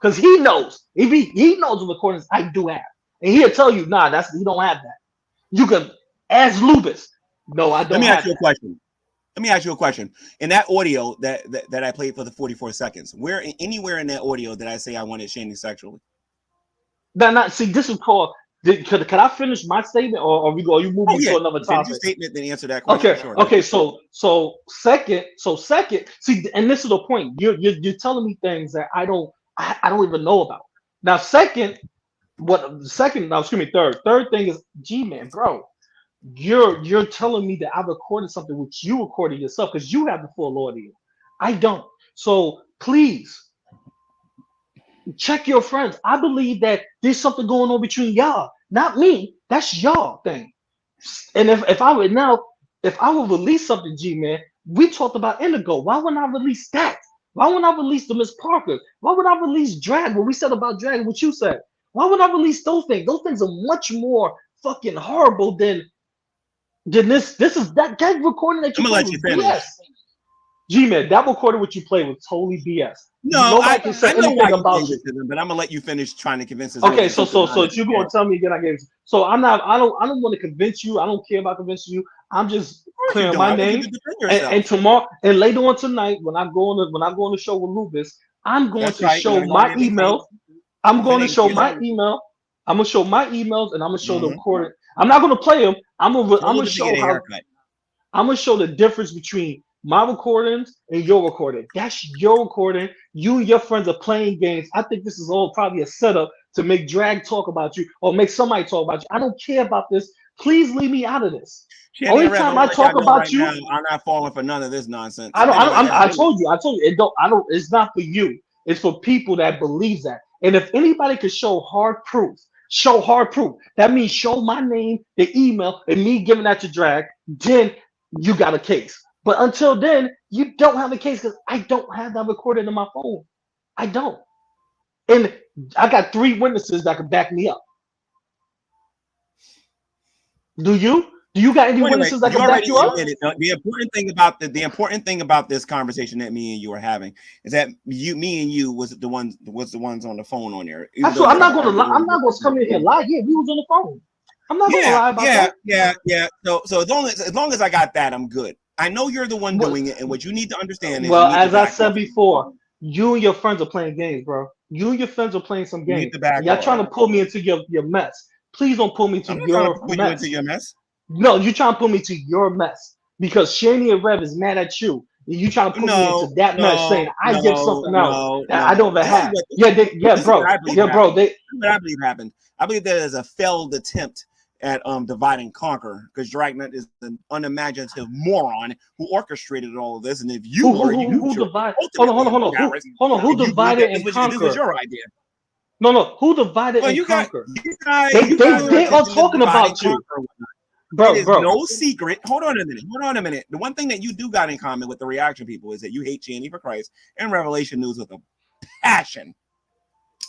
Because he knows. He knows the recordings I do have. And he'll tell you, nah, you don't have that. You can ask Lubis. No, I don't. Let me ask you a question. In that audio that I played for the 44 seconds, anywhere in that audio did I say I wanted Shanny sexually? See, this is called. Can I finish my statement, or you moving to another topic? Finish your statement, then answer that question. Okay. Sure. Okay. So second. See, and this is the point. You're telling me things that I don't even know about. Now, third thing is G-Man, bro. You're telling me that I recorded something which you recorded yourself because you have the full audio. I don't. So please check your friends. I believe that there's something going on between y'all, not me. That's y'all thing. And if I would release something, G-Man, we talked about Indigo. Why wouldn't I release that? Why wouldn't I release the Miss Parker? Why would I release Drag? What we said about Drag, what you said. Why would I release those things? Those things are much more fucking horrible than this. This is that recording that you played was BS. G-Man, that recording what you played was totally BS. No, nobody can say anything about you. But I'm gonna let you finish trying to convince us. Okay, so you're gonna tell me again I gave it. So I don't want to convince you. I don't care about convincing you. I'm just clearing my name. And tomorrow and later on tonight, when I go on the show with Lubis, I'm going to show my email. I'm going to show my email. I'm gonna show my emails and I'm gonna show the recording. I'm not gonna play them. I'm gonna show the difference between my recordings and your recording. That's your recording. You and your friends are playing games. I think this is all probably a setup to make Drag talk about you or make somebody talk about you. I don't care about this. Please leave me out of this. Only time I talk about you, I'm not falling for none of this nonsense. I told you. It's not for you. It's for people that believe that. And if anybody could show hard proof. That means show my name, the email, and me giving that to Drag. Then you got a case. But until then, you don't have a case because I don't have that recorded in my phone. I don't. And I got 3 witnesses that can back me up. Do you? Do you got any witnesses that can back you up? The important thing about this conversation that me and you are having is that me and you was the ones on the phone on there. I'm not gonna lie. I'm not gonna come in here and lie. Yeah, we was on the phone. I'm not gonna lie about that. Yeah. So as long as I got that, I'm good. I know you're the one doing it, and what you need to understand is. Well, as I said before, you and your friends are playing games, bro. You and your friends are playing some games. Y'all trying to pull me into your mess. Please don't pull me into your mess. No, you trying to pull me to your mess because Shanny and Rev is mad at you. You trying to put me into that mess, saying I give something else that I don't even have. Bro. I believe happened. I believe that is a failed attempt at divide and conquer because Dragnet is an unimaginative moron who orchestrated all of this. And if you who divided? Hold on. Who divided and conquered? This was your idea. No. Who divided and conquered? They are talking about you. Bro, no secret. Hold on a minute. The one thing that you do got in common with the reaction people is that you hate Shanny for Christ and Revelation News with a passion.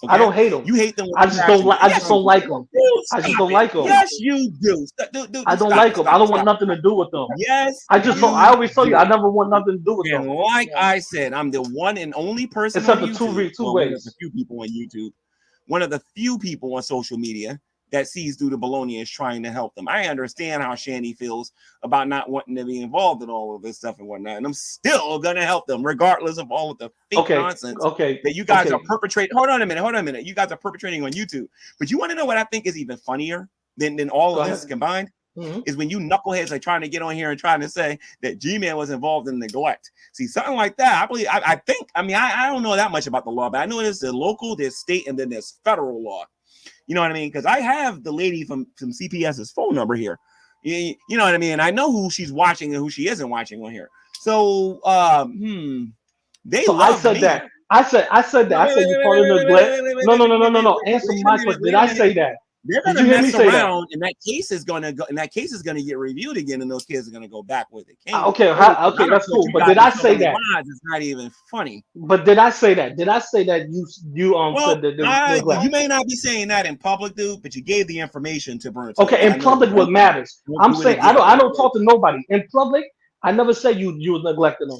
I don't hate them. You hate them. I just don't like. I just don't like them. I just don't like them. Yes, you do. Dude, I don't like them. I don't want nothing to do with them. Yes, I always tell you, I never want nothing to do with them. And like I said, I'm the one and only person except on for YouTube, two ways. A few people on YouTube, one of the few people on social media that sees through the baloney is trying to help them. I understand how Shanny feels about not wanting to be involved in all of this stuff and whatnot, and I'm still gonna help them regardless of all of the fake nonsense that you guys are perpetrating. Hold on a minute. You guys are perpetrating on YouTube. But you want to know what I think is even funnier than all of this combined? Is when you knuckleheads are trying to get on here and trying to say that G-Man was involved in neglect. See, something like that, I don't know that much about the law, but I know there's the local, there's state, and then there's federal law. You know what I mean? Because I have the lady from CPS's phone number here. You know what I mean? I know who she's watching and who she isn't watching on here. So, they so love I said me. that. I said that. I said you call it neglect. No. Answer my question. Did I say that? They're gonna mess around, and that case is gonna go, and that case is gonna get reviewed again, and those kids are gonna go back where they came. Okay, that's cool. But did I say that? It's not even funny. But did I say that? Did I say that you said that? You may not be saying that in public, dude, but you gave the information to BurntToast. Okay, in public, what matters? I'm saying I don't talk to nobody in public. I never said you was neglecting them.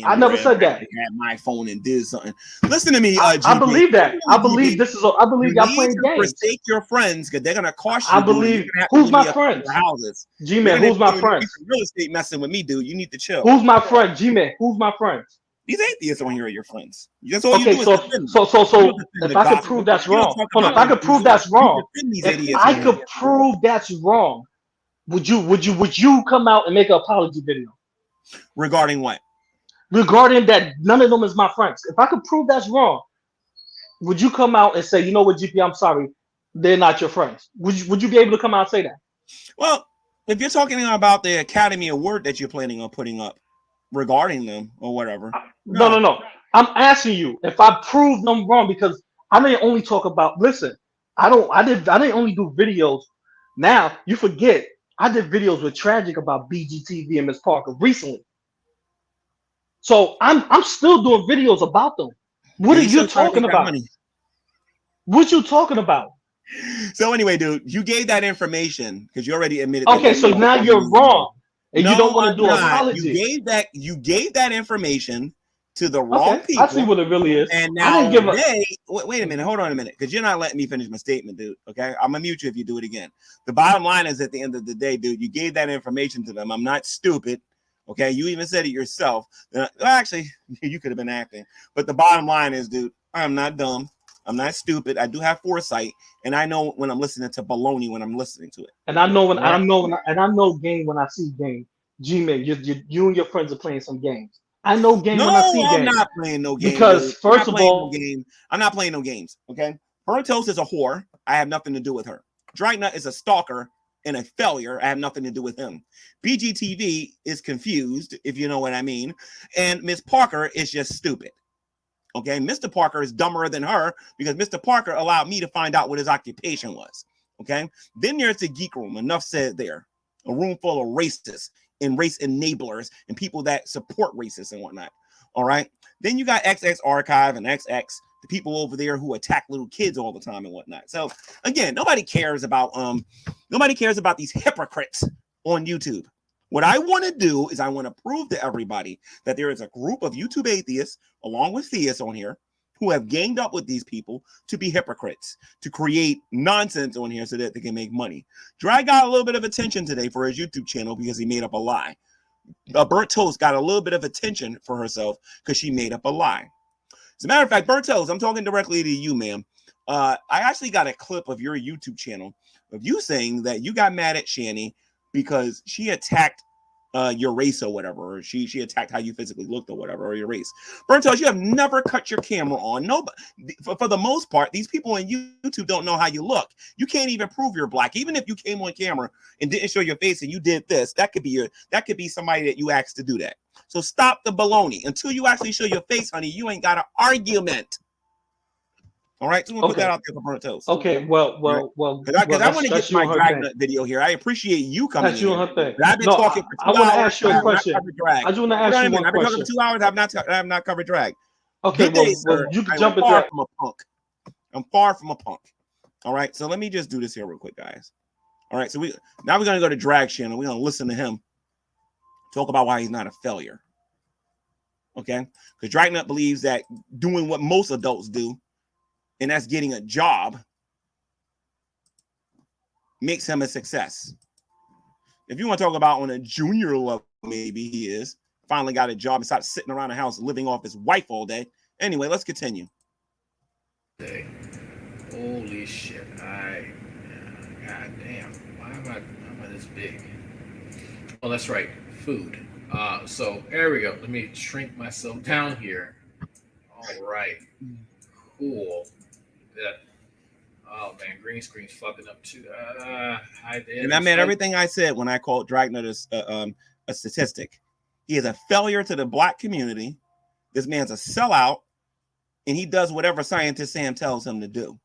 I never said that. I had my phone and did something. Listen to me, I believe that. I believe y'all playing games. Forsake your friends because they're gonna cost you. I believe. Who's my friends? Houses. G-Man, who's my friends? Real estate messing with me, dude. You need to chill. Who's my friend? G-Man, who's my friends? These atheists on here are your friends. That's all okay, you do. So if I could prove that's wrong, if I could prove that's wrong, would you come out and make an apology video? Regarding what? Regarding that none of them is my friends. If I could prove that's wrong, would you come out and say, you know what, GP, I'm sorry, they're not your friends? Would you be able to come out and say that? Well, if you're talking about the Academy Award that you're planning on putting up regarding them or whatever. No. I'm asking you if I prove them wrong, because I didn't only talk about. Listen, I didn't only do videos. Now you forget. I did videos with Tragic about BGTV and Miss Parker recently. So I'm still doing videos about them. What are you talking about? What you talking about? So anyway, dude, you gave that information because you already admitted. Okay, so now you're wrong, and you don't want to do an apology. You gave that information to the wrong people. I see what it really is. And now wait a minute, hold on a minute, because you're not letting me finish my statement, dude. Okay, I'm gonna mute you if you do it again. The bottom line is, at the end of the day, dude, you gave that information to them. I'm not stupid. Okay, you even said it yourself. Well, actually, you could have been acting. But the bottom line is, dude, I'm not dumb. I'm not stupid. I do have foresight, and I know when I'm listening to baloney when I'm listening to it. And I know I know game when I see game. G-Man, you and your friends are playing some games. I know game when I see game. I'm not playing no games. Because first of all, I'm not playing no games. Okay, BurntToast is a whore. I have nothing to do with her. Dragna is a stalker and a failure. I have nothing to do with him. BGTV is confused, if you know what I mean. And Miss Parker is just stupid. Okay, Mr. Parker is dumber than her because Mr. Parker allowed me to find out what his occupation was. Okay, then there's the geek room. Enough said there. A room full of racists and race enablers and people that support racists and whatnot. All right. Then you got XX Archive and XX, the people over there who attack little kids all the time and whatnot. So again, nobody cares about these hypocrites on YouTube. What I want to do is I want to prove to everybody that there is a group of YouTube atheists, along with theists on here, who have ganged up with these people to be hypocrites, to create nonsense on here so that they can make money. Drag got a little bit of attention today for his YouTube channel because he made up a lie. BurntToast got a little bit of attention for herself because she made up a lie. As a matter of fact, BurntToast, I'm talking directly to you, ma'am. I actually got a clip of your YouTube channel of you saying that you got mad at Shanny because she attacked your race or whatever, or she attacked how you physically looked or whatever, or your race. BurntToast, you have never cut your camera on. Nobody, for the most part, these people on YouTube don't know how you look. You can't even prove you're black. Even if you came on camera and didn't show your face and you did this, that could be somebody that you asked to do that. So stop the baloney. Until you actually show your face, honey, you ain't got an argument. All right, so we'll put that out there for BurntToast. Okay, well, because I want to get to my Dragnet video here. I appreciate you coming. That's you on her thing. I've been talking for 2 hours. I want to ask you a question. I just want to ask you one question. I've been talking for 2 hours. I have not covered drag. Okay, Good day, well, sir. you can jump into that. I'm a punk. I'm far from a punk. All right, so let me just do this here real quick, guys. All right, so we're gonna go to Drag Channel. We're gonna listen to him talk about why he's not a failure. Okay, because Dragnut believes that doing what most adults do, and that's getting a job, makes him a success. If you want to talk about on a junior level, maybe he is finally got a job and stopped sitting around the house living off his wife all day. Anyway, let's continue. Holy shit! God damn! Why am I this big? Oh, that's right, food. So there we go. Let me shrink myself down here. All right, cool. Yeah. Oh man, green screen's fucking up too. And I meant everything I said when I called Dragnut a statistic. He is a failure to the black community. This man's a sellout, and he does whatever Scientist Sam tells him to do.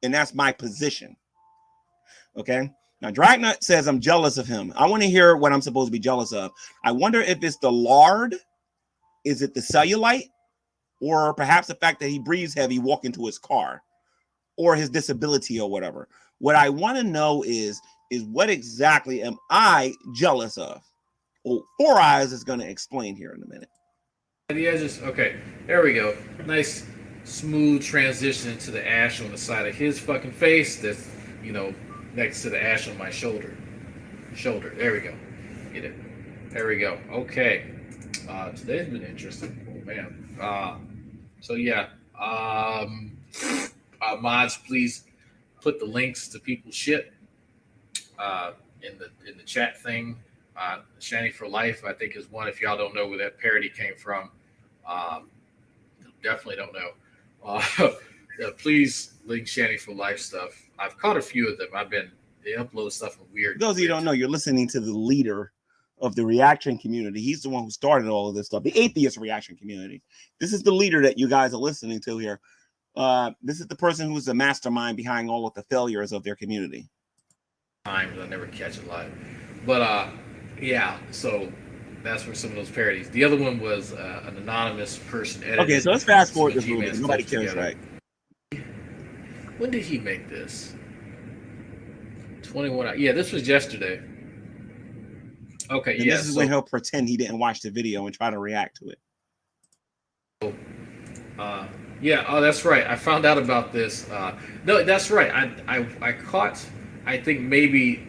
And that's my position. Okay. Now, Dragnut says I'm jealous of him. I want to hear what I'm supposed to be jealous of. I wonder if it's the lard, is it the cellulite, or perhaps the fact that he breathes heavy walking to his car, or his disability or whatever. What I want to know is what exactly am I jealous of? Well, Four Eyes is going to explain here in a minute. Yeah, just okay. There we go. Nice, smooth transition to the ash on the side of his fucking face. That's, you know, next to the ash on my shoulder. There we go. Get it. There we go. Okay. Today's been interesting. Oh man. So yeah. Mods, please put the links to people's shit in the chat thing. Shanny for Life, I think, is one. If y'all don't know where that parody came from, definitely don't know. Please link Shanny for Life stuff. I've caught a few of them. They upload stuff in weird. For those of you who don't know, you're listening to the leader of the reaction community. He's the one who started all of this stuff, the atheist reaction community. This is the leader that you guys are listening to here. This is the person who's the mastermind behind all of the failures of their community. Times I never catch it live, but yeah. So that's for some of those parodies. The other one was an anonymous person edited. Okay, so let's fast forward this movie. Nobody cares, right? When did he make this? 21. Yeah, this was yesterday. Okay, and yeah. This is when he'll pretend he didn't watch the video and try to react to it. Yeah, oh, that's right. I found out about this. No, that's right. I caught, I think maybe,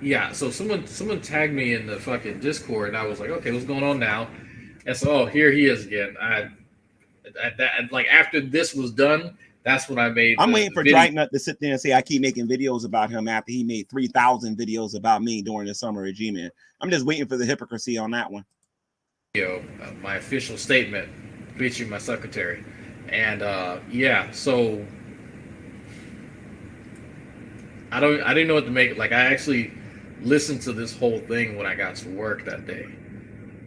yeah. So someone tagged me in the fucking Discord, and I was like, okay, what's going on now? And so, oh, here he is again. Like after this was done, that's when I made. I'm waiting for Dragnut to sit there and say I keep making videos about him after he made 3,000 videos about me during the summer of G-Man. I'm just waiting for the hypocrisy on that one. My official statement featuring my secretary. And yeah, so I didn't know what to make. Like, I actually listened to this whole thing when I got to work that day,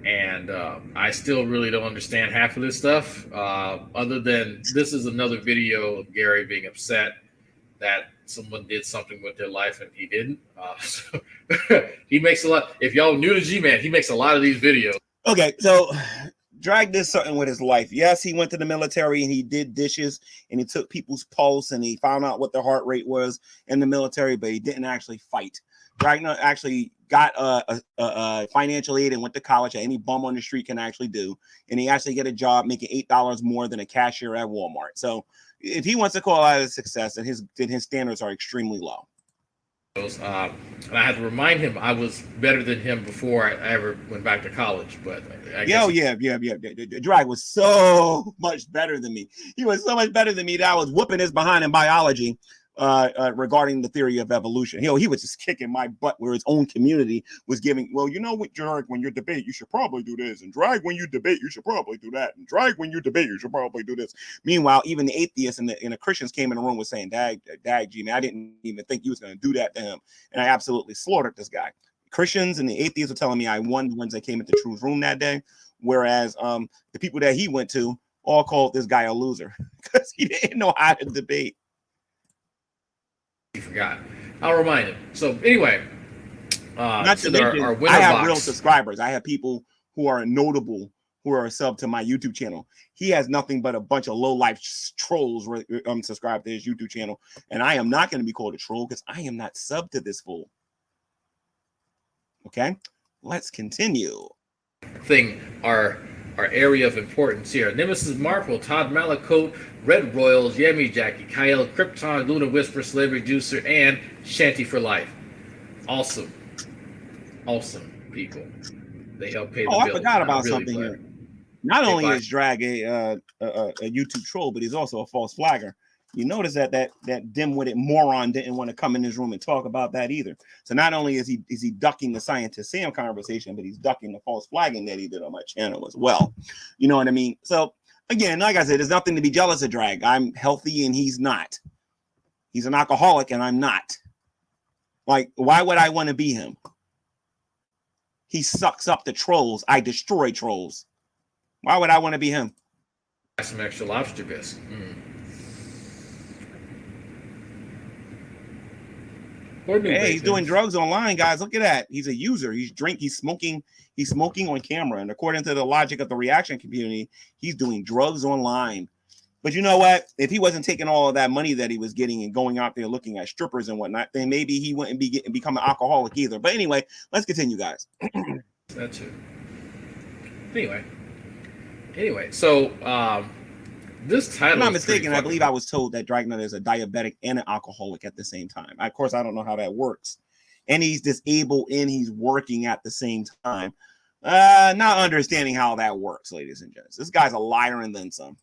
and I still really don't understand half of this stuff. Other than this is another video of Gary being upset that someone did something with their life and he didn't. So he makes a lot. If y'all new to G-Man, he makes a lot of these videos. Okay, so Drag did something with his life. Yes, he went to the military and he did dishes and he took people's pulse and he found out what their heart rate was in the military, but he didn't actually fight. Drag actually got a financial aid and went to college that any bum on the street can actually do. And he actually get a job making $8 more than a cashier at Walmart. So if he wants to call out a success, then his standards are extremely low. And I had to remind him I was better than him before I ever went back to college. But I guess yeah. Drag was so much better than me. He was so much better than me that I was whooping his behind in biology regarding the theory of evolution. He was just kicking my butt where his own community was giving, well, you know what, Drag, when you debate, you should probably do this. And Drag, when you debate, you should probably do that. And Drag, when you debate, you should probably do this. Meanwhile, even the atheists and the Christians came in the room was saying, Dag, G-Man, I didn't even think you was going to do that to him. And I absolutely slaughtered this guy. Christians and the atheists were telling me I won the ones that came into Truth Room that day. Whereas the people that he went to all called this guy a loser because he didn't know how to debate. He forgot. I'll remind him. So anyway, not to our winner I have box. real subscribers. I have people who are notable who are a sub to my YouTube channel. He has nothing but a bunch of low life trolls subscribed to his YouTube channel, and I am not going to be called a troll because I am not sub to this fool. Okay, let's continue. Our area of importance here. Nemesis Marple, Todd Malacote, Red Royals, Yemi Jackie, Kyle, Krypton, Luna Whisper, Slave Reducer, and Shanty for Life. Awesome people. They help pay the bills. I forgot about really something here. Not only is Drag a YouTube troll, but he's also a false flagger. You notice that dim-witted moron didn't want to come in this room and talk about that either. So not only is he ducking the Scientist Sam conversation, but he's ducking the false flagging that he did on my channel as well. You know what I mean? So again, like I said, there's nothing to be jealous of Drag. I'm healthy and he's not. He's an alcoholic and I'm not. Like, why would I want to be him? He sucks up the trolls. I destroy trolls. Why would I want to be him? Some extra lobster bisque. Hey, he's doing drugs online, guys. Look at that. He's a user. He's smoking on camera. And according to the logic of the reaction community, he's doing drugs online. But you know what? If he wasn't taking all of that money that he was getting and going out there looking at strippers and whatnot, then maybe he wouldn't become an alcoholic either. But anyway, let's continue, guys. That's it. Anyway, so this title, if I'm not mistaken, I believe I was told that Dragnet is a diabetic and an alcoholic at the same time. Of course, I don't know how that works. And he's disabled and he's working at the same time. Not understanding how that works, ladies and gents. This guy's a liar and then some.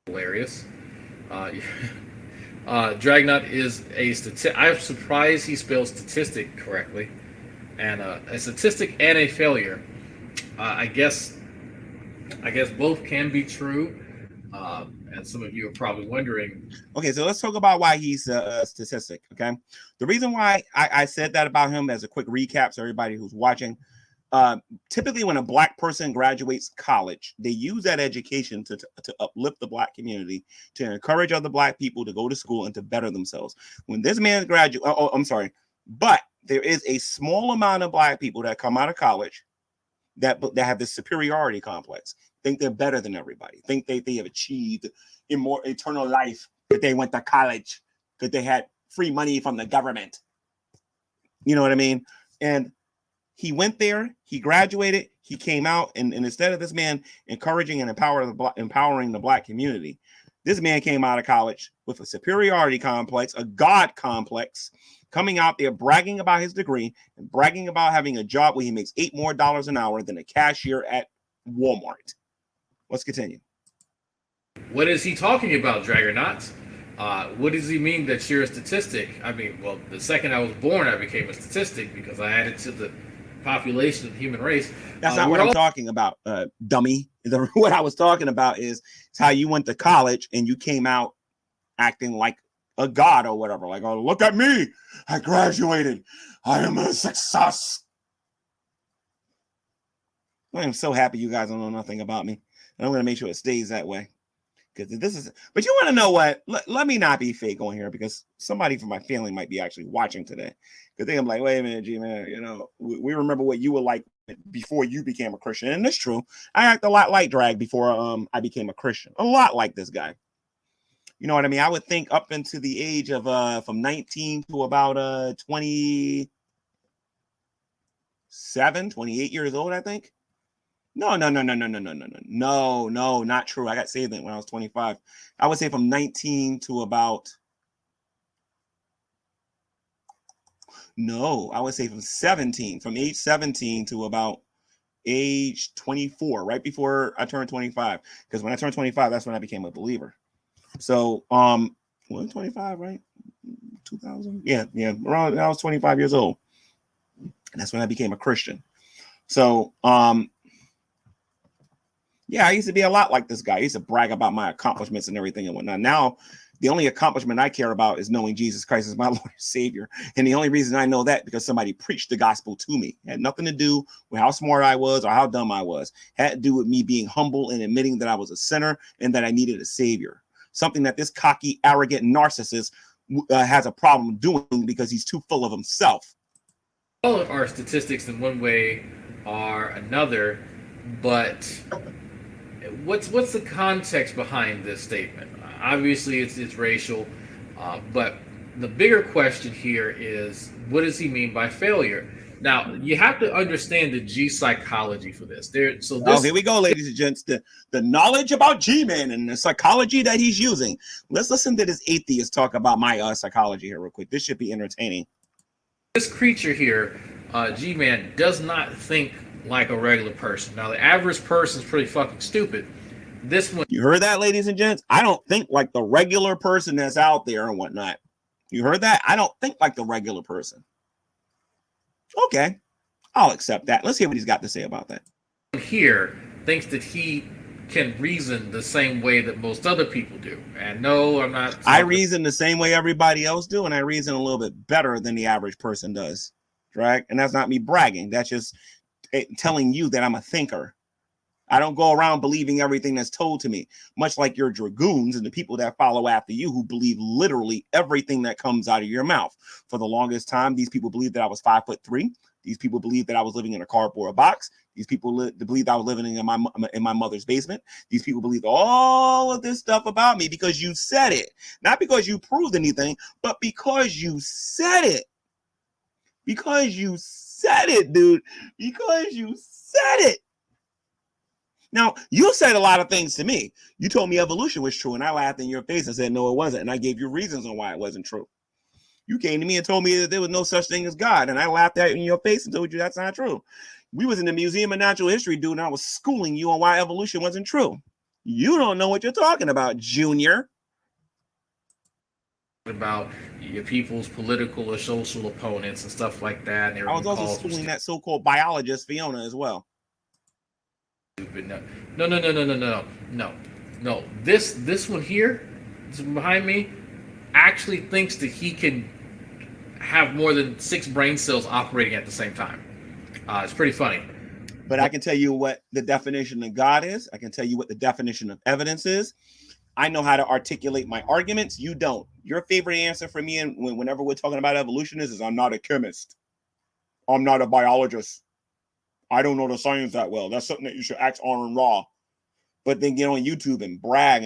Hilarious. Dragnut is a statistic. I'm surprised he spells statistic correctly. And a statistic and a failure. I guess both can be true. And some of you are probably wondering. Okay, so let's talk about why he's a statistic. Okay, the reason why I said that about him, as a quick recap, so everybody who's watching, typically when a Black person graduates college, they use that education to uplift the Black community, to encourage other Black people to go to school and to better themselves. When this man but there is a small amount of Black people that come out of college that have this superiority complex, think they're better than everybody, think they have achieved eternal life, that they went to college, that they had free money from the government. You know what I mean? And he went there, he graduated, he came out, and instead of this man encouraging and empowering the Black community, this man came out of college with a superiority complex, a God complex, coming out there bragging about his degree and bragging about having a job where he makes $8 more an hour than a cashier at Walmart. Let's continue. What is he talking about, Dragonauts? What does he mean that you're a statistic? I mean, well, the second I was born, I became a statistic because I added to the population of the human race. That's not what I'm talking about, dummy. What I was talking about is how you went to college and you came out acting like a god or whatever. Like, oh, look at me. I graduated. I am a success. I am so happy you guys don't know nothing about me. And I'm going to make sure it stays that way. Because this is, but you want to know what? Let me not be fake on here, because somebody from my family might be actually watching today. Because they I'm like, wait a minute, G-Man, you know, we remember what you were like before you became a Christian. And that's true. I act a lot like Drag before I became a Christian. A lot like this guy. You know what I mean? I would think up into the age of from 19 to about 27, 28 years old, I think. No, not true. I got saved when I was 25. I would say from 19 to about, I would say from age 17 to about age 24, right before I turned 25. Because when I turned 25, that's when I became a believer. So, 25, right? 2000? Yeah. Around, I was 25 years old. And that's when I became a Christian. So, yeah, I used to be a lot like this guy. I used to brag about my accomplishments and everything and whatnot. Now, the only accomplishment I care about is knowing Jesus Christ is my Lord and Savior. And the only reason I know that because somebody preached the gospel to me. It had nothing to do with how smart I was or how dumb I was. It had to do with me being humble and admitting that I was a sinner and that I needed a savior. Something that this cocky, arrogant narcissist has a problem doing because he's too full of himself. All of our statistics in one way or another But what's the context behind this statement? Obviously, it's racial, but the bigger question here is, what does he mean by failure? Now, you have to understand the G psychology for this. Here we go, ladies and gents. The knowledge about G-Man and the psychology that he's using. Let's listen to this atheist talk about my psychology here real quick. This should be entertaining. This creature here, G-Man, does not think like a regular person. Now, the average person is pretty fucking stupid. This one, you heard that, ladies and gents? I don't think like the regular person that's out there and whatnot. You heard that? I don't think like the regular person. Okay, I'll accept that. Let's hear what he's got to say about that. Here thinks that he can reason the same way that most other people do. And no, I'm not. I reason the same way everybody else do, and I reason a little bit better than the average person does. Right? And that's not me bragging. That's just telling you that I'm a thinker. I don't go around believing everything that's told to me, much like your dragoons and the people that follow after you who believe literally everything that comes out of your mouth. For the longest time, these people believed that I was 5'3". These people believed that I was living in a cardboard box. These people believed I was living in my mother's basement. These people believed all of this stuff about me because you said it. Not because you proved anything, but because you said it. Because you said it, dude. Because you said it. Now, you said a lot of things to me. You told me evolution was true, and I laughed in your face and said, no, it wasn't. And I gave you reasons on why it wasn't true. You came to me and told me that there was no such thing as God, and I laughed at you in your face and told you that's not true. We was in the Museum of Natural History, dude, and I was schooling you on why evolution wasn't true. You don't know what you're talking about, Junior. About your people's political or social opponents and stuff like that. And I was also schooling that so-called biologist, Fiona, as well. No. This one here, this one behind me, actually thinks that he can have more than 6 brain cells operating at the same time. It's pretty funny. But I can tell you what the definition of God is. I can tell you what the definition of evidence is. I know how to articulate my arguments. You don't. Your favorite answer for me, and whenever we're talking about evolution, is I'm not a chemist. I'm not a biologist. I don't know the science that well. That's something that you should ask Aaron Raw. But then get on YouTube and brag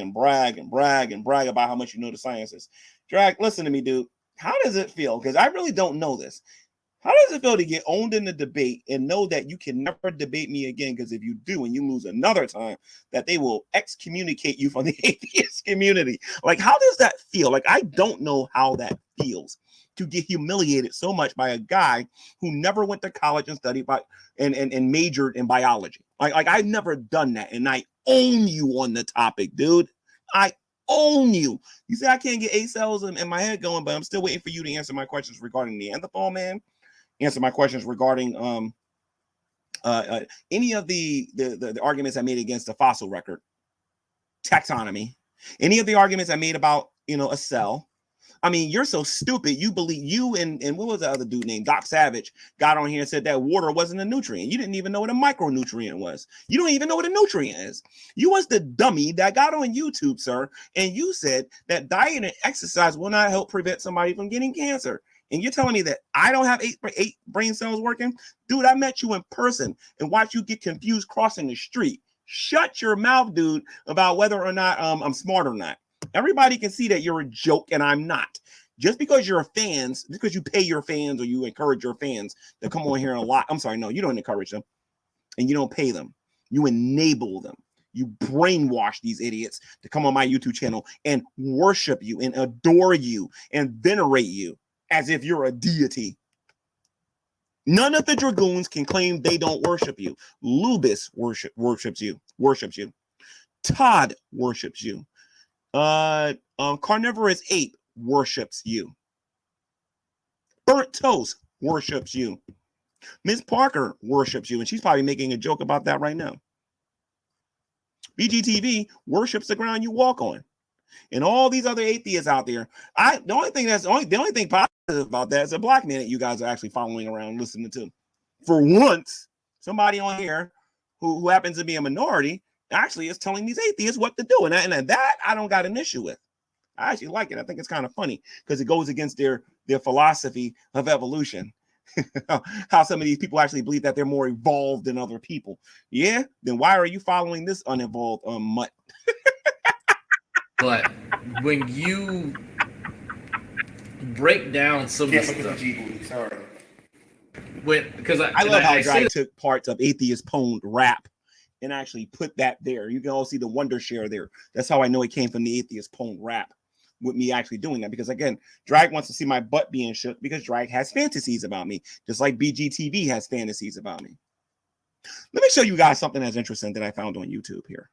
about how much you know the sciences. Drag, listen to me, dude. How does it feel? Because I really don't know this. How does it feel to get owned in the debate and know that you can never debate me again? Because if you do and you lose another time, that they will excommunicate you from the atheist community. Like, how does that feel? Like, I don't know how that feels to get humiliated so much by a guy who never went to college and studied and majored in biology. Like I've never done that, and I own you on the topic, dude. I own you. You say I can't get 8 cells in my head going, but I'm still waiting for you to answer my questions regarding Neanderthal man. Answer my questions regarding any of the arguments I made against the fossil record, taxonomy, any of the arguments I made about a cell. I mean, you're so stupid. You believe you and what was the other dude named Doc Savage got on here and said that water wasn't a nutrient. You didn't even know what a micronutrient was. You don't even know what a nutrient is. You was the dummy that got on YouTube, sir, and you said that diet and exercise will not help prevent somebody from getting cancer. And you're telling me that I don't have eight brain cells working? Dude, I met you in person and watched you get confused crossing the street. Shut your mouth, dude, about whether or not I'm smart or not. Everybody can see that you're a joke and I'm not. Just because you're fans, because you pay your fans or you encourage your fans to come on here and lie. I'm sorry, no, you don't encourage them and you don't pay them. You enable them. You brainwash these idiots to come on my YouTube channel and worship you and adore you and venerate you as if you're a deity. None of the dragoons can claim they don't worship you. Lubis worships you. Todd worships you. Carnivorous ape worships you. Burnt Toast worships you. Miss Parker worships you, and she's probably making a joke about that right now. BGTV worships the ground you walk on. And all these other atheists out there, the only thing positive about that is a black man that you guys are actually following around listening to. For once, somebody on here who happens to be a minority actually is telling these atheists what to do. And that I don't got an issue with. I actually like it. I think it's kind of funny because it goes against their philosophy of evolution. how some of these people actually believe that they're more evolved than other people. Yeah, then why are you following this unevolved mutt? But when you break down some of the stuff, sorry. Because I love how Drag took parts of atheist pwned rap and actually put that there. You can all see the wonder share there. That's how I know it came from the atheist pwned rap, with me actually doing that. Because again, Drag wants to see my butt being shook because Drag has fantasies about me, just like BGTV has fantasies about me. Let me show you guys something that's interesting that I found on YouTube here.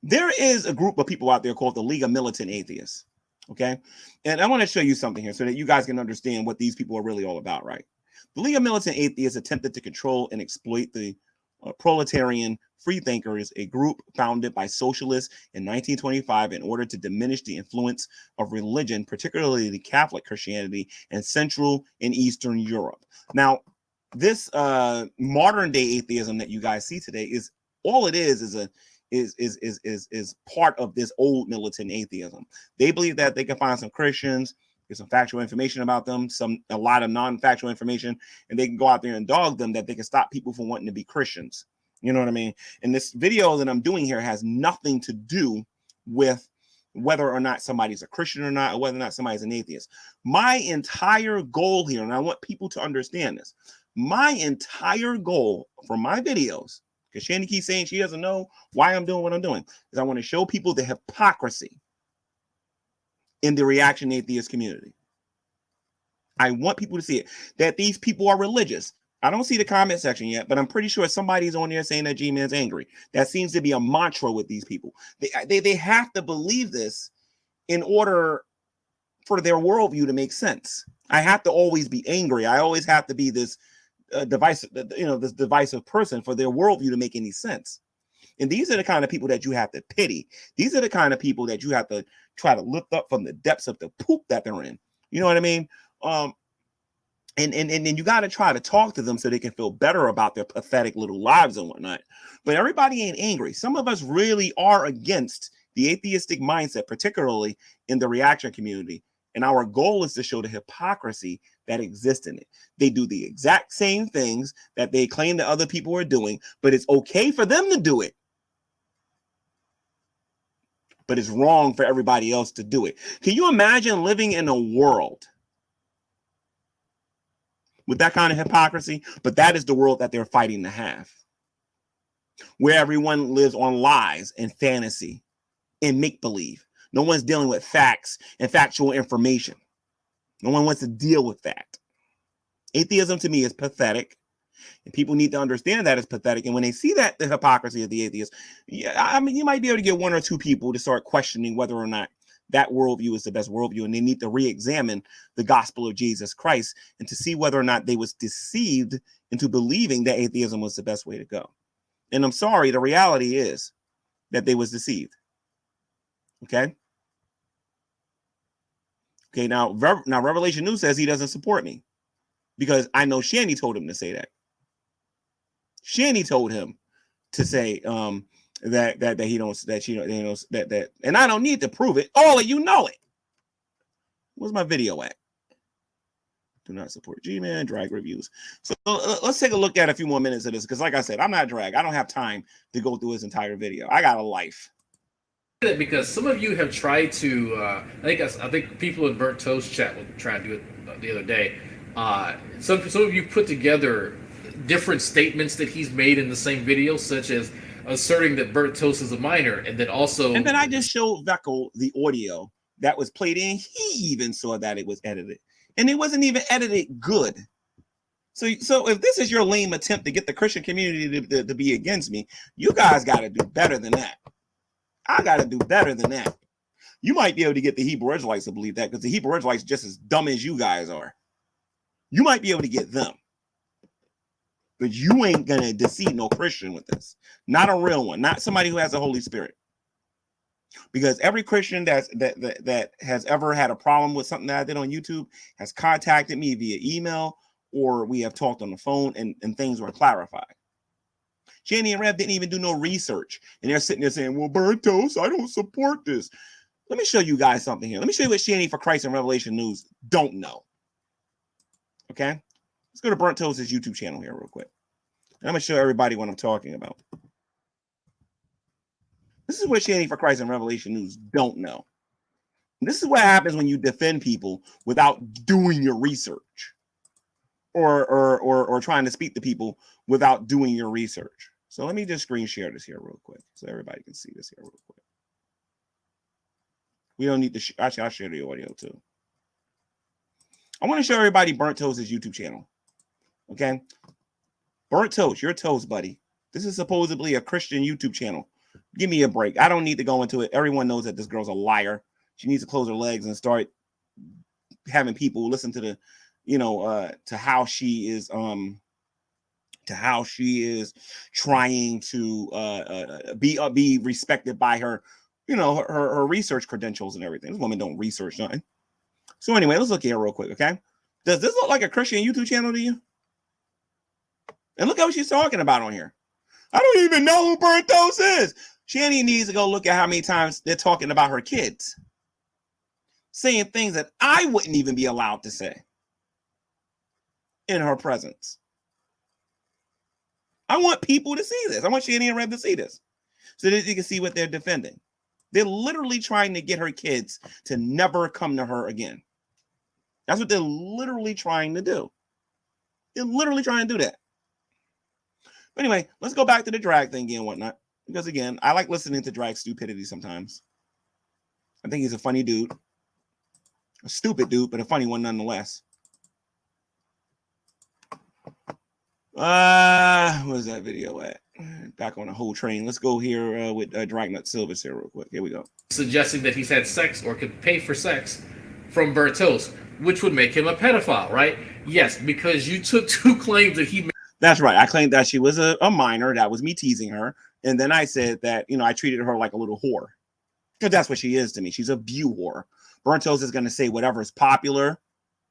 There is a group of people out there called the League of Militant Atheists. Okay. And I want to show you something here so that you guys can understand what these people are really all about, right? The League of Militant Atheists attempted to control and exploit the proletarian freethinkers, a group founded by socialists in 1925 in order to diminish the influence of religion, particularly the Catholic Christianity in Central and Eastern Europe. Now, this modern day atheism that you guys see today is all it is part of this old militant atheism. They believe that they can find some Christians, get some factual information about them, a lot of non-factual information, and they can go out there and dog them, that they can stop people from wanting to be Christians. You know what I mean? And this video that I'm doing here has nothing to do with whether or not somebody's a Christian or not, or whether or not somebody's an atheist. My entire goal here, and I want people to understand this, my entire goal for my videos, because Shanny keeps saying she doesn't know why I'm doing what I'm doing, is I want to show people the hypocrisy in the reaction atheist community. I want people to see it, that these people are religious. I don't see the comment section yet, but I'm pretty sure somebody's on there saying that G-Man's angry. That seems to be a mantra with these people. They have to believe this in order for their worldview to make sense. I have to always be angry. I always have to be this this divisive person for their worldview to make any sense. And these are the kind of people that you have to pity. These are the kind of people that you have to try to lift up from the depths of the poop that they're in. You know what I mean? And you got to try to talk to them so they can feel better about their pathetic little lives and whatnot. But everybody ain't angry. Some of us really are against the atheistic mindset, particularly in the reaction community. And our goal is to show the hypocrisy that exists in it. They do the exact same things that they claim that other people are doing, but it's okay for them to do it. But it's wrong for everybody else to do it. Can you imagine living in a world with that kind of hypocrisy? But that is the world that they're fighting to have, where everyone lives on lies and fantasy and make-believe. No one's dealing with facts and factual information. No one wants to deal with that. Atheism to me is pathetic, and people need to understand that it's pathetic. And when they see that, the hypocrisy of the atheist, yeah, I mean, you might be able to get one or two people to start questioning whether or not that worldview is the best worldview, and they need to re-examine the gospel of Jesus Christ and to see whether or not they was deceived into believing that atheism was the best way to go. And I'm sorry, the reality is that they was deceived. Okay. Okay, now Revelation News says he doesn't support me because I know Shanny told him to say that. Shanny told him to say that he don't, that she knows that and I don't need to prove it. All of you know it. Where's my video at? Do not support G-Man, drag reviews. So let's take a look at a few more minutes of this, because like I said, I'm not drag. I don't have time to go through his entire video. I got a life. Because some of you have tried to, I think people in BurntToast chat will try to do it the other day. Some of you put together different statements that he's made in the same video, such as asserting that BurntToast is a minor, and then I just showed Veckel the audio that was played in. He even saw that it was edited, and it wasn't even edited good. So if this is your lame attempt to get the Christian community to be against me, you guys got to do better than that. I got to do better than that. You might be able to get the Hebrew Israelites to believe that, because the Hebrew Israelites just as dumb as you guys are. You might be able to get them. But you ain't going to deceive no Christian with this. Not a real one. Not somebody who has the Holy Spirit. Because every Christian that has ever had a problem with something that I did on YouTube has contacted me via email, or we have talked on the phone, and things were clarified. Shanny and Rev didn't even do no research. And they're sitting there saying, well, BurntToast, I don't support this. let me show you guys something here. Let me show you what Shanny for Christ and Revelation News don't know. Okay? Let's go to BurntToast's YouTube channel here real quick. And I'm going to show everybody what I'm talking about. This is what Shanny for Christ and Revelation News don't know. This is what happens when you defend people without doing your research or trying to speak to people without doing your research. So let me just screen share this here real quick so everybody can see this here real quick. We don't need to actually, I'll share the audio too. I want to show everybody BurntToast's YouTube channel. Okay? Burnt Toast, your toast, buddy. This is supposedly a Christian YouTube channel. Give me a break. I don't need to go into it. Everyone knows that this girl's a liar. She needs to close her legs and start having people listen to the, to how she is trying to be respected by her, her research credentials and everything. This woman don't research nothing. So anyway, let's look here real quick, okay? Does this look like a Christian YouTube channel to you? And look at what she's talking about on here. I don't even know who BurntToast is. Shanny needs to go look at how many times they're talking about her kids, saying things that I wouldn't even be allowed to say in her presence. I want people to see this. I want Shanny and Red to see this so that you can see what they're defending. They're literally trying to get her kids to never come to her again. That's what they're literally trying to do. They're literally trying to do that. But anyway, let's go back to the drag thing and whatnot. Because again, I like listening to drag stupidity sometimes. I think he's a funny dude. A stupid dude, but a funny one nonetheless. Where's that video at? Back on the whole train. Let's go here with Dragnut Silvers here real quick. Here we go. Suggesting that he's had sex or could pay for sex from BurntToast, which would make him a pedophile, right? Yes, because you took two claims that he made. That's right. I claimed that she was a minor. That was me teasing her. And then I said that, I treated her like a little whore. Because that's what she is to me. She's a view whore. BurntToast is going to say whatever is popular.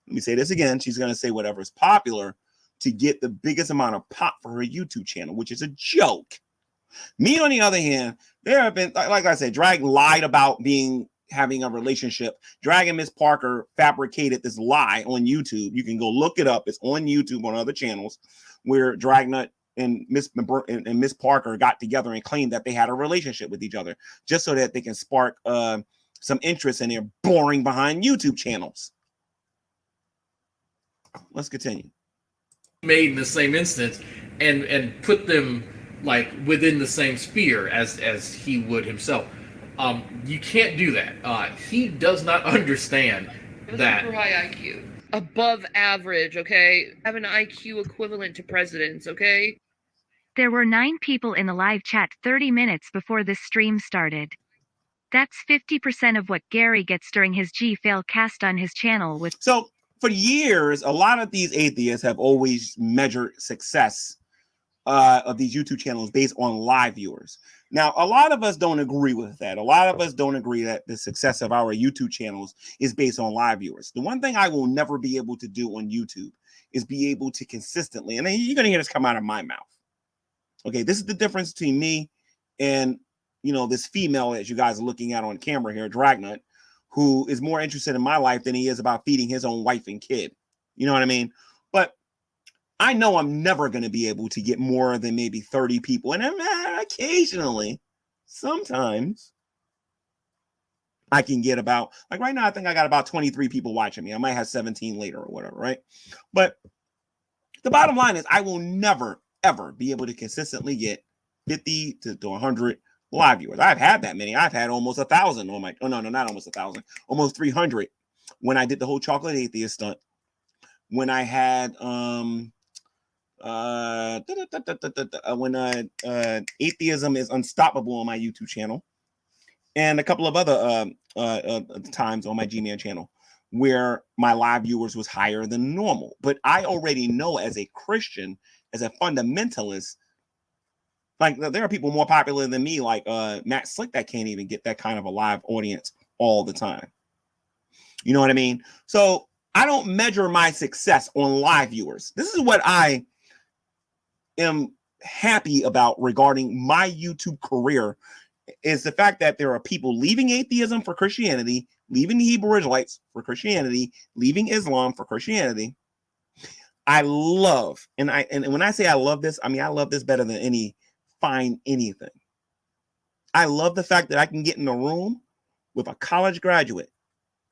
Let me say this again. She's going to say whatever is popular to get the biggest amount of pop for her YouTube channel, which is a joke. Me, on the other hand, there have been, like I said, Drag lied about having a relationship. Drag and Miss Parker fabricated this lie on YouTube. You can go look it up. It's on YouTube on other channels where Dragnut and Miss Parker got together and claimed that they had a relationship with each other just so that they can spark some interest in their boring behind YouTube channels. Let's continue. Made in the same instance and put them like within the same sphere as he would himself. You can't do that. He does not understand that. Super high IQ. Above average, okay? Have an IQ equivalent to presidents, okay? There were 9 people in the live chat 30 minutes before this stream started. That's 50% of what Gary gets during his G-Fail cast on his channel with. So for years, a lot of these atheists have always measured success of these YouTube channels based on live viewers. Now, a lot of us don't agree with that. A lot of us don't agree that the success of our YouTube channels is based on live viewers. The one thing I will never be able to do on YouTube is be able to consistently, and you're going to hear this come out of my mouth. Okay, this is the difference between me and, this female that you guys are looking at on camera here, Dragnut, who is more interested in my life than he is about feeding his own wife and kid. You know what I mean? But I know I'm never going to be able to get more than maybe 30 people. And occasionally, sometimes, I can get about, like right now, I think I got about 23 people watching me. I might have 17 later or whatever, right? But the bottom line is I will never, ever be able to consistently get 50 to 100 live viewers. I've had that many. I've had almost 1,000 on my, not almost 1,000, almost 300 when I did the whole chocolate atheist stunt. When I had, when atheism is unstoppable on my YouTube channel, and a couple of other times on my G-Man channel where my live viewers was higher than normal. But I already know as a Christian, as a fundamentalist, like there are people more popular than me, like Matt Slick, that can't even get that kind of a live audience all the time. You know what I mean? So I don't measure my success on live viewers. This is what I am happy about regarding my YouTube career is the fact that there are people leaving atheism for Christianity, leaving the Hebrew Israelites for Christianity, leaving Islam for Christianity. I love, and when I say I love this, I mean I love this better than anything. I love the fact that I can get in a room with a college graduate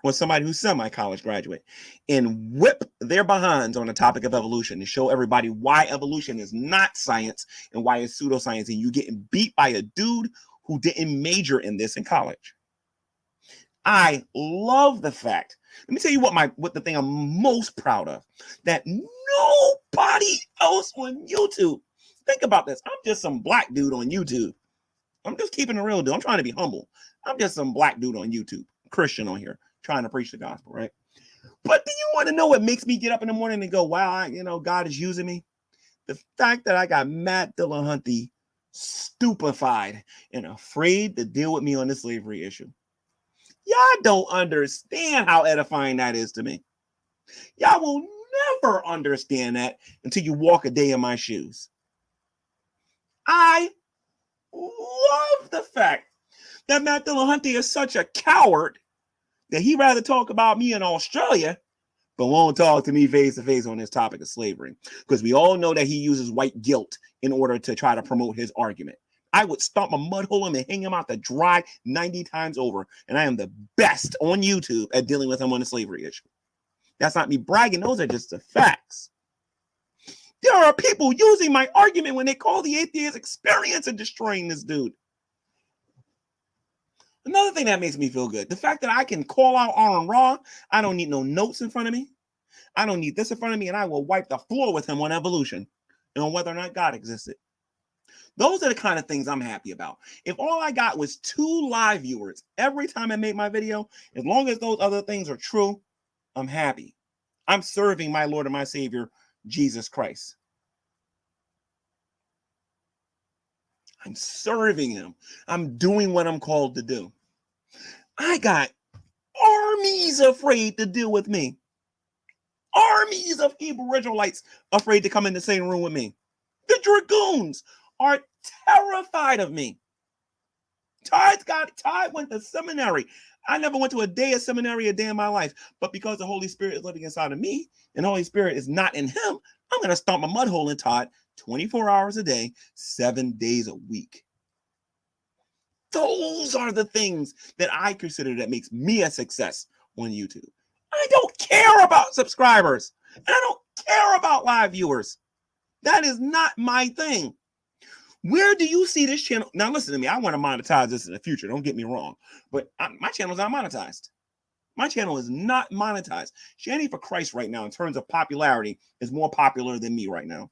or somebody who's semi-college graduate and whip their behinds on the topic of evolution and show everybody why evolution is not science and why it's pseudoscience, and you getting beat by a dude who didn't major in this in college. I love the fact. Let me tell you what the thing I'm most proud of, that nobody else on YouTube. Think about this. I'm just some black dude on YouTube. I'm just keeping it real, dude. I'm trying to be humble. I'm just some black dude on YouTube, Christian on here, trying to preach the gospel, right? But do you want to know what makes me get up in the morning and go, wow, God is using me? The fact that I got Matt Dillahunty stupefied and afraid to deal with me on the slavery issue. Y'all don't understand how edifying that is to me. Y'all will never understand that until you walk a day in my shoes. I love the fact that Matt Dillahunty is such a coward that he'd rather talk about me in Australia, but won't talk to me face to face on this topic of slavery. Because we all know that he uses white guilt in order to try to promote his argument. I would stomp a mud hole him and hang him out to dry 90 times over. And I am the best on YouTube at dealing with him on the slavery issue. That's not me bragging. Those are just the facts. There are people using my argument when they call the atheist experience and destroying this dude. Another thing that makes me feel good, the fact that I can call out Aaron Raw. I don't need no notes in front of me. I don't need this in front of me, and I will wipe the floor with him on evolution and on whether or not God existed. Those are the kind of things I'm happy about. If all I got was 2 live viewers every time I make my video, as long as those other things are true, I'm happy. I'm serving my Lord and my Savior, Jesus Christ. I'm serving him. I'm doing what I'm called to do. I got armies afraid to deal with me. Armies of Hebrew Israelites afraid to come in the same room with me. The dragoons are terrified of me. Todd went to seminary. I never went to a day of seminary a day in my life, but because the Holy Spirit is living inside of me and the Holy Spirit is not in him, I'm going to stomp a mud hole in Todd 24 hours a day, 7 days a week. Those are the things that I consider that makes me a success on YouTube. I don't care about subscribers. And I don't care about live viewers. That is not my thing. Where do you see this channel? Now, listen to me. I want to monetize this in the future. Don't get me wrong. But my channel is not monetized. My channel is not monetized. Shanny for Christ right now, in terms of popularity, is more popular than me right now.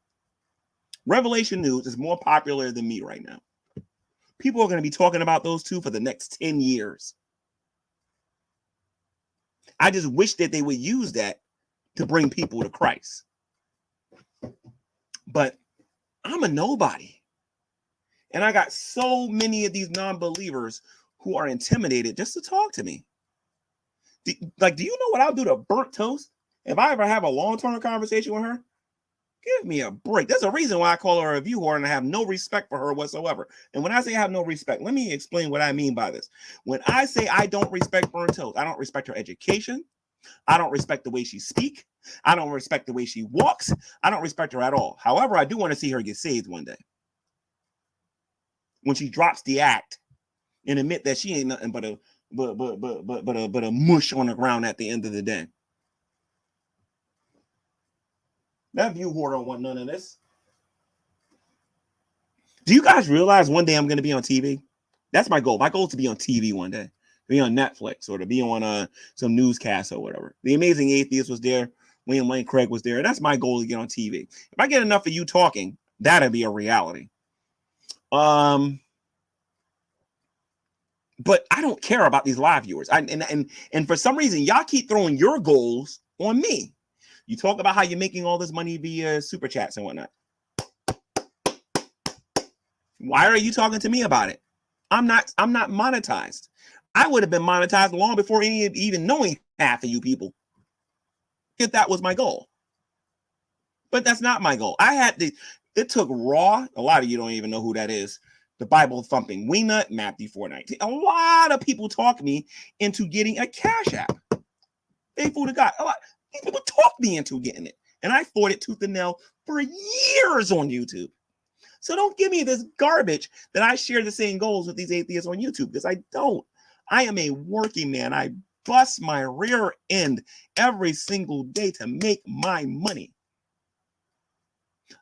Revelation News is more popular than me right now. People are going to be talking about those two for the next 10 years. I just wish that they would use that to bring people to Christ. But I'm a nobody. And I got so many of these non-believers who are intimidated just to talk to me. Do you know what I'll do to Burnt Toast if I ever have a long-term conversation with her? Give me a break. There's a reason why I call her a review whore and I have no respect for her whatsoever. And when I say I have no respect, let me explain what I mean by this. When I say I don't respect Burnt Toast, I don't respect her education. I don't respect the way she speaks. I don't respect the way she walks. I don't respect her at all. However, I do want to see her get saved one day. When she drops the act and admit that she ain't nothing but a mush on the ground at the end of the day. That view whore don't want none of this. Do you guys realize one day I'm going to be on TV? That's my goal. My goal is to be on TV one day. To be on Netflix or to be on some newscast or whatever. The Amazing Atheist was there. William Lane Craig was there. That's my goal, to get on TV. If I get enough of you talking, that'll be a reality. But I don't care about these live viewers. And for some reason, y'all keep throwing your goals on me. You talk about how you're making all this money via super chats and whatnot. Why are you talking to me about it? I'm not monetized. I would have been monetized long before even knowing half of you people, if that was my goal. But that's not my goal. It took Raw. A lot of you don't even know who that is. the Bible thumping wingnut, Matthew 4:19. A lot of people talk me into getting a Cash App. Faithful to God. A lot of people talk me into getting it. And I fought it tooth and nail for years on YouTube. So don't give me this garbage that I share the same goals with these atheists on YouTube, because I don't. I am a working man. I bust my rear end every single day to make my money.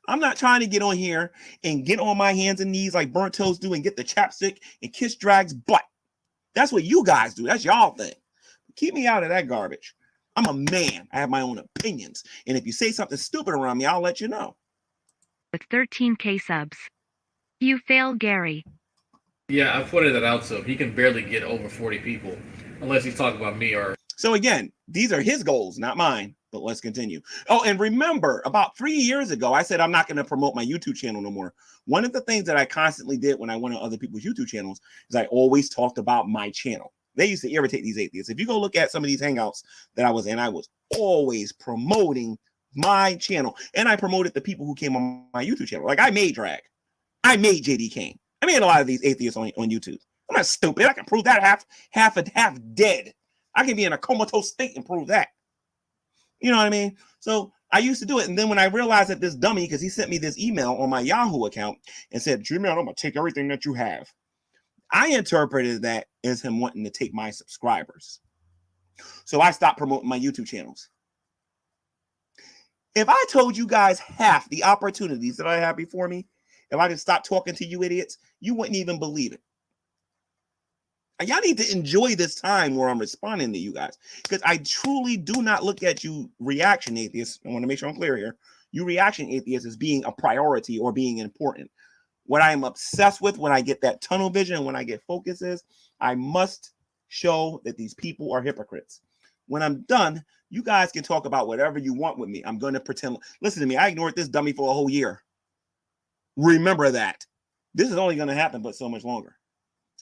I'm not trying to get on here and get on my hands and knees like BurntToast do and get the chapstick and kiss Drag's butt. That's what you guys do. That's y'all thing. Keep me out of that garbage. I'm a man. I have my own opinions. And if you say something stupid around me, I'll let you know. With 13K subs. You fail, Gary. Yeah, I pointed that out, so he can barely get over 40 people unless he's talking about me or. So again, these are his goals, not mine. But let's continue. Oh, and remember, about 3 years ago, I said I'm not going to promote my YouTube channel no more. One of the things that I constantly did when I went on other people's YouTube channels is I always talked about my channel. They used to irritate these atheists. If you go look at some of these hangouts that I was in, I was always promoting my channel. And I promoted the people who came on my YouTube channel. Like I made Drag. I made JD Kane. I made a lot of these atheists on YouTube. I'm not stupid. I can prove that half dead. I can be in a comatose state and prove that. You know what I mean? So I used to do it. And then when I realized that this dummy, because he sent me this email on my Yahoo account and said, G-Man, I'm going to take everything that you have. I interpreted that as him wanting to take my subscribers. So I stopped promoting my YouTube channels. If I told you guys half the opportunities that I have before me, if I could stop talking to you idiots, you wouldn't even believe it. And y'all need to enjoy this time where I'm responding to you guys, because I truly do not look at you reaction atheists. I want to make sure I'm clear here. You reaction atheists as being a priority or being important. What I am obsessed with when I get that tunnel vision, when I get focus is I must show that these people are hypocrites. When I'm done, you guys can talk about whatever you want with me. I'm going to pretend. Listen to me. I ignored this dummy for a whole year. Remember that. This is only going to happen but so much longer.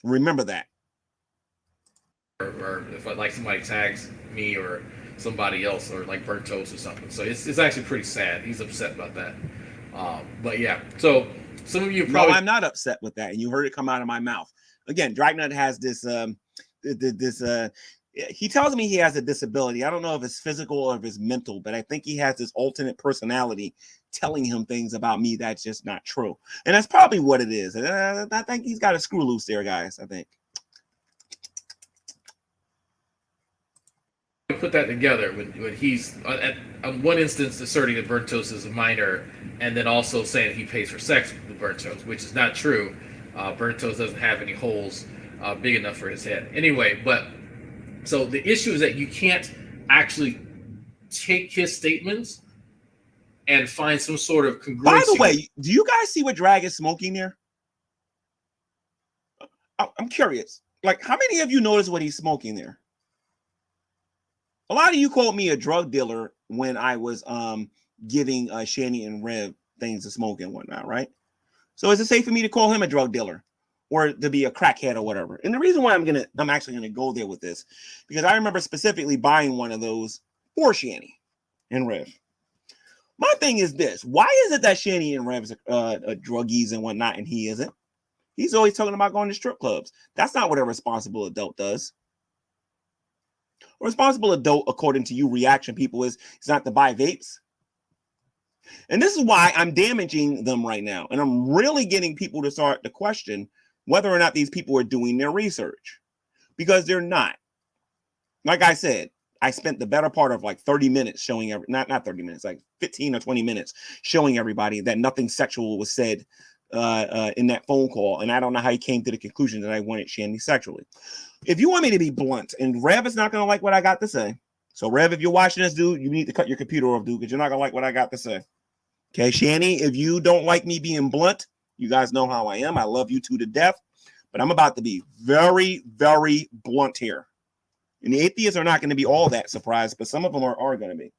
Remember that. Or if like somebody tags me or somebody else or like BurntToast or something. So it's actually pretty sad. He's upset about that. But yeah, so some of you probably. No, I'm not upset with that. And you heard it come out of my mouth. Again, Dragnut has this, he tells me he has a disability. I don't know if it's physical or if it's mental, but I think he has this alternate personality telling him things about me that's just not true. And that's probably what it is. And I think he's got a screw loose there, guys, I think. Put that together when he's at one instance asserting that BurntToast is a minor, and then also saying that he pays for sex with BurntToast, which is not true. BurntToast doesn't have any holes big enough for his head. Anyway, but so the issue is that you can't actually take his statements and find some sort of congruency. By the way, do you guys see what Drag is smoking there? I'm curious. Like, how many of you notice what he's smoking there? A lot of you called me a drug dealer when I was giving Shanny and Rev things to smoke and whatnot, right? So is it safe for me to call him a drug dealer or to be a crackhead or whatever? And the reason why I'm actually gonna go there with this, because I remember specifically buying one of those for Shanny and Rev. My thing is this: why is it that Shanny and Rev's druggies and whatnot, and he isn't? He's always talking about going to strip clubs. That's not what a responsible adult does. A responsible adult, according to you reaction people, is not to buy vapes. And this is why I'm damaging them right now. And I'm really getting people to start to question whether or not these people are doing their research, because they're not. Like I said, I spent the better part of like 30 minutes showing not 30 minutes, like 15 or 20 minutes showing everybody that nothing sexual was said in that phone call. And I don't know how he came to the conclusion that I wanted Shanny sexually. If you want me to be blunt, and Rev is not going to like what I got to say. So Rev, if you're watching this, dude, you need to cut your computer off, dude, because you're not going to like what I got to say. Okay, Shanny, if you don't like me being blunt, you guys know how I am. I love you two to death, but I'm about to be very, very blunt here. And the atheists are not going to be all that surprised, but some of them are going to be.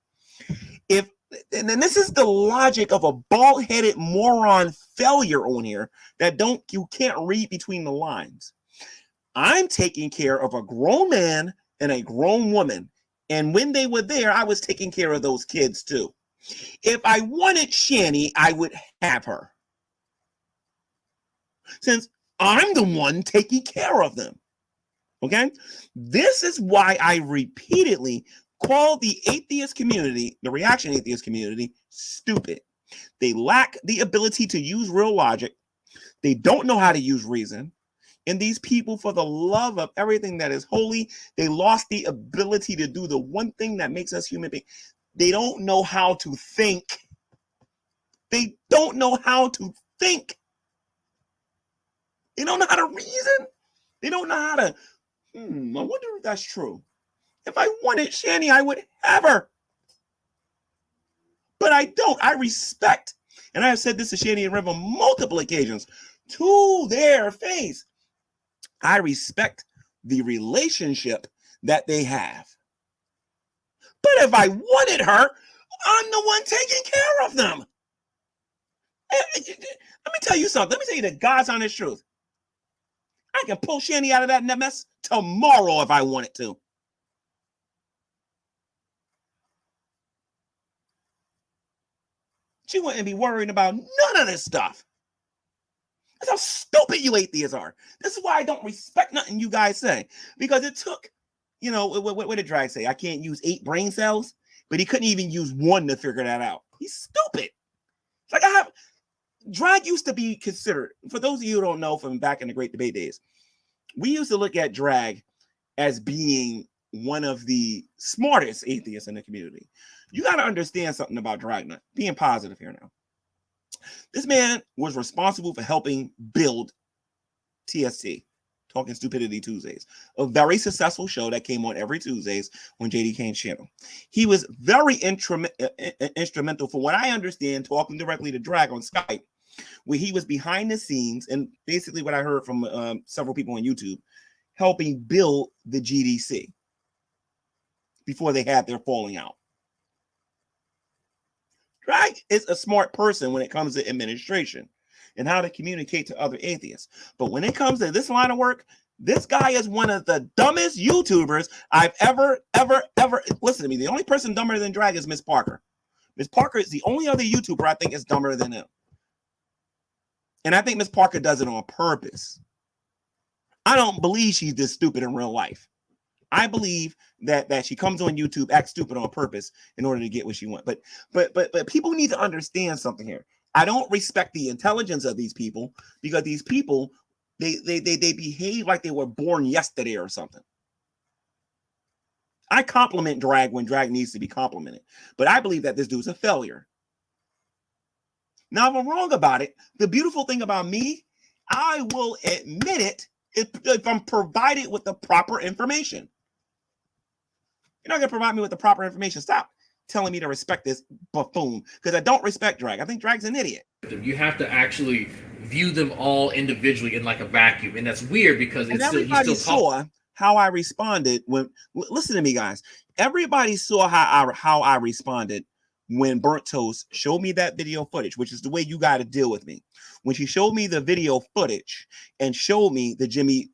And then this is the logic of a bald-headed moron failure on here that you can't read between the lines. I'm taking care of a grown man and a grown woman. And when they were there, I was taking care of those kids too. If I wanted Shanny, I would have her. Since I'm the one taking care of them. Okay? This is why I repeatedly call the atheist community, the reaction atheist community, stupid. They lack the ability to use real logic. They don't know how to use reason. And these people, for the love of everything that is holy, they lost the ability to do the one thing that makes us human beings. They don't know how to think. They don't know how to think. They don't know how to reason. They don't know how to, I wonder if that's true. If I wanted Shanny, I would have her. But I don't. I respect, and I have said this to Shanny and Rev on multiple occasions, to their face. I respect the relationship that they have. But if I wanted her, I'm the one taking care of them. Let me tell you something. Let me tell you the God's honest truth. I can pull Shanny out of that mess tomorrow if I wanted to. She wouldn't be worrying about none of this stuff. That's how stupid you atheists are. This is why I don't respect nothing you guys say. Because it took, what did Drag say? I can't use 8 brain cells, but he couldn't even use 1 to figure that out. He's stupid. It's like Drag used to be considered, for those of you who don't know from back in the Great Debate days, we used to look at Drag as being one of the smartest atheists in the community. You got to understand something about Dragnut. Being positive here now. This man was responsible for helping build TST, Talking Stupidity Tuesdays, a very successful show that came on every Tuesdays on JD Kane's channel. He was very instrumental, from what I understand, talking directly to Drag on Skype, where he was behind the scenes, and basically what I heard from several people on YouTube, helping build the GDC before they had their falling out. Drag is a smart person when it comes to administration and how to communicate to other atheists. But when it comes to this line of work, this guy is one of the dumbest YouTubers I've ever. Listen to me. The only person dumber than Drag is Miss Parker. Miss Parker is the only other YouTuber I think is dumber than him. And I think Miss Parker does it on purpose. I don't believe she's this stupid in real life. I believe that she comes on YouTube, acts stupid on purpose in order to get what she wants. But people need to understand something here. I don't respect the intelligence of these people, because these people, they behave like they were born yesterday or something. I compliment Drag when Drag needs to be complimented, but I believe that this dude's a failure. Now, if I'm wrong about it, the beautiful thing about me, I will admit it if I'm provided with the proper information. You're not going to provide me with the proper information. Stop telling me to respect this buffoon, because I don't respect Drag. I think Drag's an idiot. You have to actually view them all individually in like a vacuum, and that's weird because it's everybody saw how I responded when. Listen to me, guys. Everybody saw how I responded when BurntToast showed me that video footage, which is the way you got to deal with me. When she showed me the video footage and showed me the Jimmy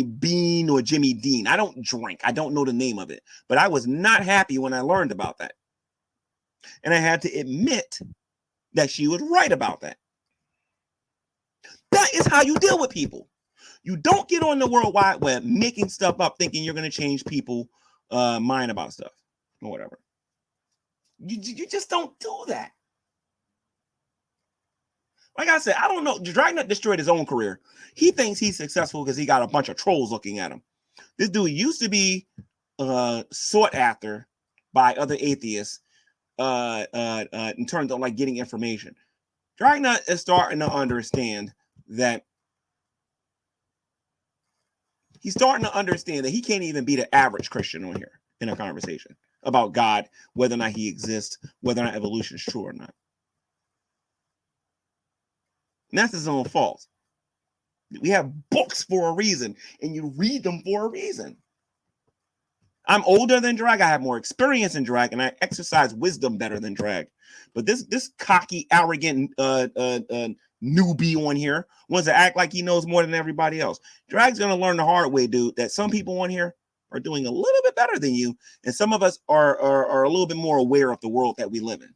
Bean or Jimmy Dean. I don't drink. I don't know the name of it, but I was not happy when I learned about that. And I had to admit that she was right about that. That is how you deal with people. You don't get on the World Wide Web making stuff up thinking you're going to change people's mind about stuff or whatever. You just don't do that. Like I said, I don't know. Dragnut destroyed his own career. He thinks he's successful because he got a bunch of trolls looking at him. This dude used to be sought after by other atheists in terms of like getting information. Dragnut is starting to understand that he can't even be the average Christian on here in a conversation about God, whether or not he exists, whether or not evolution is true or not. And that's his own fault. We have books for a reason, and you read them for a reason. I'm older than Drag. I have more experience in Drag, and I exercise wisdom better than Drag. But this cocky, arrogant newbie on here wants to act like he knows more than everybody else. Drag's going to learn the hard way, dude, that some people on here are doing a little bit better than you, and some of us are a little bit more aware of the world that we live in.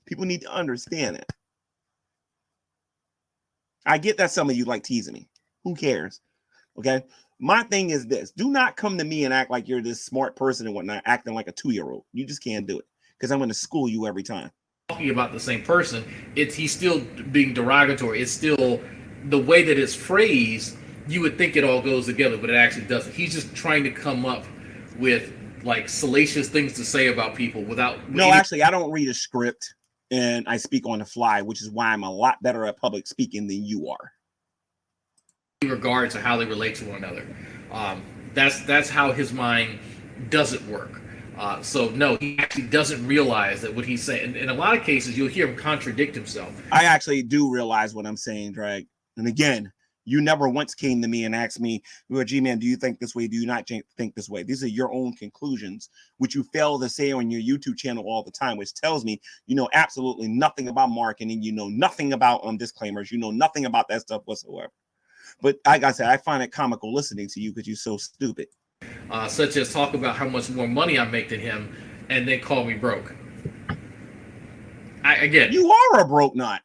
People need to understand it. I get that some of you like teasing me. Who cares? Okay. My thing is this: do not come to me and act like you're this smart person and whatnot, acting like a 2-year-old. You just can't do it because I'm going to school you every time. Talking about the same person, he's still being derogatory. It's still the way that it's phrased. You would think it all goes together, but it actually doesn't. He's just trying to come up with like salacious things to say about people without. No, actually, I don't read a script and I speak on the fly, which is why I'm a lot better at public speaking than you are. In regard to how they relate to one another, that's how his mind doesn't work. So no, he actually doesn't realize that what he's saying. In a lot of cases, you'll hear him contradict himself. I actually do realize what I'm saying, Drag. And again, you never once came to me and asked me, G-Man, do you think this way? Do you not think this way? These are your own conclusions, which you fail to say on your YouTube channel all the time, which tells me you know absolutely nothing about marketing. You know nothing about disclaimers. You know nothing about that stuff whatsoever. But like I said, I find it comical listening to you because you're so stupid. Such as talk about how much more money I make than him and then call me broke. You are a broke nut.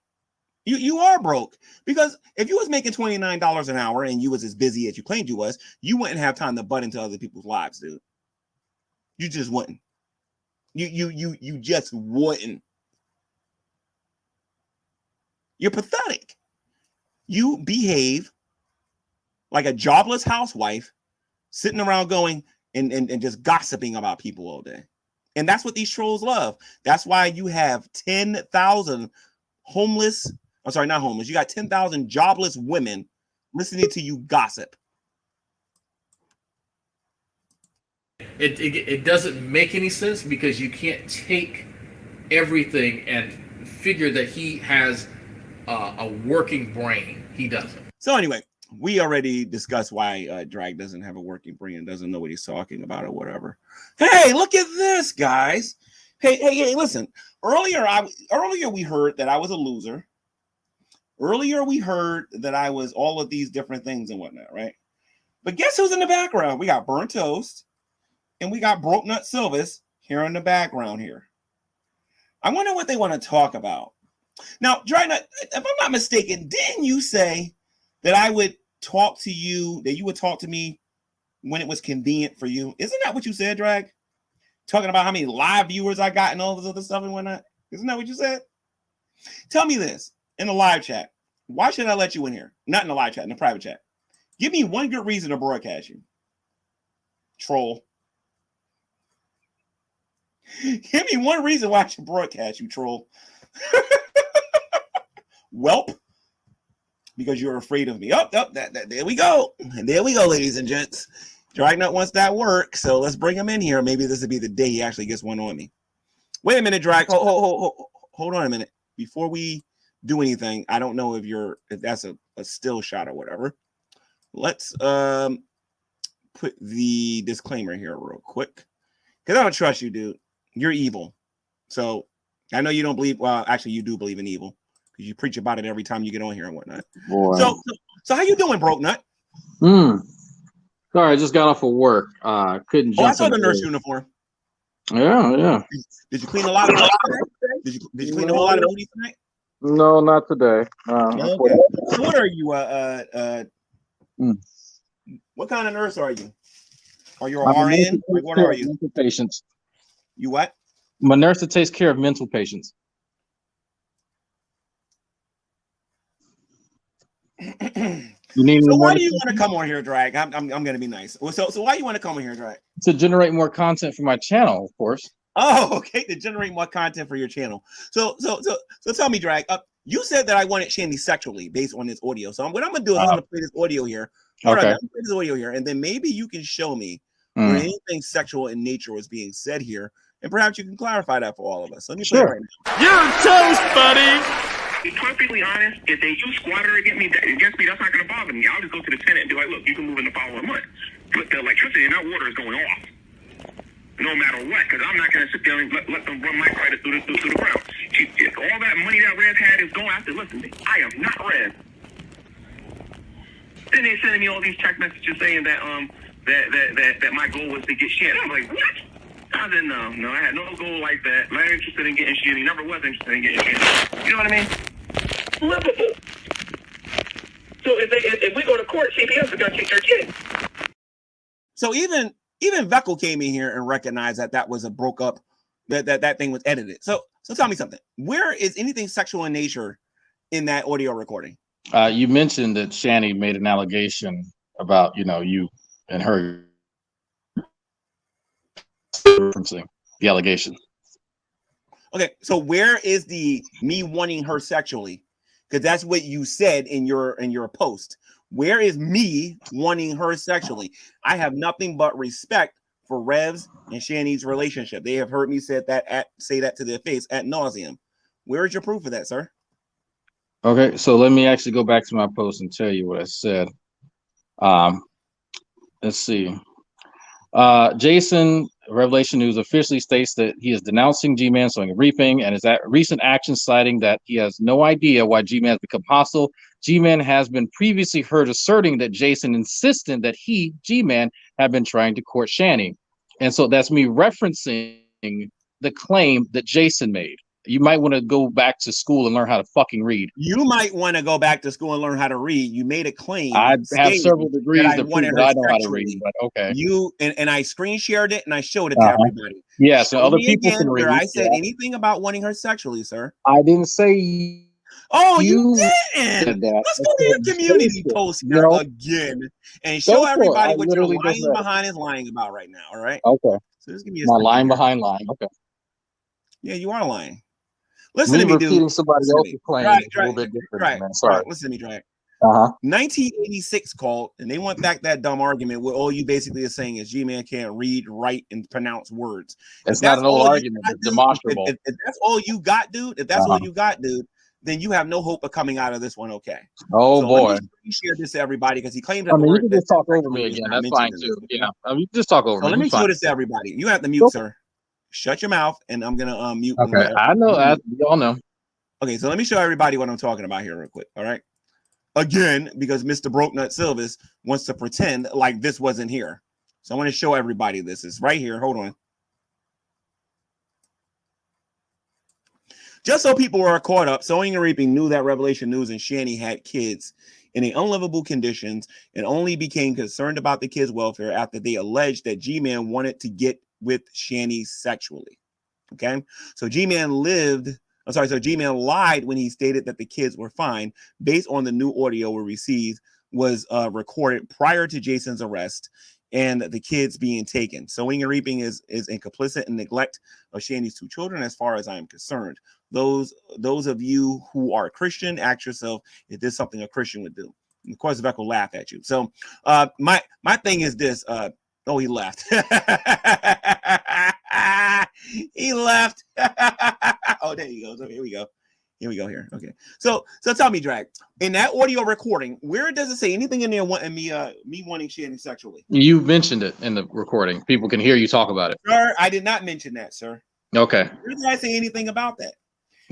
You are broke because if you was making $29 an hour and you was as busy as you claimed you was, you wouldn't have time to butt into other people's lives, dude. You just wouldn't. You just wouldn't. You're pathetic. You behave like a jobless housewife sitting around going and just gossiping about people all day. And that's what these trolls love. That's why you have 10,000 homeless. I'm sorry, not homeless. You got 10,000 jobless women listening to you gossip. It doesn't make any sense because you can't take everything and figure that he has a working brain. He doesn't. So anyway, we already discussed why Drag doesn't have a working brain and doesn't know what he's talking about or whatever. Hey, look at this, guys. Hey, listen. Earlier we heard that I was a loser. Earlier we heard that I was all of these different things and whatnot, right? But guess who's in the background? We got Burnt Toast and we got Broke Nut Silvis here in the background here. I wonder what they want to talk about. Now, Dry Nut, if I'm not mistaken, didn't you say that I would talk to you, that you would talk to me when it was convenient for you? Isn't that what you said, Drag? Talking about how many live viewers I got and all this other stuff and whatnot. Isn't that what you said? Tell me this in the live chat. Why should I let you in here? Not in the live chat, in the private chat. Give me one good reason to broadcast you. Troll. Give me one reason why I should broadcast you, troll. Welp. Because you're afraid of me. There we go. There we go, ladies and gents. Dragnut wants that work, so let's bring him in here. Maybe this will be the day he actually gets one on me. Wait a minute, Drag. Hold on a minute. Before we do anything, I don't know if that's a still shot or whatever. Let's put the disclaimer here real quick. Because I don't trust you, dude. You're evil. So I know you don't believe, well, actually you do believe in evil. Because you preach about it every time you get on here and whatnot. Boy. So how you doing, Broke Nut? Sorry, I just got off of work. Couldn't jump. I saw the nurse uniform. Yeah. Did you clean a lot of Did you clean a whole lot of booty tonight? No, not today. Okay. So what are you? What kind of nurse are you? Are you an RN? Like, what are you? Mental patients. You what? I'm a nurse that takes care of mental patients. So why do you want to come on here, Drag? I'm going to be nice. So why you want to come on here, Drag? To generate more content for my channel, of course. Oh, okay. To generate more content for your channel. So tell me, Drag. You said that I wanted Shanny sexually based on this audio. So what I'm going to do is I'm going to play this audio here. Hold on, I'm going to play this audio here, and then maybe you can show me where anything sexual in nature was being said here, and perhaps you can clarify that for all of us. Let me play it right now. You're toast, buddy. To be perfectly honest, if they use squatter against me, that's not going to bother me. I'll just go to the Senate and be like, look, you can move in the following month. But the electricity in that water is going off. No matter what, because I'm not going to sit there and let them run my credit through the ground. All that money that Red had is going after. Listen, I am not Red. Then they sending me all these text messages saying that that my goal was to get shit. I'm like, what? I said, no, I had no goal like that. I'm not interested in getting shit. He never was interested in getting shit. You know what I mean? Livable. So if we go to court, CPS is gonna kick their kid. So even Veckel came in here and recognized that was a broke up, that thing was edited. So tell me something. Where is anything sexual in nature in that audio recording? You mentioned that Shanny made an allegation about, you and her referencing the allegation. Okay, so where is the me wanting her sexually? Because that's what you said in your post. Where is me wanting her sexually? I have nothing but respect for Rev's and Shanny's relationship. They have heard me say that to their face ad nauseum. Where is your proof of that, sir? Okay, so let me actually go back to my post and tell you what I said. Let's see. Jason, Revelation News, officially states that he is denouncing G-Man sowing and reaping, and is at recent action citing that he has no idea why G-Man has become hostile. G-Man has been previously heard asserting that Jason insisted that he, G-Man, have been trying to court Shanny. And so that's me referencing the claim that Jason made. You might want to go back to school and learn how to fucking read. You might want to go back to school and learn how to read. You made a claim. I have several degrees to prove that I know how to read, but okay. You and I screen shared it and I showed it to everybody. Yeah, so other people can read. Where I said anything about wanting her sexually, sir. I didn't say. Oh, you didn't. Let's go to your community post here again and show everybody what you're lying behind is lying about right now. All right. Okay. So just give me my line behind line. Okay. Yeah, you are lying. Listen to me, dude. Somebody else's claim is a little bit different, man. Sorry. Listen to me, Drag. 1986 called, and they went back that dumb argument where all you basically are saying is G-Man can't read, write, and pronounce words. It's not an old argument. It's demonstrable. If that's all you got, dude, then you have no hope of coming out of this one okay. Oh, so boy. Let me share this to everybody because he claimed that. I mean, you can just talk over me again. That's fine, too. Yeah. I mean, you can just talk over me. Let me show this to everybody. You have to mute, sir. Shut your mouth, and I'm gonna mute. Okay, I know. We all know. Okay, so let me show everybody what I'm talking about here real quick. All right. Again, because Mr. Brokenut Silvis wants to pretend like this wasn't here. So I want to show everybody this. It's right here. Hold on. Just so people were caught up, Sowing and Reaping knew that Revelation News and Shanny had kids in unlivable conditions and only became concerned about the kids' welfare after they alleged that G-Man wanted to get with Shanny sexually. Okay, so G-Man lied when he stated that the kids were fine based on the new audio we received was recorded prior to Jason's arrest and the kids being taken. Sowing and Reaping is in complicit in neglect of Shanny's two children as far as I am concerned. Those of you who are Christian, ask yourself if this is something a Christian would do. And of course, Vec will laugh at you. So my thing is this. Oh, he left. He left. Oh, there he goes. Okay, here we go. Here. Okay. So tell me, Drag, in that audio recording, where does it say anything in there wanting me wanting Shanny sexually? You mentioned it in the recording. People can hear you talk about it. Sir, I did not mention that, sir. Okay. Where did I say anything about that?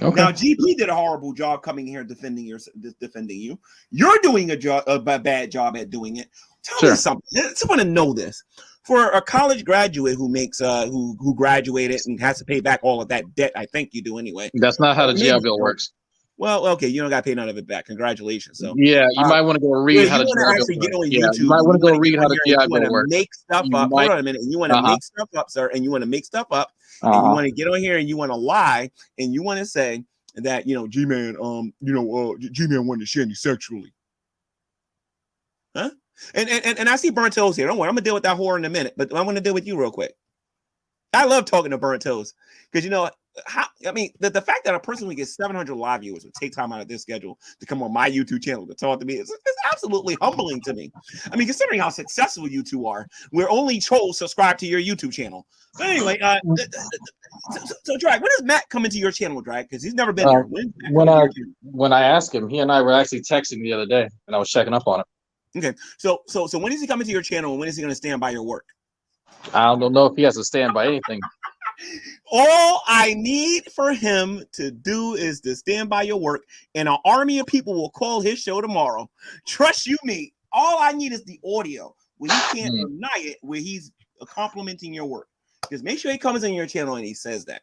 Okay. Now, GP did a horrible job coming here defending you. You're doing a bad job at doing it. Tell me something. I just want to know this. For a college graduate who makes who graduated and has to pay back all of that debt, I think you do anyway. That's not how the GI Bill works. Well, okay, you don't got to pay none of it back. Congratulations. So yeah, you might want to go read how the GI Bill works. Yeah, you might want to go read how the GI Bill works. Make stuff up. Hold on a minute. And you want to make stuff up, sir. And you want to make stuff up. And you want to get on here and you want to lie and you want to say that G-Man G-Man wanted to Shanny sexually. Huh? And I see BurntToast here. Don't worry, I'm gonna deal with that whore in a minute, but I want to deal with you real quick. I love talking to BurntToast because the fact that a person who gets 700 live viewers would take time out of their schedule to come on my YouTube channel to talk to me is absolutely humbling to me. I mean, considering how successful you two are, we're only trolls subscribe to your YouTube channel. But anyway, so Drag, when does Matt come into your channel, Drag? Because he's never been here. When I asked him, he and I were actually texting the other day, and I was checking up on it. Okay, so when is he coming to your channel, and when is he going to stand by your work? I don't know if he has to stand by anything. All I need for him to do is to stand by your work, and an army of people will call his show tomorrow. Trust you me. All I need is the audio where he can't deny it, where he's complimenting your work. Just make sure he comes in your channel and he says that.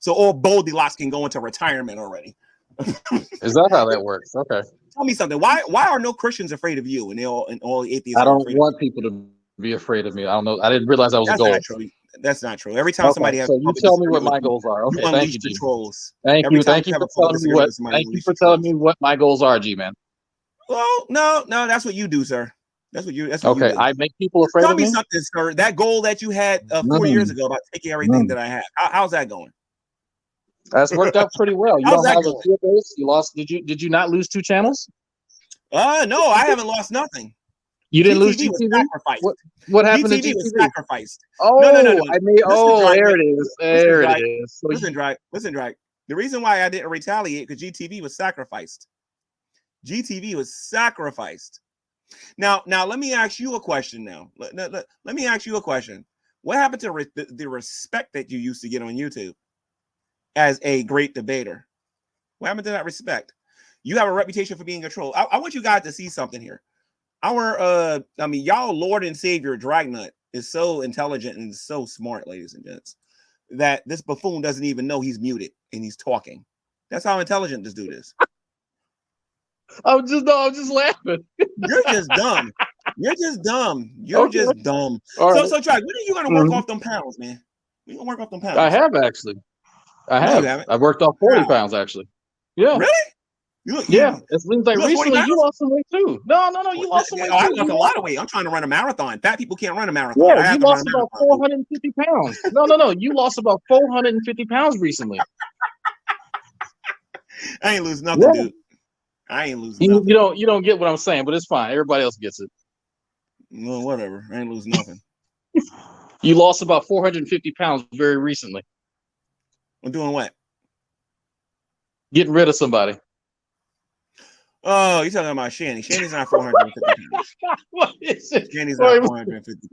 So all Goldilocks can go into retirement already. Is that how that works? Okay. tell me something. Why are no Christians afraid of you, and all atheists I are don't afraid want people to be afraid of me. I don't know. I didn't realize that was a That's goal. not true. That's not true. Every time Okay, somebody has so a you public tell me what disagreement my with you, goals are. Okay, you thank unleash you, the G. trolls. Thank Every you. time Thank you you have for a public telling me disagreement what. with somebody, Thank you you unleash for the telling trolls. me what my goals are, G man. Well, no, that's what you do, sir. That's what you Okay, do. I make people afraid Tell of me me. something, sir. That goal that you had 4 years ago about taking everything that I have. How's that going? That's worked out pretty well. You How's don't that have a going? viewer base. You lost. Did you not lose 2 channels? No, I haven't lost nothing. You didn't lose GTV was GTV. sacrificed. What happened to GTV was GTV? sacrificed. Oh, No. I made. Listen, Oh, Drake. there it is. Listen, There it Drake. is. So Listen, Drake. The reason why I didn't retaliate because GTV was sacrificed. GTV was sacrificed. Now, let me ask you a question. Now, let me ask you a question. What happened to the respect that you used to get on YouTube as a great debater? What happened to that respect? You have a reputation for being a troll. I want you guys to see something here. Y'all Lord and Savior Dragnut is so intelligent and so smart, ladies and gents, that this buffoon doesn't even know he's muted and he's talking. That's how intelligent this dude is. I'm just laughing. You're just dumb. You're just dumb. You're just dumb. All right. So Drake, when are you gonna work off them pounds, man? When you gonna work off them pounds? I have actually. I No, have. you haven't. I've worked off 40 pounds actually. Yeah. Really? It seems like you lost 40 recently you pounds? lost some weight too. No, you lost some weight I too. lost a lot of weight. I'm trying to run a marathon. Fat people can't run a marathon. Yeah, I have you to run a lost about marathon. 450 pounds. No, you lost about 450 pounds recently. I ain't lose nothing, dude. I ain't losing nothing. You don't get what I'm saying, but it's fine. Everybody else gets it. Well, whatever. I ain't losing nothing. You lost about 450 pounds very recently. I'm doing what? Getting rid of somebody. Oh, you're talking about Shanny. Shanny's not 450 pounds. What is it? Shanny's not 450.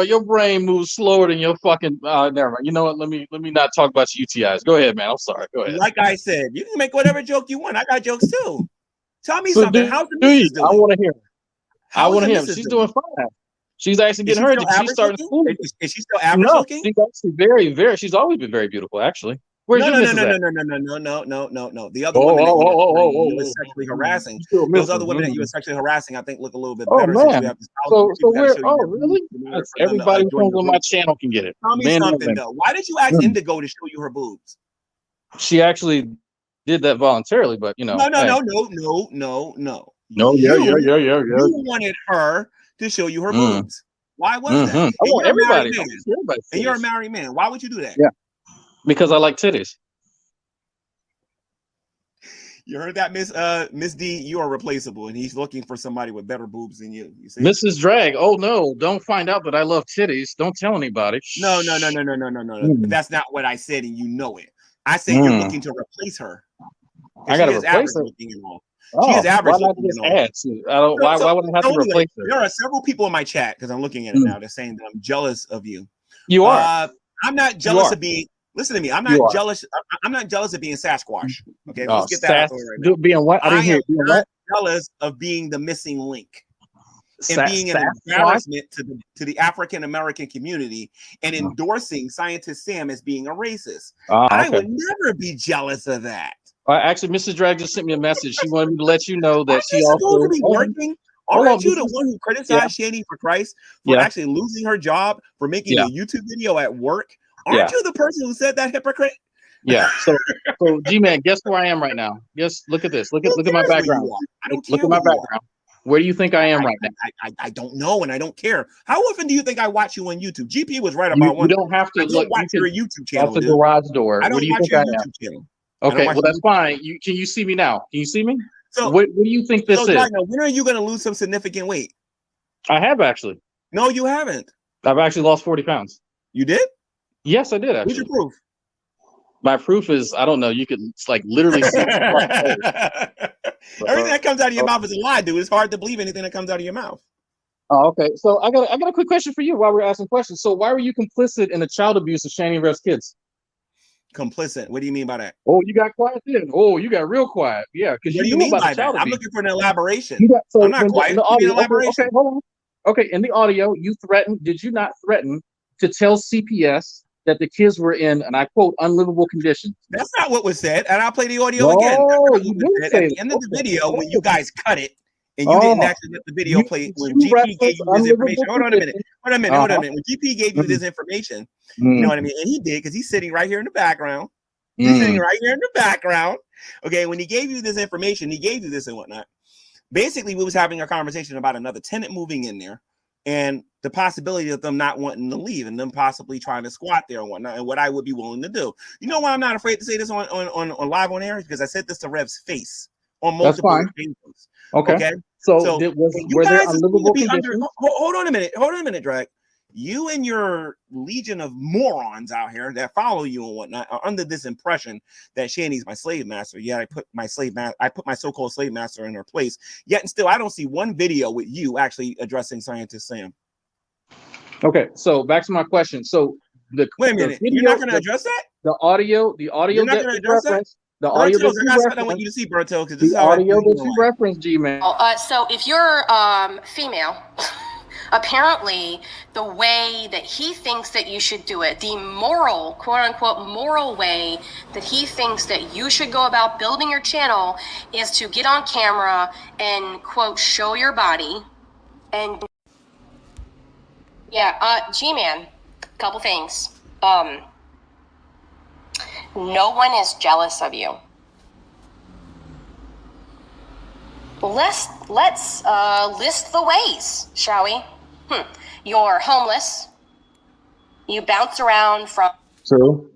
Your brain moves slower than your fucking. Never mind. You know what? Let me not talk about your UTIs. Go ahead, man. I'm sorry. Go ahead. Like I said, you can make whatever joke you want. I got jokes too. Tell me something. How's the missus doing? I want to hear. I want to hear. Missus She's doing fine. She's actually getting her. She's starting to school. Is she still average looking? She's actually very, very. She's always been very beautiful, actually. Where's your missus at? No. The other women that you were sexually harassing. Those other women that you were sexually harassing, I think, look a little bit better. Man. So where? Oh, really? Everybody who comes on my channel can get it. Tell me something though. Why did you ask Indigo to show you her boobs? She actually did that voluntarily, but you know. No. Yeah. You wanted her to show you her boobs. Why was that? I want everybody. And you're a married man. Why would you do that? Yeah. Because I like titties. You heard that, Miss D? You are replaceable, and he's looking for somebody with better boobs than you. You see? Mrs. Drag. Oh no! Don't find out that I love titties. Don't tell anybody. No. That's not what I said, and you know it. I said you're looking to replace her. I gotta replace her. She is average. Why not just add to? Why would I have to replace her? There are several people in my chat because I'm looking at it now. They're saying that I'm jealous of you. You are. I'm not jealous of being. Listen to me. I'm not jealous. I'm not jealous of being Sasquatch. Okay, let's get that out of the way right now. Being what? I didn't hear. am not jealous of being the missing link and being an embarrassment to the African American community and endorsing Scientist Sam as being a racist. I would never be jealous of that. Actually, Mrs. Drag just sent me a message. She wanted me to let you know that she also also be working. Aren't you the one who criticized Shanny for Christ for actually losing her job for making a YouTube video at work? Aren't you the person who said that, hypocrite? Yeah. So G-Man, guess where I am right now? Look at this. Look at my background. Look at my background. Where do you think I am right now? I don't know, and I don't care. How often do you think I watch you on YouTube? GP was right about one. You don't have to look. Watch your YouTube channel. Off the garage door. I don't watch your YouTube channel. Okay, well that's fine. Can you see me now? Can you see me? So what do you think this is? When are you going to lose some significant weight? I have actually. No, you haven't. I've actually lost 40 pounds. You did? Yes, I did actually. What's your proof? My proof is I don't know. You could literally see everything that comes out of your mouth is a lie, dude. It's hard to believe anything that comes out of your mouth. Oh, okay. So I got a quick question for you while we're asking questions. So why were you complicit in the child abuse of Shanny Ref's kids? Complicit? What do you mean by that? Oh, you got quiet then. Oh, you got real quiet. Yeah, because you knew about the child abuse. I'm looking for an elaboration. I'm not quiet. In the audio, elaboration. Okay, hold on. Okay, in the audio, you threatened. Did you not threaten to tell CPS that the kids were in, and I quote, unlivable conditions. That's not what was said, and I'll play the audio again. Oh, you didn't At say the end of the video, when you okay. guys cut it, and you didn't actually let the video play, when you GP gave you this information. unlivable Hold on a minute. conditions. Hold on a minute. When GP gave you this information, you know what I mean? And he did, because he's sitting right here in the background. He's sitting right here in the background. Okay, when he gave you this information, he gave you this and whatnot. Basically, we was having a conversation about another tenant moving in there and the possibility of them not wanting to leave and them possibly trying to squat there and whatnot, and what I would be willing to do. You know why I'm not afraid to say this on live on air? Because I said this to Rev's face on multiple occasions. Okay. So were there unlivable conditions? Hold on a minute, Drag. You and your legion of morons out here that follow you and whatnot are under this impression that Shanny's my slave master. Yet I put my so-called slave master in her place. Yet and still, I don't see one video with you actually addressing Scientist Sam. Okay, so back to my question. So wait a minute, you're not going to address that? The audio. You're not going to address that? The audio that you referenced. I want you to see, Berto, because this is the audio that you referenced, G-Man. So if you're female. Apparently, the way that he thinks that you should do it, the moral, quote unquote, moral way that he thinks that you should go about building your channel is to get on camera and, quote, show your body. And yeah, G-Man, couple things. No one is jealous of you. Let's list the ways, shall we? You're homeless. You bounce around from. True.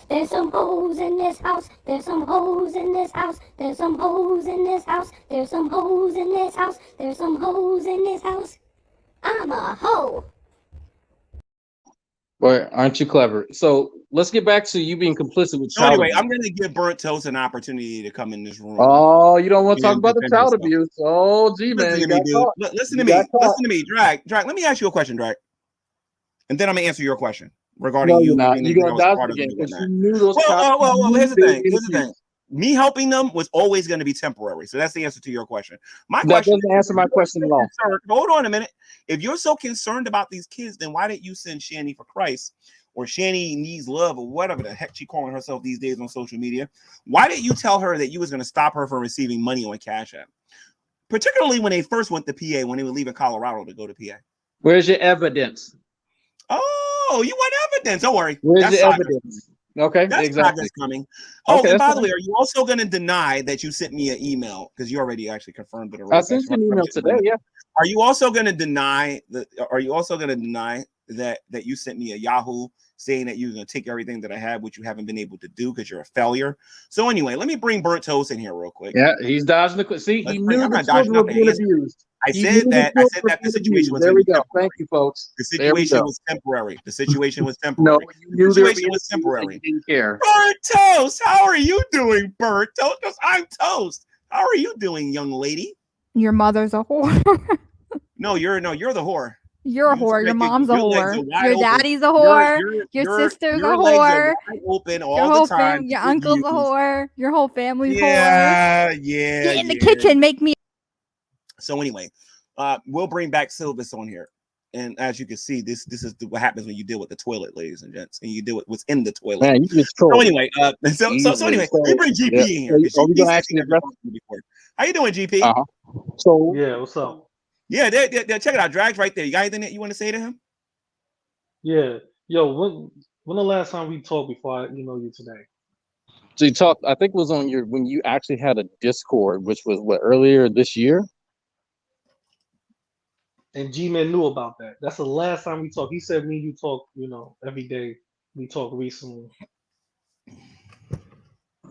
There's some hoes in this house. There's some hoes in this house. There's some hoes in this house. There's some hoes in this house. There's some hoes in this house. I'm a hoe. Boy, aren't you clever? So let's get back to you being complicit with child anyway, abuse. I'm going to give BurntToast an opportunity to come in this room. Oh, you don't want to talk about the child abuse? Oh, gee, man, Listen to me. Listen to me, Drag. Let me ask you a question, Drag, and then I'm gonna answer your question regarding no, you. You're not. You're gonna dodge the game because you knew those. Well, here's the thing. Me helping them was always going to be temporary. So that's the answer to your question. That doesn't answer my question at all. Hold on a minute. If you're so concerned about these kids, then why didn't you send Shanny for Christ or Shanny needs love or whatever the heck she calling herself these days on social media? Why didn't you tell her that you was going to stop her from receiving money on Cash App? Particularly when they first went to PA, when they were leaving Colorado to go to PA. Where's your evidence? Oh, you want evidence? Don't worry. Where's the evidence? Okay, that's exactly. Coming. Oh, okay, and by the way, are you also going to deny that you sent me an email? Because you already actually confirmed it. I sent you an email today. Yeah. Are you also going to deny that? Are you also going to deny that you sent me a Yahoo saying that you're going to take everything that I have, which you haven't been able to do because you're a failure? So anyway, let me bring BurntToast in here real quick. Yeah, he's dodging the. See, he knew the children were being abused. I said that the situation was. There we go. Thank you, folks. The situation was temporary. The situation was temporary. No, you knew the situation was temporary. You didn't care. BurntToast, how are you doing, BurntToast? Because I'm toast. How are you doing, young lady? Your mother's a whore. No, you're the whore. You're a whore. Your mom's a whore. Your daddy's a whore. Your sister's a whore. Open all the time. Your uncle's a whore. Your whole family's whore. Yeah. Get in the kitchen. Make me. So anyway, we'll bring back Silvis on here. And as you can see, this is what happens when you deal with the toilet, ladies and gents, and you deal with what's in the toilet. Man, you just so anyway, so anyway, we bring GP in here. How you doing, GP? So yeah, what's up? Yeah, check it out. Drag's right there. You got anything that you want to say to him? Yeah. Yo, when the last time we talked before I you today? So you talked, I think it was on when you actually had a Discord, which was earlier this year? And G-Man knew about that. That's the last time we talked. He said me and you talk, every day. We talk recently.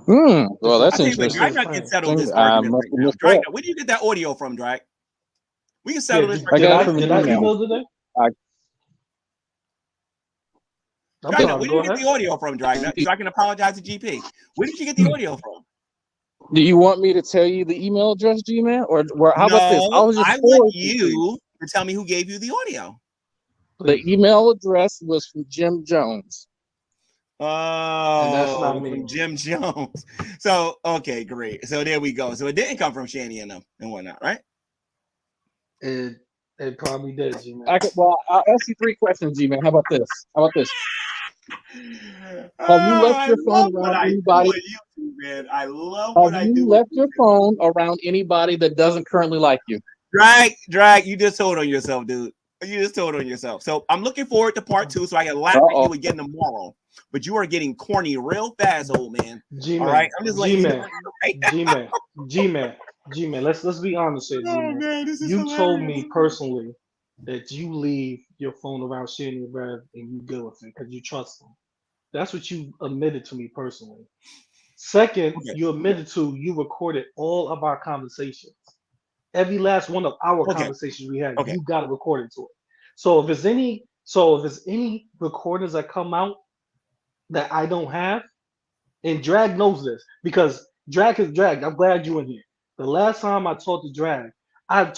Well, that's interesting. I'm not getting settled this argument right now. Drag, where do you get that audio from, Drag? We can settle this right now. Did I email today? Drag, where did you get the audio from, Drag? So I can apologize to GP. Where did you get the audio from? Do you want me to tell you the email address, G-Man? Or how about this? I want you to tell me who gave you the audio. The email address was from Jim Jones. Oh, and that's not me. From Jim Jones. So, okay, great. So there we go. So it didn't come from Shanny and them and whatnot, right? It probably did, G-Man. I'll ask you 3 questions, G-Man. How about this? Have you left I your love phone what around I do anybody? on YouTube, man. I love Have what I you do. left your phone around anybody that doesn't currently like you? Drag, you just told on yourself, dude. You just told on yourself. So I'm looking forward to part 2 so I can laugh at you again tomorrow. But you are getting corny real fast, old man. All right, I'm just letting you know. G-Man. Let's be honest here, Oh G-Man. man, this is You told hilarious. me personally that you leave your phone around Shanny and Rev and you deal with it because you trust them. That's what you admitted to me personally. Second, you admitted to you recorded all of our conversations. Every last one of our conversations we had, you got it recorded to it. So if there's any recordings that come out that I don't have, and Drag knows this because Drag is Drag. I'm glad you in here. The last time I talked to Drag, I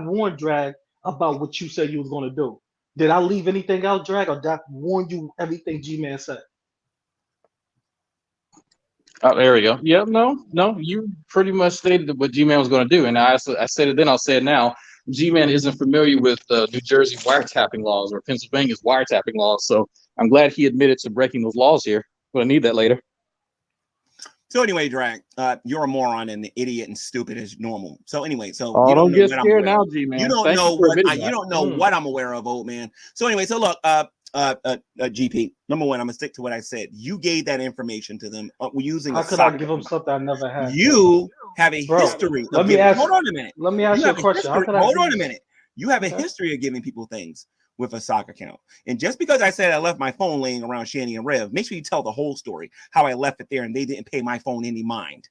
warned Drag about what you said you was gonna do. Did I leave anything out, Drag, or did I warn you everything G-Man said? Oh, there we go. Yep, no, you pretty much stated what G-Man was going to do, and I said it then. I'll say it now. G-Man isn't familiar with New Jersey wiretapping laws or Pennsylvania's wiretapping laws, so I'm glad he admitted to breaking those laws here. But I need that later. So anyway, Drag, you're a moron and an idiot and stupid as normal. So anyway, so Oh, you don't don't know get what I'm scared aware now, of. G-Man. You don't Thank know you for what admitting you don't know what I'm aware of, old man. So anyway, so look, GP, number one, I'm gonna stick to what I said. You gave that information to them. We're using How a could I sock. give them something I never had? You have a Bro, history of let me giving. ask Hold on a minute. Let me ask You you a have a question. How history. could I Hold give on a you- minute. You have a history of giving people things with a sock account. And just because I said I left my phone laying around Shanny and Rev, make sure you tell the whole story, how I left it there and they didn't pay my phone any mind.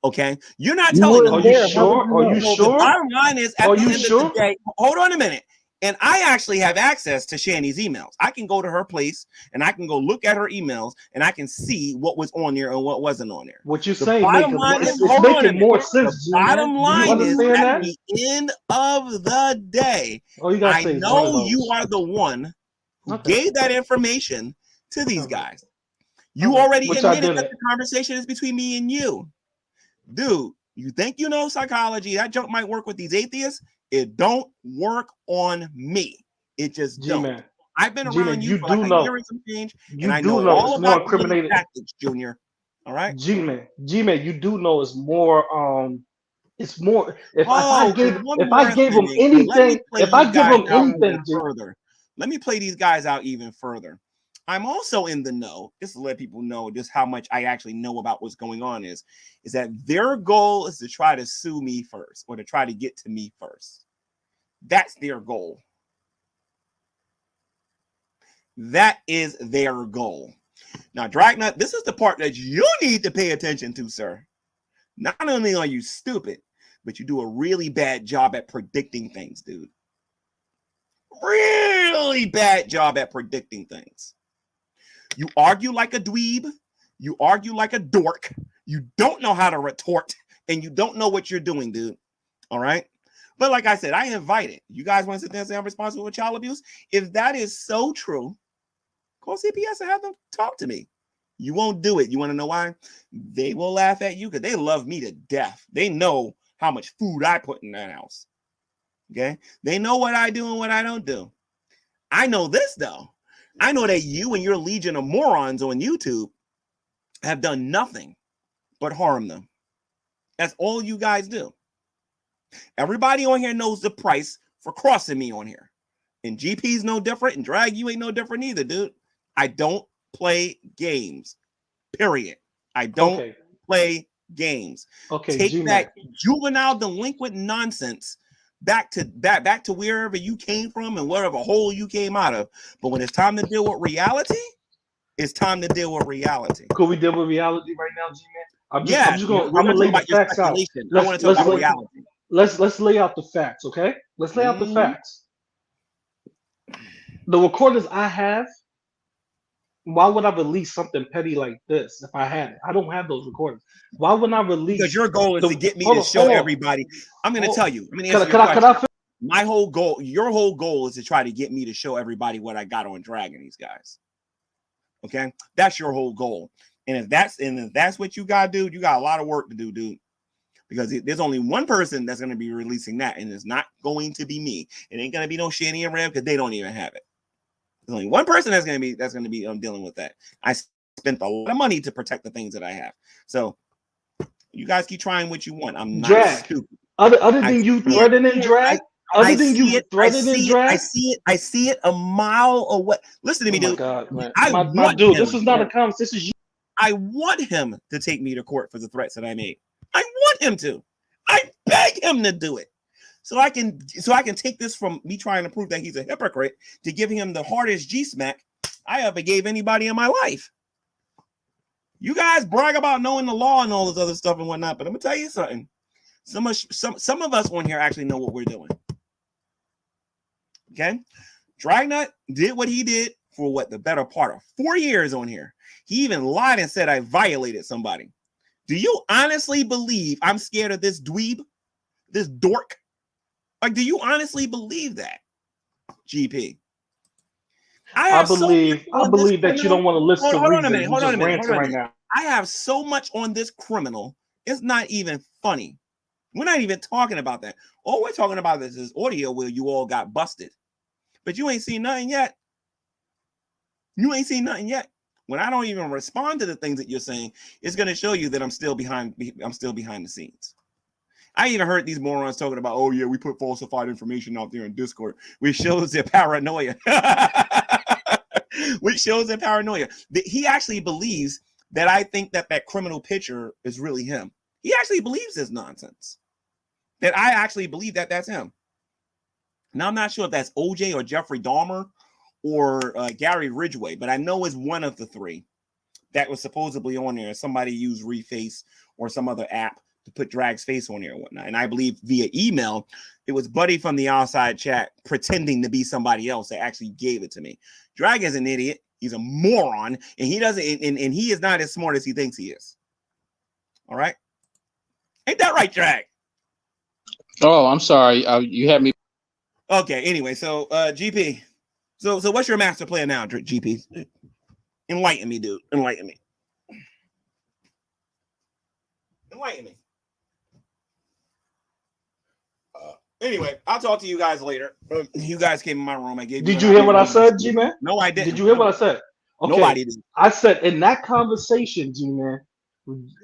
Okay, you're not telling them. Are you sure? Are you So sure? the bottom line is, at Are the you end sure? of the day, hold on a minute. And I actually have access to Shanny's emails. I can go to her place and I can go look at her emails and I can see what was on there and what wasn't on there. What you're The saying bottom making line is, it's hold on a making minute. more sense. The bottom G-Man. line Do you is, understand at that? the end of the day, All you gotta I say is know rainbows. you are the one who Okay. gave that information to these guys. You Okay. already Which I admitted that didn't. the conversation is between me and you. Dude, you think you know psychology? That joke might work with these atheists. It don't work on me. It just don't. G-Man. I've been G-Man, around you you for do like a know. year and some change, You and I do know know all it's more about the little incriminating. tactics, Junior. All right. G-Man, you do know it's more it's more if I Oh, gave and one if I more gave him thing. Let me anything, play if these I give guys him out anything, even further. Let me play these guys out even further. I'm also in the know, just to let people know just how much I actually know about what's going on is that their goal is to try to sue me first or to try to get to me first. That's their goal. That is their goal. Now, Dragnut, this is the part that you need to pay attention to, sir. Not only are you stupid, but you do a really bad job at predicting things, dude. Really bad job at predicting things. You argue like a dweeb. You argue like a dork. You don't know how to retort, and you don't know what you're doing, dude. All right? But like I said, I invite it. You guys want to sit there and say I'm responsible for child abuse? If that is so true, call CPS and have them talk to me. You won't do it. You want to know why? They will laugh at you because they love me to death. They know how much food I put in that house. Okay? They know what I do and what I don't do. I know this, though. I know that you and your legion of morons on YouTube have done nothing but harm them. That's all you guys do. Everybody on here knows the price for crossing me on here. And GP's no different, and Drag, you ain't no different either, dude. I don't play games. Period. I don't play games. Take G-Man. that juvenile delinquent nonsense back to wherever you came from and whatever hole you came out of. But when it's time to deal with reality, it's time to deal with reality. Could we deal with reality right now, G-Man? Yeah, I'm we're gonna not lay talking the about your facts out. speculation. I want to talk about reality. Let's lay out the facts, okay? Let's lay out the facts. The recordings I have, why would I release something petty like this if I had it? I don't have those recordings. Why would I release? Because your goal is to get me to show everybody. I'm going to tell you. I'm going to answer your question. My whole goal, your whole goal is to try to get me to show everybody what I got on dragging these guys. Okay? That's your whole goal. And if that's what you got, dude, you got a lot of work to do, dude. Because there's only one person that's going to be releasing that, and it's not going to be me. It ain't going to be no Shanny and Rev because they don't even have it. There's only one person that's gonna be dealing with that. I spent a lot of money to protect the things that I have. So you guys keep trying what you want. I'm not Drag. stupid. Other than you threatening drag. I see it a mile away. Listen to me, dude. God, man. My dude, this is not a conversation. This is you. I want him to take me to court for the threats that I made. I want him to. I beg him to do it. So I can take this from me trying to prove that he's a hypocrite to give him the hardest G-smack I ever gave anybody in my life. You guys brag about knowing the law and all this other stuff and whatnot, but I'm gonna tell you something. Some of us on here actually know what we're doing. Okay, Dragnut did what he did for what the better part of 4 years on here. He even lied and said I violated somebody. Do you honestly believe I'm scared of this dweeb, this dork? Like, do you honestly believe that, GP? I believe that you don't want to listen to reason. Hold on a minute. Right now. I have so much on this criminal. It's not even funny. We're not even talking about that. All we're talking about is this audio where you all got busted. But you ain't seen nothing yet. You ain't seen nothing yet. When I don't even respond to the things that you're saying, it's going to show you that I'm still behind the scenes. I even heard these morons talking about, oh yeah, we put falsified information out there in Discord, which shows their paranoia. Which shows their paranoia. He actually believes that I think that criminal picture is really him. He actually believes this nonsense. That I actually believe that that's him. Now, I'm not sure if that's OJ or Jeffrey Dahmer or Gary Ridgway, but I know it's one of the three that was supposedly on there. Somebody used Reface or some other app to put Drag's face on there and whatnot. And I believe via email, it was Buddy from the outside chat pretending to be somebody else that actually gave it to me. Drag is an idiot. He's a moron, and he doesn't, and he is not as smart as he thinks he is. All right, ain't that right, Drag? Oh, I'm sorry. You had me. Okay. Anyway, so GP. So what's your master plan now, GP? Enlighten me, dude. Enlighten me. Enlighten me. Anyway, I'll talk to you guys later. You guys came in my room. I gave you. Did you hear what I said, G-Man? No, I didn't. Did you hear what I said? Okay. Nobody did. I said in that conversation, G-Man,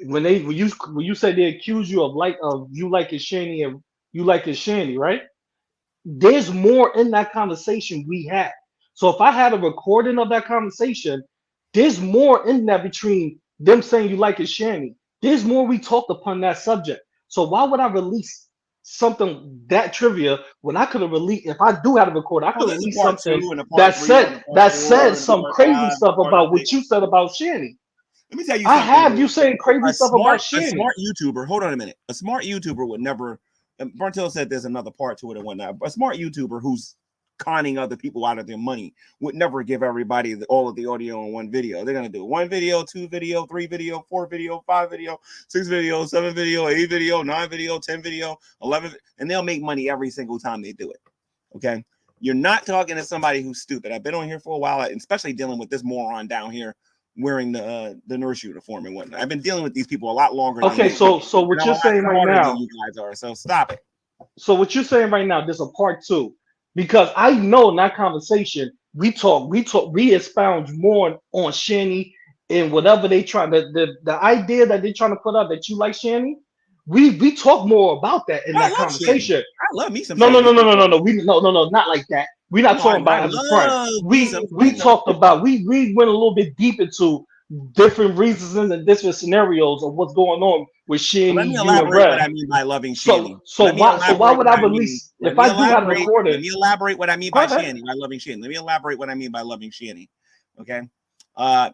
when you said they accused you of you liking Shanny and you liking Shanny, right? There's more in that conversation we had. So if I had a recording of that conversation, there's more in that between them saying you like it Shanny. There's more we talked upon that subject. So why would I release something that trivia when I could have released, if I do have a record, I could have released something that said some crazy stuff about what you said about Shanny. Let me tell you something. I have you saying crazy stuff about Shanny. A smart YouTuber, hold on a minute. A smart YouTuber would never, BurntToast said there's another part to it and whatnot. A smart YouTuber who's conning other people out of their money would never give everybody all of the audio in one video. They're going to do 1 video, 2 video, 3 video, 4 video, 5 video, 6 video, 7 video, 8 video, 9 video, 10 video, 11, and they'll make money every single time they do it. Okay. You're not talking to somebody who's stupid. I've been on here for a while, especially dealing with this moron down here wearing the nurse uniform and whatnot. I've been dealing with these people a lot longer. Okay. So what you're saying right now, you guys are, so stop it. So what you're saying right now, there's a part 2. Because I know in that conversation, we expound more on Shanny and whatever they try, the idea that they're trying to put out that you like Shanny, we talk more about that in that conversation. Shanny. I love me some. No, not like that. We're not talking about it as a friend. We talked about we went a little bit deep into different reasons and different scenarios of what's going on with Shanny. Let me elaborate what I mean by loving Shanny. So why would I release if I do have a recording? Let me elaborate what I mean by Shanny, by loving Shanny. Let me elaborate what I mean by loving Shanny. Okay. I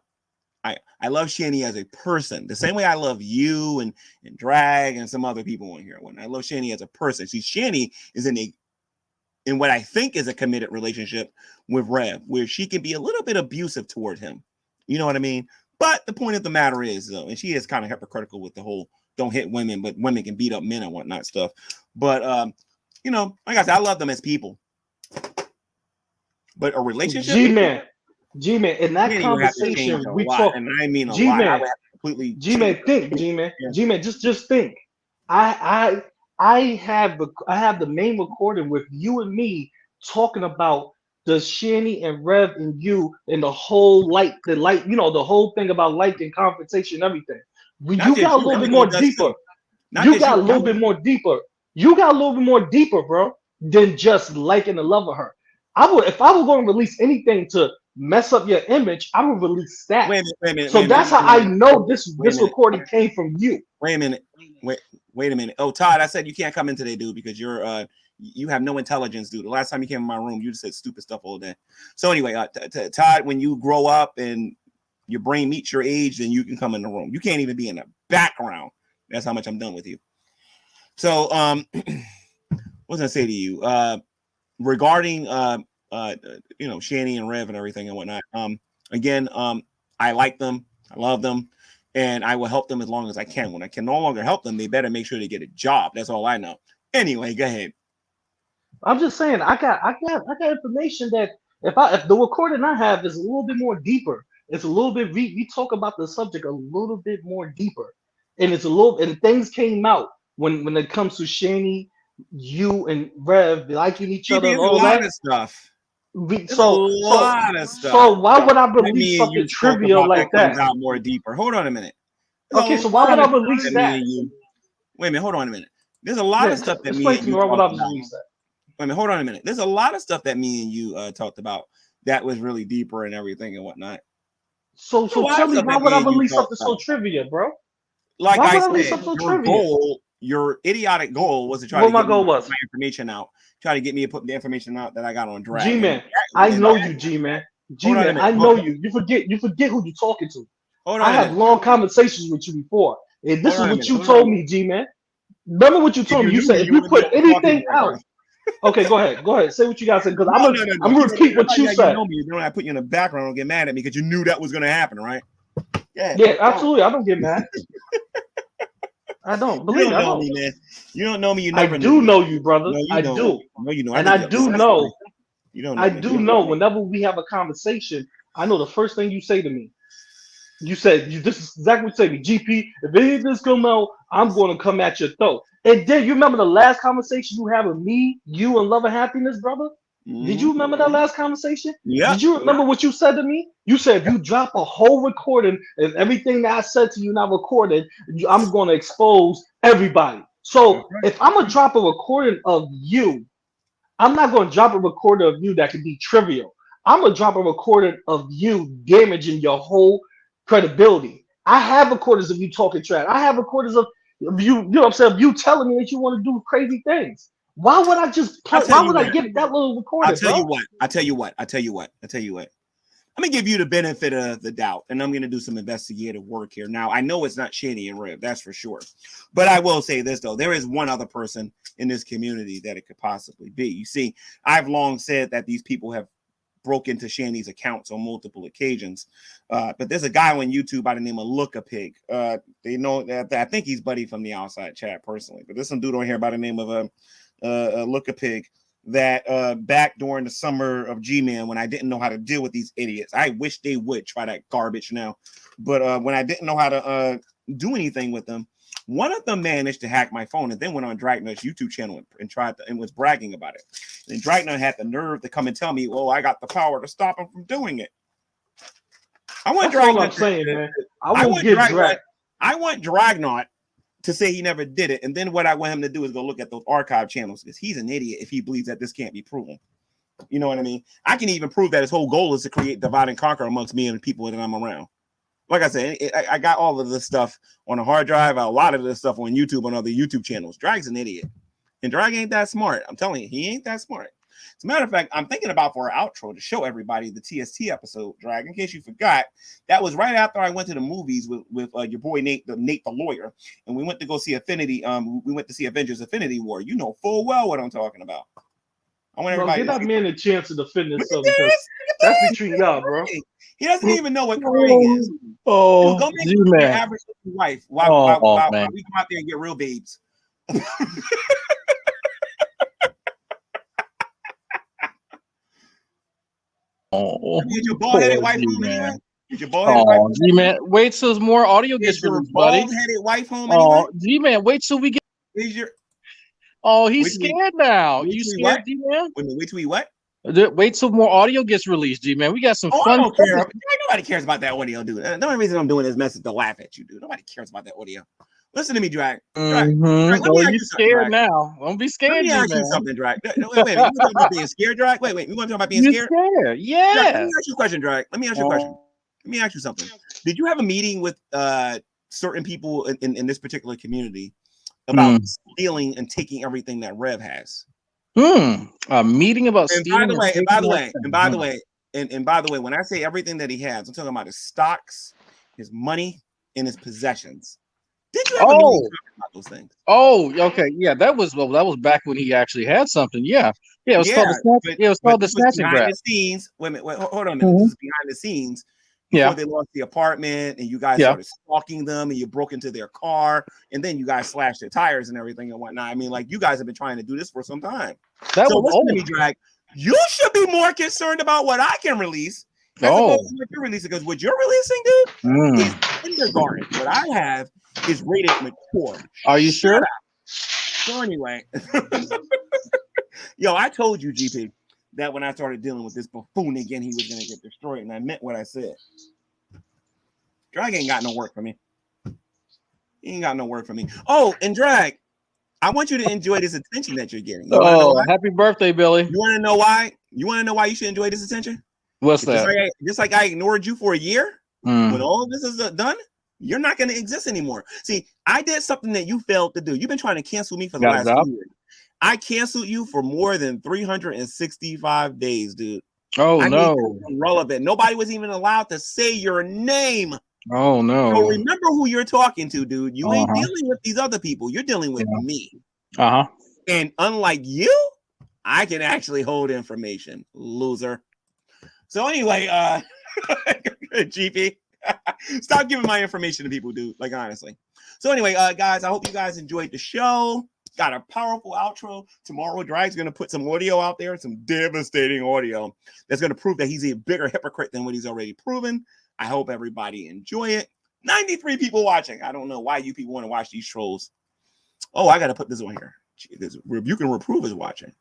love Shanny as a person, the same way I love you and Drag and some other people on here. When I love Shanny as a person, see, Shanny is in what I think is a committed relationship with Rev, where she can be a little bit abusive toward him. You know what I mean? But the point of the matter is, though, and she is kind of hypocritical with the whole don't hit women, but women can beat up men and whatnot stuff. But, you know, like I said, I love them as people. But a relationship, G-Man, in that conversation, we talk, and I mean a G-Man, lot. I would completely G-Man, think, G-Man, yeah. G-Man, just think. I have the main recording with you and me talking about does Shanny and Rev and you and the whole the whole thing about light and confrontation and everything. You got a little bit more deeper. You got a little bit more deeper. You got a little bit more deeper, bro, than just liking the love of her. If I was going to release anything to mess up your image, I would release that. Wait a minute. So that's how I know this recording came from you. Wait a minute. Wait a minute. Oh, Todd, I said you can't come in today, dude, because you have no intelligence, dude. The last time you came in my room, you just said stupid stuff all day. So anyway, Todd, when you grow up and your brain meets your age, then you can come in the room. You can't even be in the background. That's how much I'm done with you. So, what was I say to you? Regarding Shanny and Rev and everything and whatnot. Again, I like them, I love them, and I will help them as long as I can. When I can no longer help them, they better make sure they get a job. That's all I know. Anyway, go ahead. I'm just saying, I got information that if the recording I have is a little bit more deeper, it's a little bit we talk about the subject a little bit more deeper, and and things came out when it comes to Shanny, you and Rev liking each other and all that stuff. So why would I release something trivial like that? Comes out more deeper. Hold on a minute. Okay, so why would I release that? Wait a minute. Hold on a minute. There's a lot of stuff that me and you talked about. Wait a minute. Hold on a minute. There's a lot of stuff that me and you talked about that was really deeper and everything and whatnot. So tell me, why would I release something so trivial, bro? Like I said, your idiotic goal was to try to get my information out. Try to get me to put the information out that I got on Drag. G-Man, I know you, G-Man. G-Man, I know you. You forget who you're talking to. I had long conversations with you before. And this is what you told me, G-Man. Remember what you told me? You said if you put anything out. Okay, go ahead. Say what you got to say, because I'm gonna repeat what you said. You know, I put you in the background. Don't get mad at me because you knew that was gonna happen, right? Yeah, absolutely. I don't get mad. I don't believe I don't. Me, man. You don't know me. You never. I do know you, brother. No, I do. No, you know. And I do know. You don't. I do know. Whenever we have a conversation, I know the first thing you say to me. You said, "This is exactly what you say to me, GP. If any of this come out, I'm going to come at your throat." And then you remember the last conversation you had with me, you, and Love and Happiness, brother? Did you remember that last conversation? Yeah. Did you remember what you said to me? You said if you drop a whole recording and everything that I said to you not recorded, I'm going to expose everybody. So if I'm going to drop a recording of you, I'm not going to drop a recording of you that can be trivial. I'm going to drop a recording of you damaging your whole credibility. I have recordings of you talking trash. I have recordings of you know what I'm saying, you telling me that you want to do crazy things. Why would I just why would I give that little recording? I tell you what. I'm gonna give you the benefit of the doubt, and I'm gonna do some investigative work here. Now, I know it's not Shanny and Rev, that's for sure. But I will say this though: there is one other person in this community that it could possibly be. You see, I've long said that these people have broke into Shanny's accounts on multiple occasions. But there's a guy on YouTube by the name of Look-a-Pig. They know that I think he's buddy from the outside chat personally, but there's some dude on here by the name of Look-a-Pig that back during the summer of G-Man, when I didn't know how to deal with these idiots. I wish they would try that garbage now. But when I didn't know how to do anything with them, one of them managed to hack my phone and then went on Dragnut's YouTube channel and was bragging about it. And Dragnut had the nerve to come and tell me, "Oh, I got the power to stop him from doing it." I want Dragnut. I want Dragnut to say he never did it, and then what I want him to do is go look at those archive channels because he's an idiot if he believes that this can't be proven. You know what I mean? I can even prove that his whole goal is to create divide and conquer amongst me and the people that I'm around. Like I said, I got all of this stuff on a hard drive. A lot of this stuff on YouTube, on other YouTube channels. Drag's an idiot. And Drag ain't that smart. I'm telling you, he ain't that smart. As a matter of fact, I'm thinking about for our outro to show everybody the TST episode, Drag. In case you forgot, that was right after I went to the movies with your boy Nate the lawyer. And we went to go see Affinity. We went to see Avengers Infinity War. You know full well what I'm talking about. I want everybody give that man a chance to defend himself because that's between y'all, bro. He doesn't even know what curling is. Oh, go make your average wife while we go out there and get real babes. Oh, get your bald-headed wife home anyway. Get your bald-headed wife. G-Man, wait till more audio gets released, buddy. Bald-headed wife home anyway. Oh, G-Man, wait till we get. Is your? Oh, he's scared now. You scared, G-Man? Wait till we what? Wait till we Wait till more audio gets released, G-Man. We got some fun. I don't care. Nobody cares about that audio, dude. The only reason I'm doing this mess is to laugh at you, dude. Nobody cares about that audio. Listen to me, Drag. Drag, Drag, oh, you're scared now. Don't be scared, let me ask you something, Drag. Wait. You want to talk about being scared, Drag? Wait. You want to talk about being scared? Scared. Yeah. Drag, let me ask you a question, Drag. Let me ask you a question. Let me ask you something. Did you have a meeting with certain people in this particular community about stealing and taking everything that Rev has? A meeting about stealing. By the way, when I say everything that he has, I'm talking about his stocks, his money, and his possessions. Did you have a meeting about those things? Oh, okay, yeah, that was back when he actually had something. Yeah, it was called the snatch and grab. Behind the scenes. Wait, hold on a minute. This is behind the scenes. Before they lost the apartment, and you guys started stalking them, and you broke into their car, and then you guys slashed their tires and everything and whatnot. I mean, like, you guys have been trying to do this for some time. That so was listen to me, Drag. You should be more concerned about what I can release as opposed to what you're releasing, because what you're releasing, dude, is kindergarten. What I have is rated mature. Are you sure? So anyway, yo, I told you, GP, that when I started dealing with this buffoon again, he was going to get destroyed, and I meant what I said. Drag ain't got no work for me. He ain't got no work for me. Oh, and Drag, I want you to enjoy this attention that you're getting. Happy birthday, Billy. You want to know why? You want to know why you should enjoy this attention? What's that? Just like I ignored you for a year, when all of this is done, you're not going to exist anymore. See, I did something that you failed to do. You've been trying to cancel me for the last year. I canceled you for more than 365 days, dude. Oh, no. Irrelevant. Nobody was even allowed to say your name. Oh, no. So remember who you're talking to, dude. You ain't dealing with these other people. You're dealing with me. And unlike you, I can actually hold information, loser. So anyway, GP, stop giving my information to people, dude. Like, honestly. So anyway, guys, I hope you guys enjoyed the show. Got a powerful outro. Tomorrow, Drag's going to put some audio out there, some devastating audio that's going to prove that he's a bigger hypocrite than what he's already proven. I hope everybody enjoy it. 93 people watching. I don't know why you people want to watch these trolls. Oh, I got to put this on here. This Rebuke and Reprove is watching.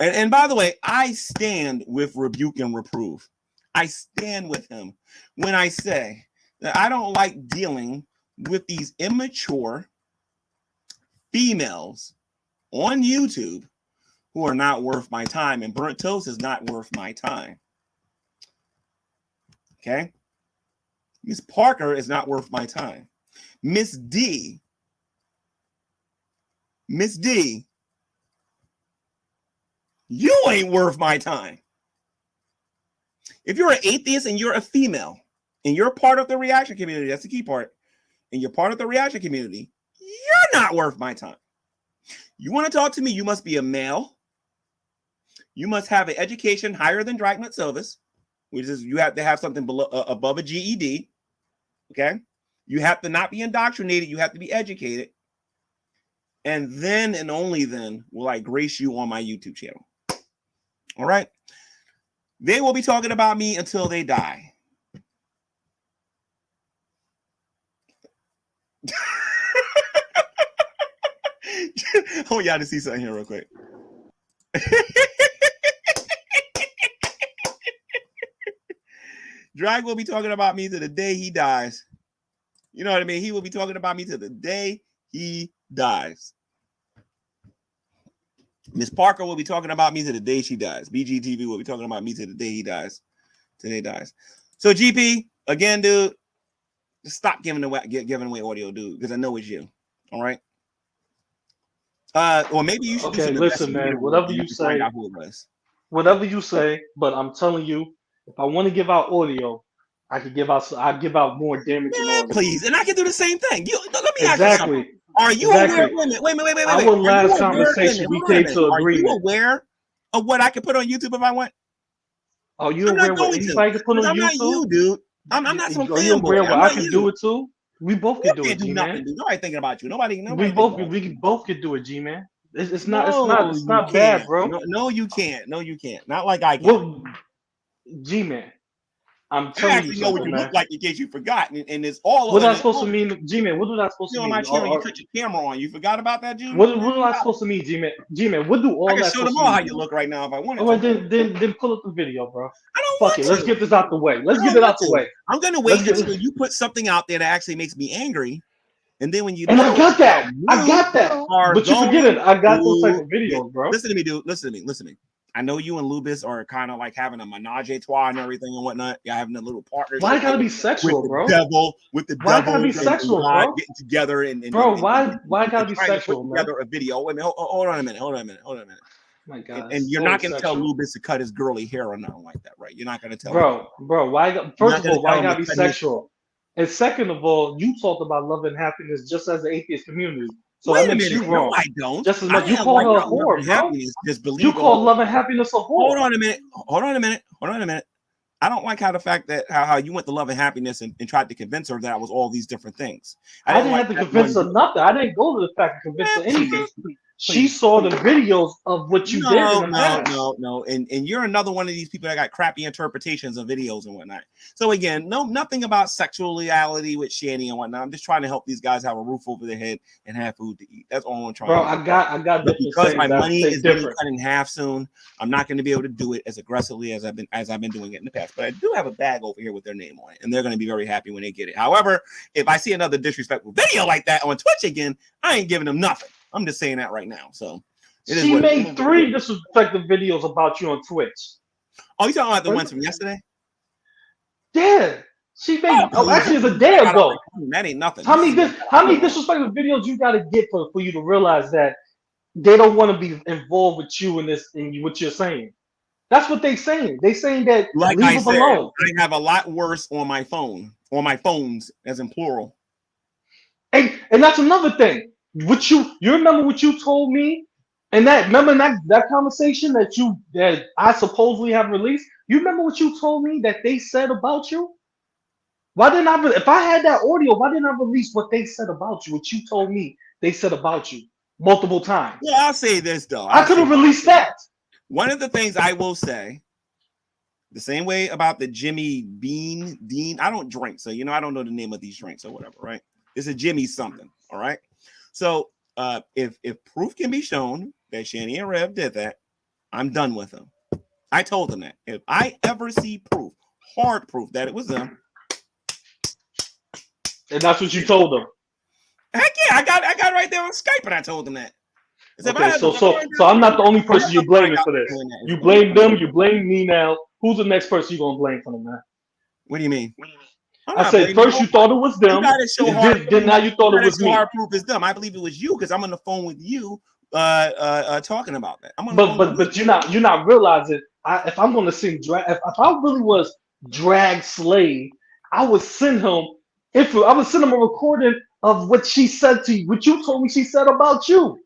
And by the way, I stand with Rebuke and Reprove. I stand with him when I say that I don't like dealing with these immature females on YouTube who are not worth my time, and Burnt Toast is not worth my time. Okay? Miss Parker is not worth my time. Miss D, you ain't worth my time. If you're an atheist and you're a female and you're part of the reaction community, that's the key part, and you're part of the reaction community, you're not worth my time. You want to talk to me, you must be a male. You must have an education higher than Dragnet Silvis, which is you have to have something below, above a GED. Okay? You have to not be indoctrinated. You have to be educated. And then and only then will I grace you on my YouTube channel. All right? They will be talking about me until they die. I want y'all to see something here real quick. Drag will be talking about me to the day he dies. You know what I mean? He will be talking about me to the day he dies. Miss Parker will be talking about me to the day she dies. BGTV will be talking about me to the day he dies. Today dies. So GP, again, dude, just stop giving away audio, dude, because I know it's you. All right. Or maybe you should. Okay, listen, man. Whatever you say. But I'm telling you, if I want to give out audio, I could give out. I give out more damage. Man, please, and I can do the same thing. Let me ask you something. Are you aware? Wait. Our last conversation, we came to agreement. Are you aware of what I could put on YouTube if I want? Are you aware what anybody can put on YouTube? I'm not you, dude. I'm not some fanboy. Are you aware what I can do it too? We both can do it, G-Man. Nobody thinking about you. Nobody. We both can do it, G-Man. It's not bad, bro. No, you can't. Not like I can. Well, G-Man, I'm I telling you actually know what something, you man. look like in case you forgot, and it's all. What is that supposed to mean, G-Man? What is that supposed You to know, on mean? my channel, you cut your camera on. You forgot about that, G? What is that supposed to mean, G-Man? G-Man, what do I all can that show supposed them to all mean? how you look right now if I wanted All right, to. then pull up the video, bro. I don't Fuck want it. to. Let's get this out the way. Let's I get don't it want out the to. way. I'm gonna wait until you put something out there that actually makes me angry, and then when you And know, I got that. you I got that. are But you're forgetting, I got those type of to videos, bro. Listen to me, dude. Listen to me. Listen to me. I know you and Lubis are kind of like having a menage a trois and everything and whatnot. You're having a little partnership. Why it gotta be sexual, with bro? The devil, Why it gotta be sexual, God bro? getting together and Bro, why it gotta be trying sexual, to put man? together a video. Wait a minute, hold on a minute. My God, And you're so not gonna tell sexual. Lubis to cut his girly hair or nothing like that, right? You're not gonna tell Bro, first of all, why it gotta be cut his- sexual? And second of all, you talked about love and happiness just as the atheist community. So Wait that a makes minute. you wrong. No, I don't. Just as much. I You am call like her a love whore, and bro. happiness. Just believe You call all- love and happiness a whore. Hold on a minute. I don't like how the fact that how you went to love and happiness and tried to convince her that it was all these different things. I didn't have to convince her nothing. I didn't go to the fact to convince her anything. She saw the videos of what you did in the past. No. And you're another one of these people that got crappy interpretations of videos and whatnot. So again, nothing about sexuality with Shanny and whatnot. I'm just trying to help these guys have a roof over their head and have food to eat. That's all I'm trying Bro, to do. I got But different because my things money that is being cut in half soon, I'm not going to be able to do it as aggressively as I've been doing it in the past. But I do have a bag over here with their name on it, and they're going to be very happy when they get it. However, if I see another disrespectful video like that on Twitch again, I ain't giving them nothing. I'm just saying that right now. So she made 3 disrespectful videos about you on Twitch. Oh, you talking about the ones from yesterday? Yeah. She made actually it's a day ago. That ain't nothing. How many disrespectful videos you gotta get for you to realize that they don't want to be involved with you in this and what you're saying? That's what they saying. They saying that like leave I them said, alone. I have a lot worse on my phone, on my phones, as in plural. And that's another thing. You remember what you told me? And remember that conversation that I supposedly have released? You remember what you told me that they said about you? Why didn't I? If I had that audio, why didn't I release what they said about you? What you told me they said about you multiple times? Well, I'll say this though. I could have released that. One of the things I will say, the same way about the Jimmy Dean. I don't drink, so I don't know the name of these drinks or whatever, right? It's a Jimmy something, all right. So if proof can be shown that Shanny and Rev did that, I'm done with them. I told them that if I ever see proof, hard proof that it was them. And that's what you told them. Heck yeah, I got it right there on Skype, and I told them that. Okay, so I'm not the only person you're blaming for this. You blame them, you blame me now. Who's the next person you're gonna blame for them, man? What do you mean? I said first you thought it was them, then now you thought it was me. Hard proof is them. I believe it was you because I'm on the phone with you talking about that. But you're not realizing if I'm gonna sing drag, if I really was drag slave, I would send him a recording of what she said to you, what you told me she said about you.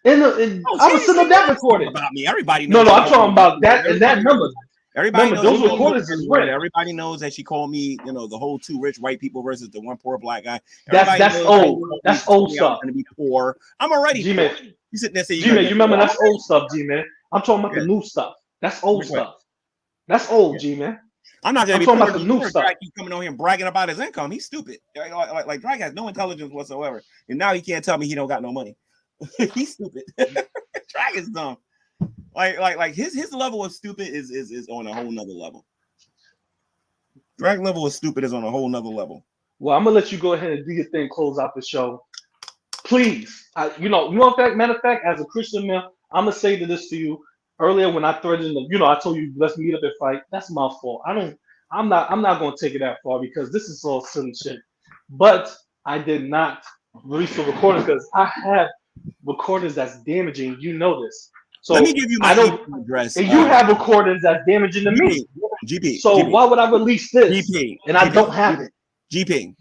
I would send him that recording about me. Everybody knows. No, I'm talking about that and that number. Everybody knows those recordings is real. Everybody knows that she called me, the whole 2 rich white people versus the 1 poor black guy. That's old. That's old stuff. I'm gonna be poor. I'm already G-Man. poor. You sitting there saying, G-Man, you remember that's old stuff, G-Man. I'm talking about the new stuff. That's old stuff. That's old, G-Man. I'm not gonna be talking about the new stuff. Drag keep coming on here and bragging about his income. He's stupid. Like Drag has no intelligence whatsoever, and now he can't tell me he don't got no money. He's stupid. Drag is dumb. Like his level of stupid is on a whole nother level. Drag level of stupid is on a whole nother level. Well, I'm gonna let you go ahead and do your thing, close out the show. Please. Matter of fact, as a Christian man, I'm gonna say this to you. Earlier when I threatened I told you let's meet up and fight. That's my fault. I'm not gonna take it that far because this is all silly shit. But I did not release the recording because I have recordings that's damaging. You know this. So let me give you my email address. And you have recordings that's damaging to me. GP. So GP. why would I release this? GP. And I don't have it. GP.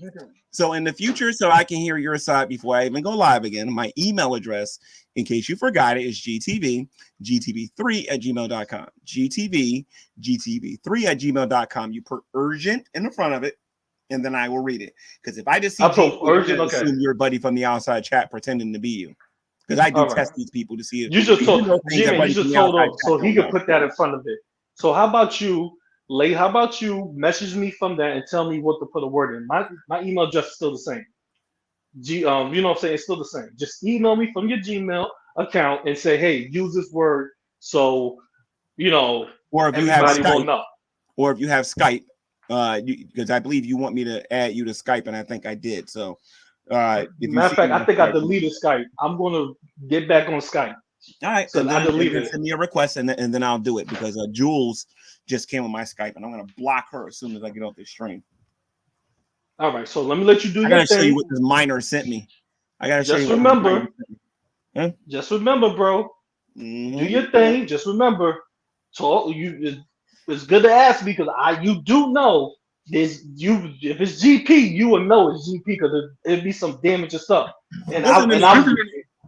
So in the future, so I can hear your side before I even go live again, my email address, in case you forgot it, is gtv3@gmail.com. gtv3@gmail.com. You put urgent in the front of it, and then I will read it. Because if I just see urgent, assume you're a buddy from the outside chat pretending to be you. Because I do test these people to see if you just told him so he could put that in front of it. So how about you Lay, how about you message me from that and tell me what to put a word in? My email address is still the same. You know what I'm saying? It's still the same. Just email me from your Gmail account and say, hey, use this word so or if you have everybody will Skype, know. or if you have Skype, because I believe you want me to add you to Skype, and I think I did. So, if you Matter of fact, I think I Skype, deleted Skype. I'm gonna get back on Skype. all right, So and I then deleted it. send me a request, and then I'll do it because Jules just came on my Skype, and I'm gonna block her as soon as I get off this stream. All right, so let me let you do I your gotta show thing. you what this minor sent me. I gotta show Just you. remember, huh? just remember, bro. Do your thing. Just remember, talk. It's good to ask me because you do know this. If it's GP, you will know it's GP because it'd be some damaging stuff. And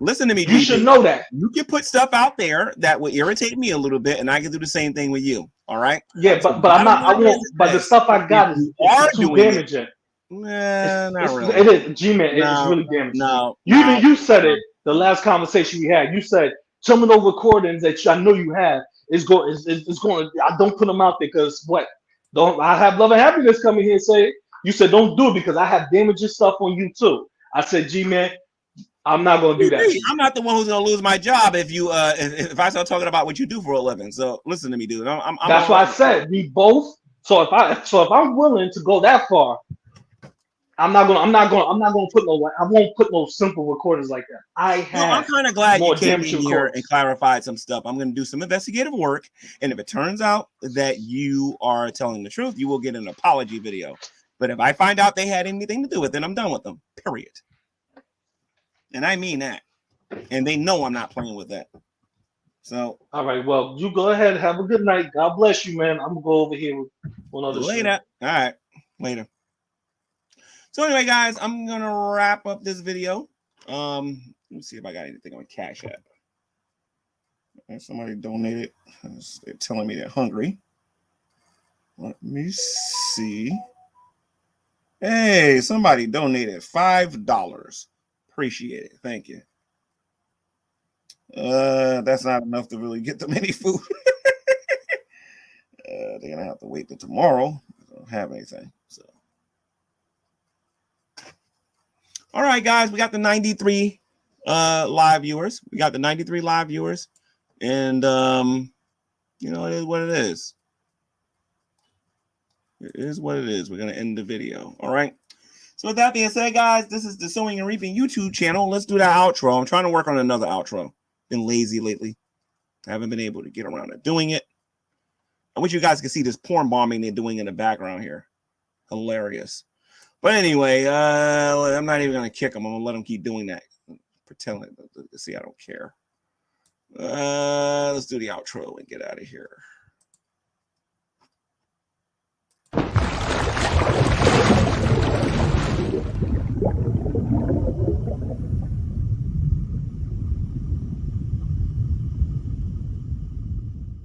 listen to me. You GP. should know that. You can put stuff out there that would irritate me a little bit, and I can do the same thing with you. All right. Yeah, so but I'm not. I won't. But the stuff I got is too damaging. Not really. It is G-Man. It's really damaging. You said it the last conversation we had. You said some of those recordings that I know you have is going. I don't put them out there because what? Don't I have Love and Happiness coming here and say you said don't do it because I have damaging stuff on you too. I said, G-Man, I'm not going to do that. I'm not the one who's going to lose my job if you if I start talking about what you do for a living. So listen to me, dude. That's why I said we both. So if I'm willing to go that far, I'm not gonna put no. I won't put no simple recordings like that. I'm kind of glad you came in here recordings. and clarified some stuff. I'm going to do some investigative work, and if it turns out that you are telling the truth, you will get an apology video. But if I find out they had anything to do with it, I'm done with them. Period. And I mean that. And they know I'm not playing with that. So all right, well, you go ahead. Have a good night. God bless you, man. I'm gonna go over here with one other later. All right, later. So anyway, guys, I'm gonna wrap up this video. Let me see if I got anything on Cash App. And somebody donated. They're telling me they're hungry. Let me see. Hey, somebody donated $5. Appreciate it. Thank you. That's not enough to really get them any food. They're gonna have to wait till tomorrow. I don't have anything. So, all right, guys, we got the 93 live viewers. We got the 93 live viewers, and it is what it is. It is what it is. We're gonna end the video. All right. So with that being said, guys, this is the Sowing and Reaping YouTube channel. Let's do that outro. I'm trying to work on another outro. Been lazy lately. I haven't been able to get around to doing it. I wish you guys could see this porn bombing they're doing in the background here. Hilarious. But anyway, I'm not even going to kick them. I'm going to let them keep doing that. Pretend to see I don't care. Let's do the outro and get out of here.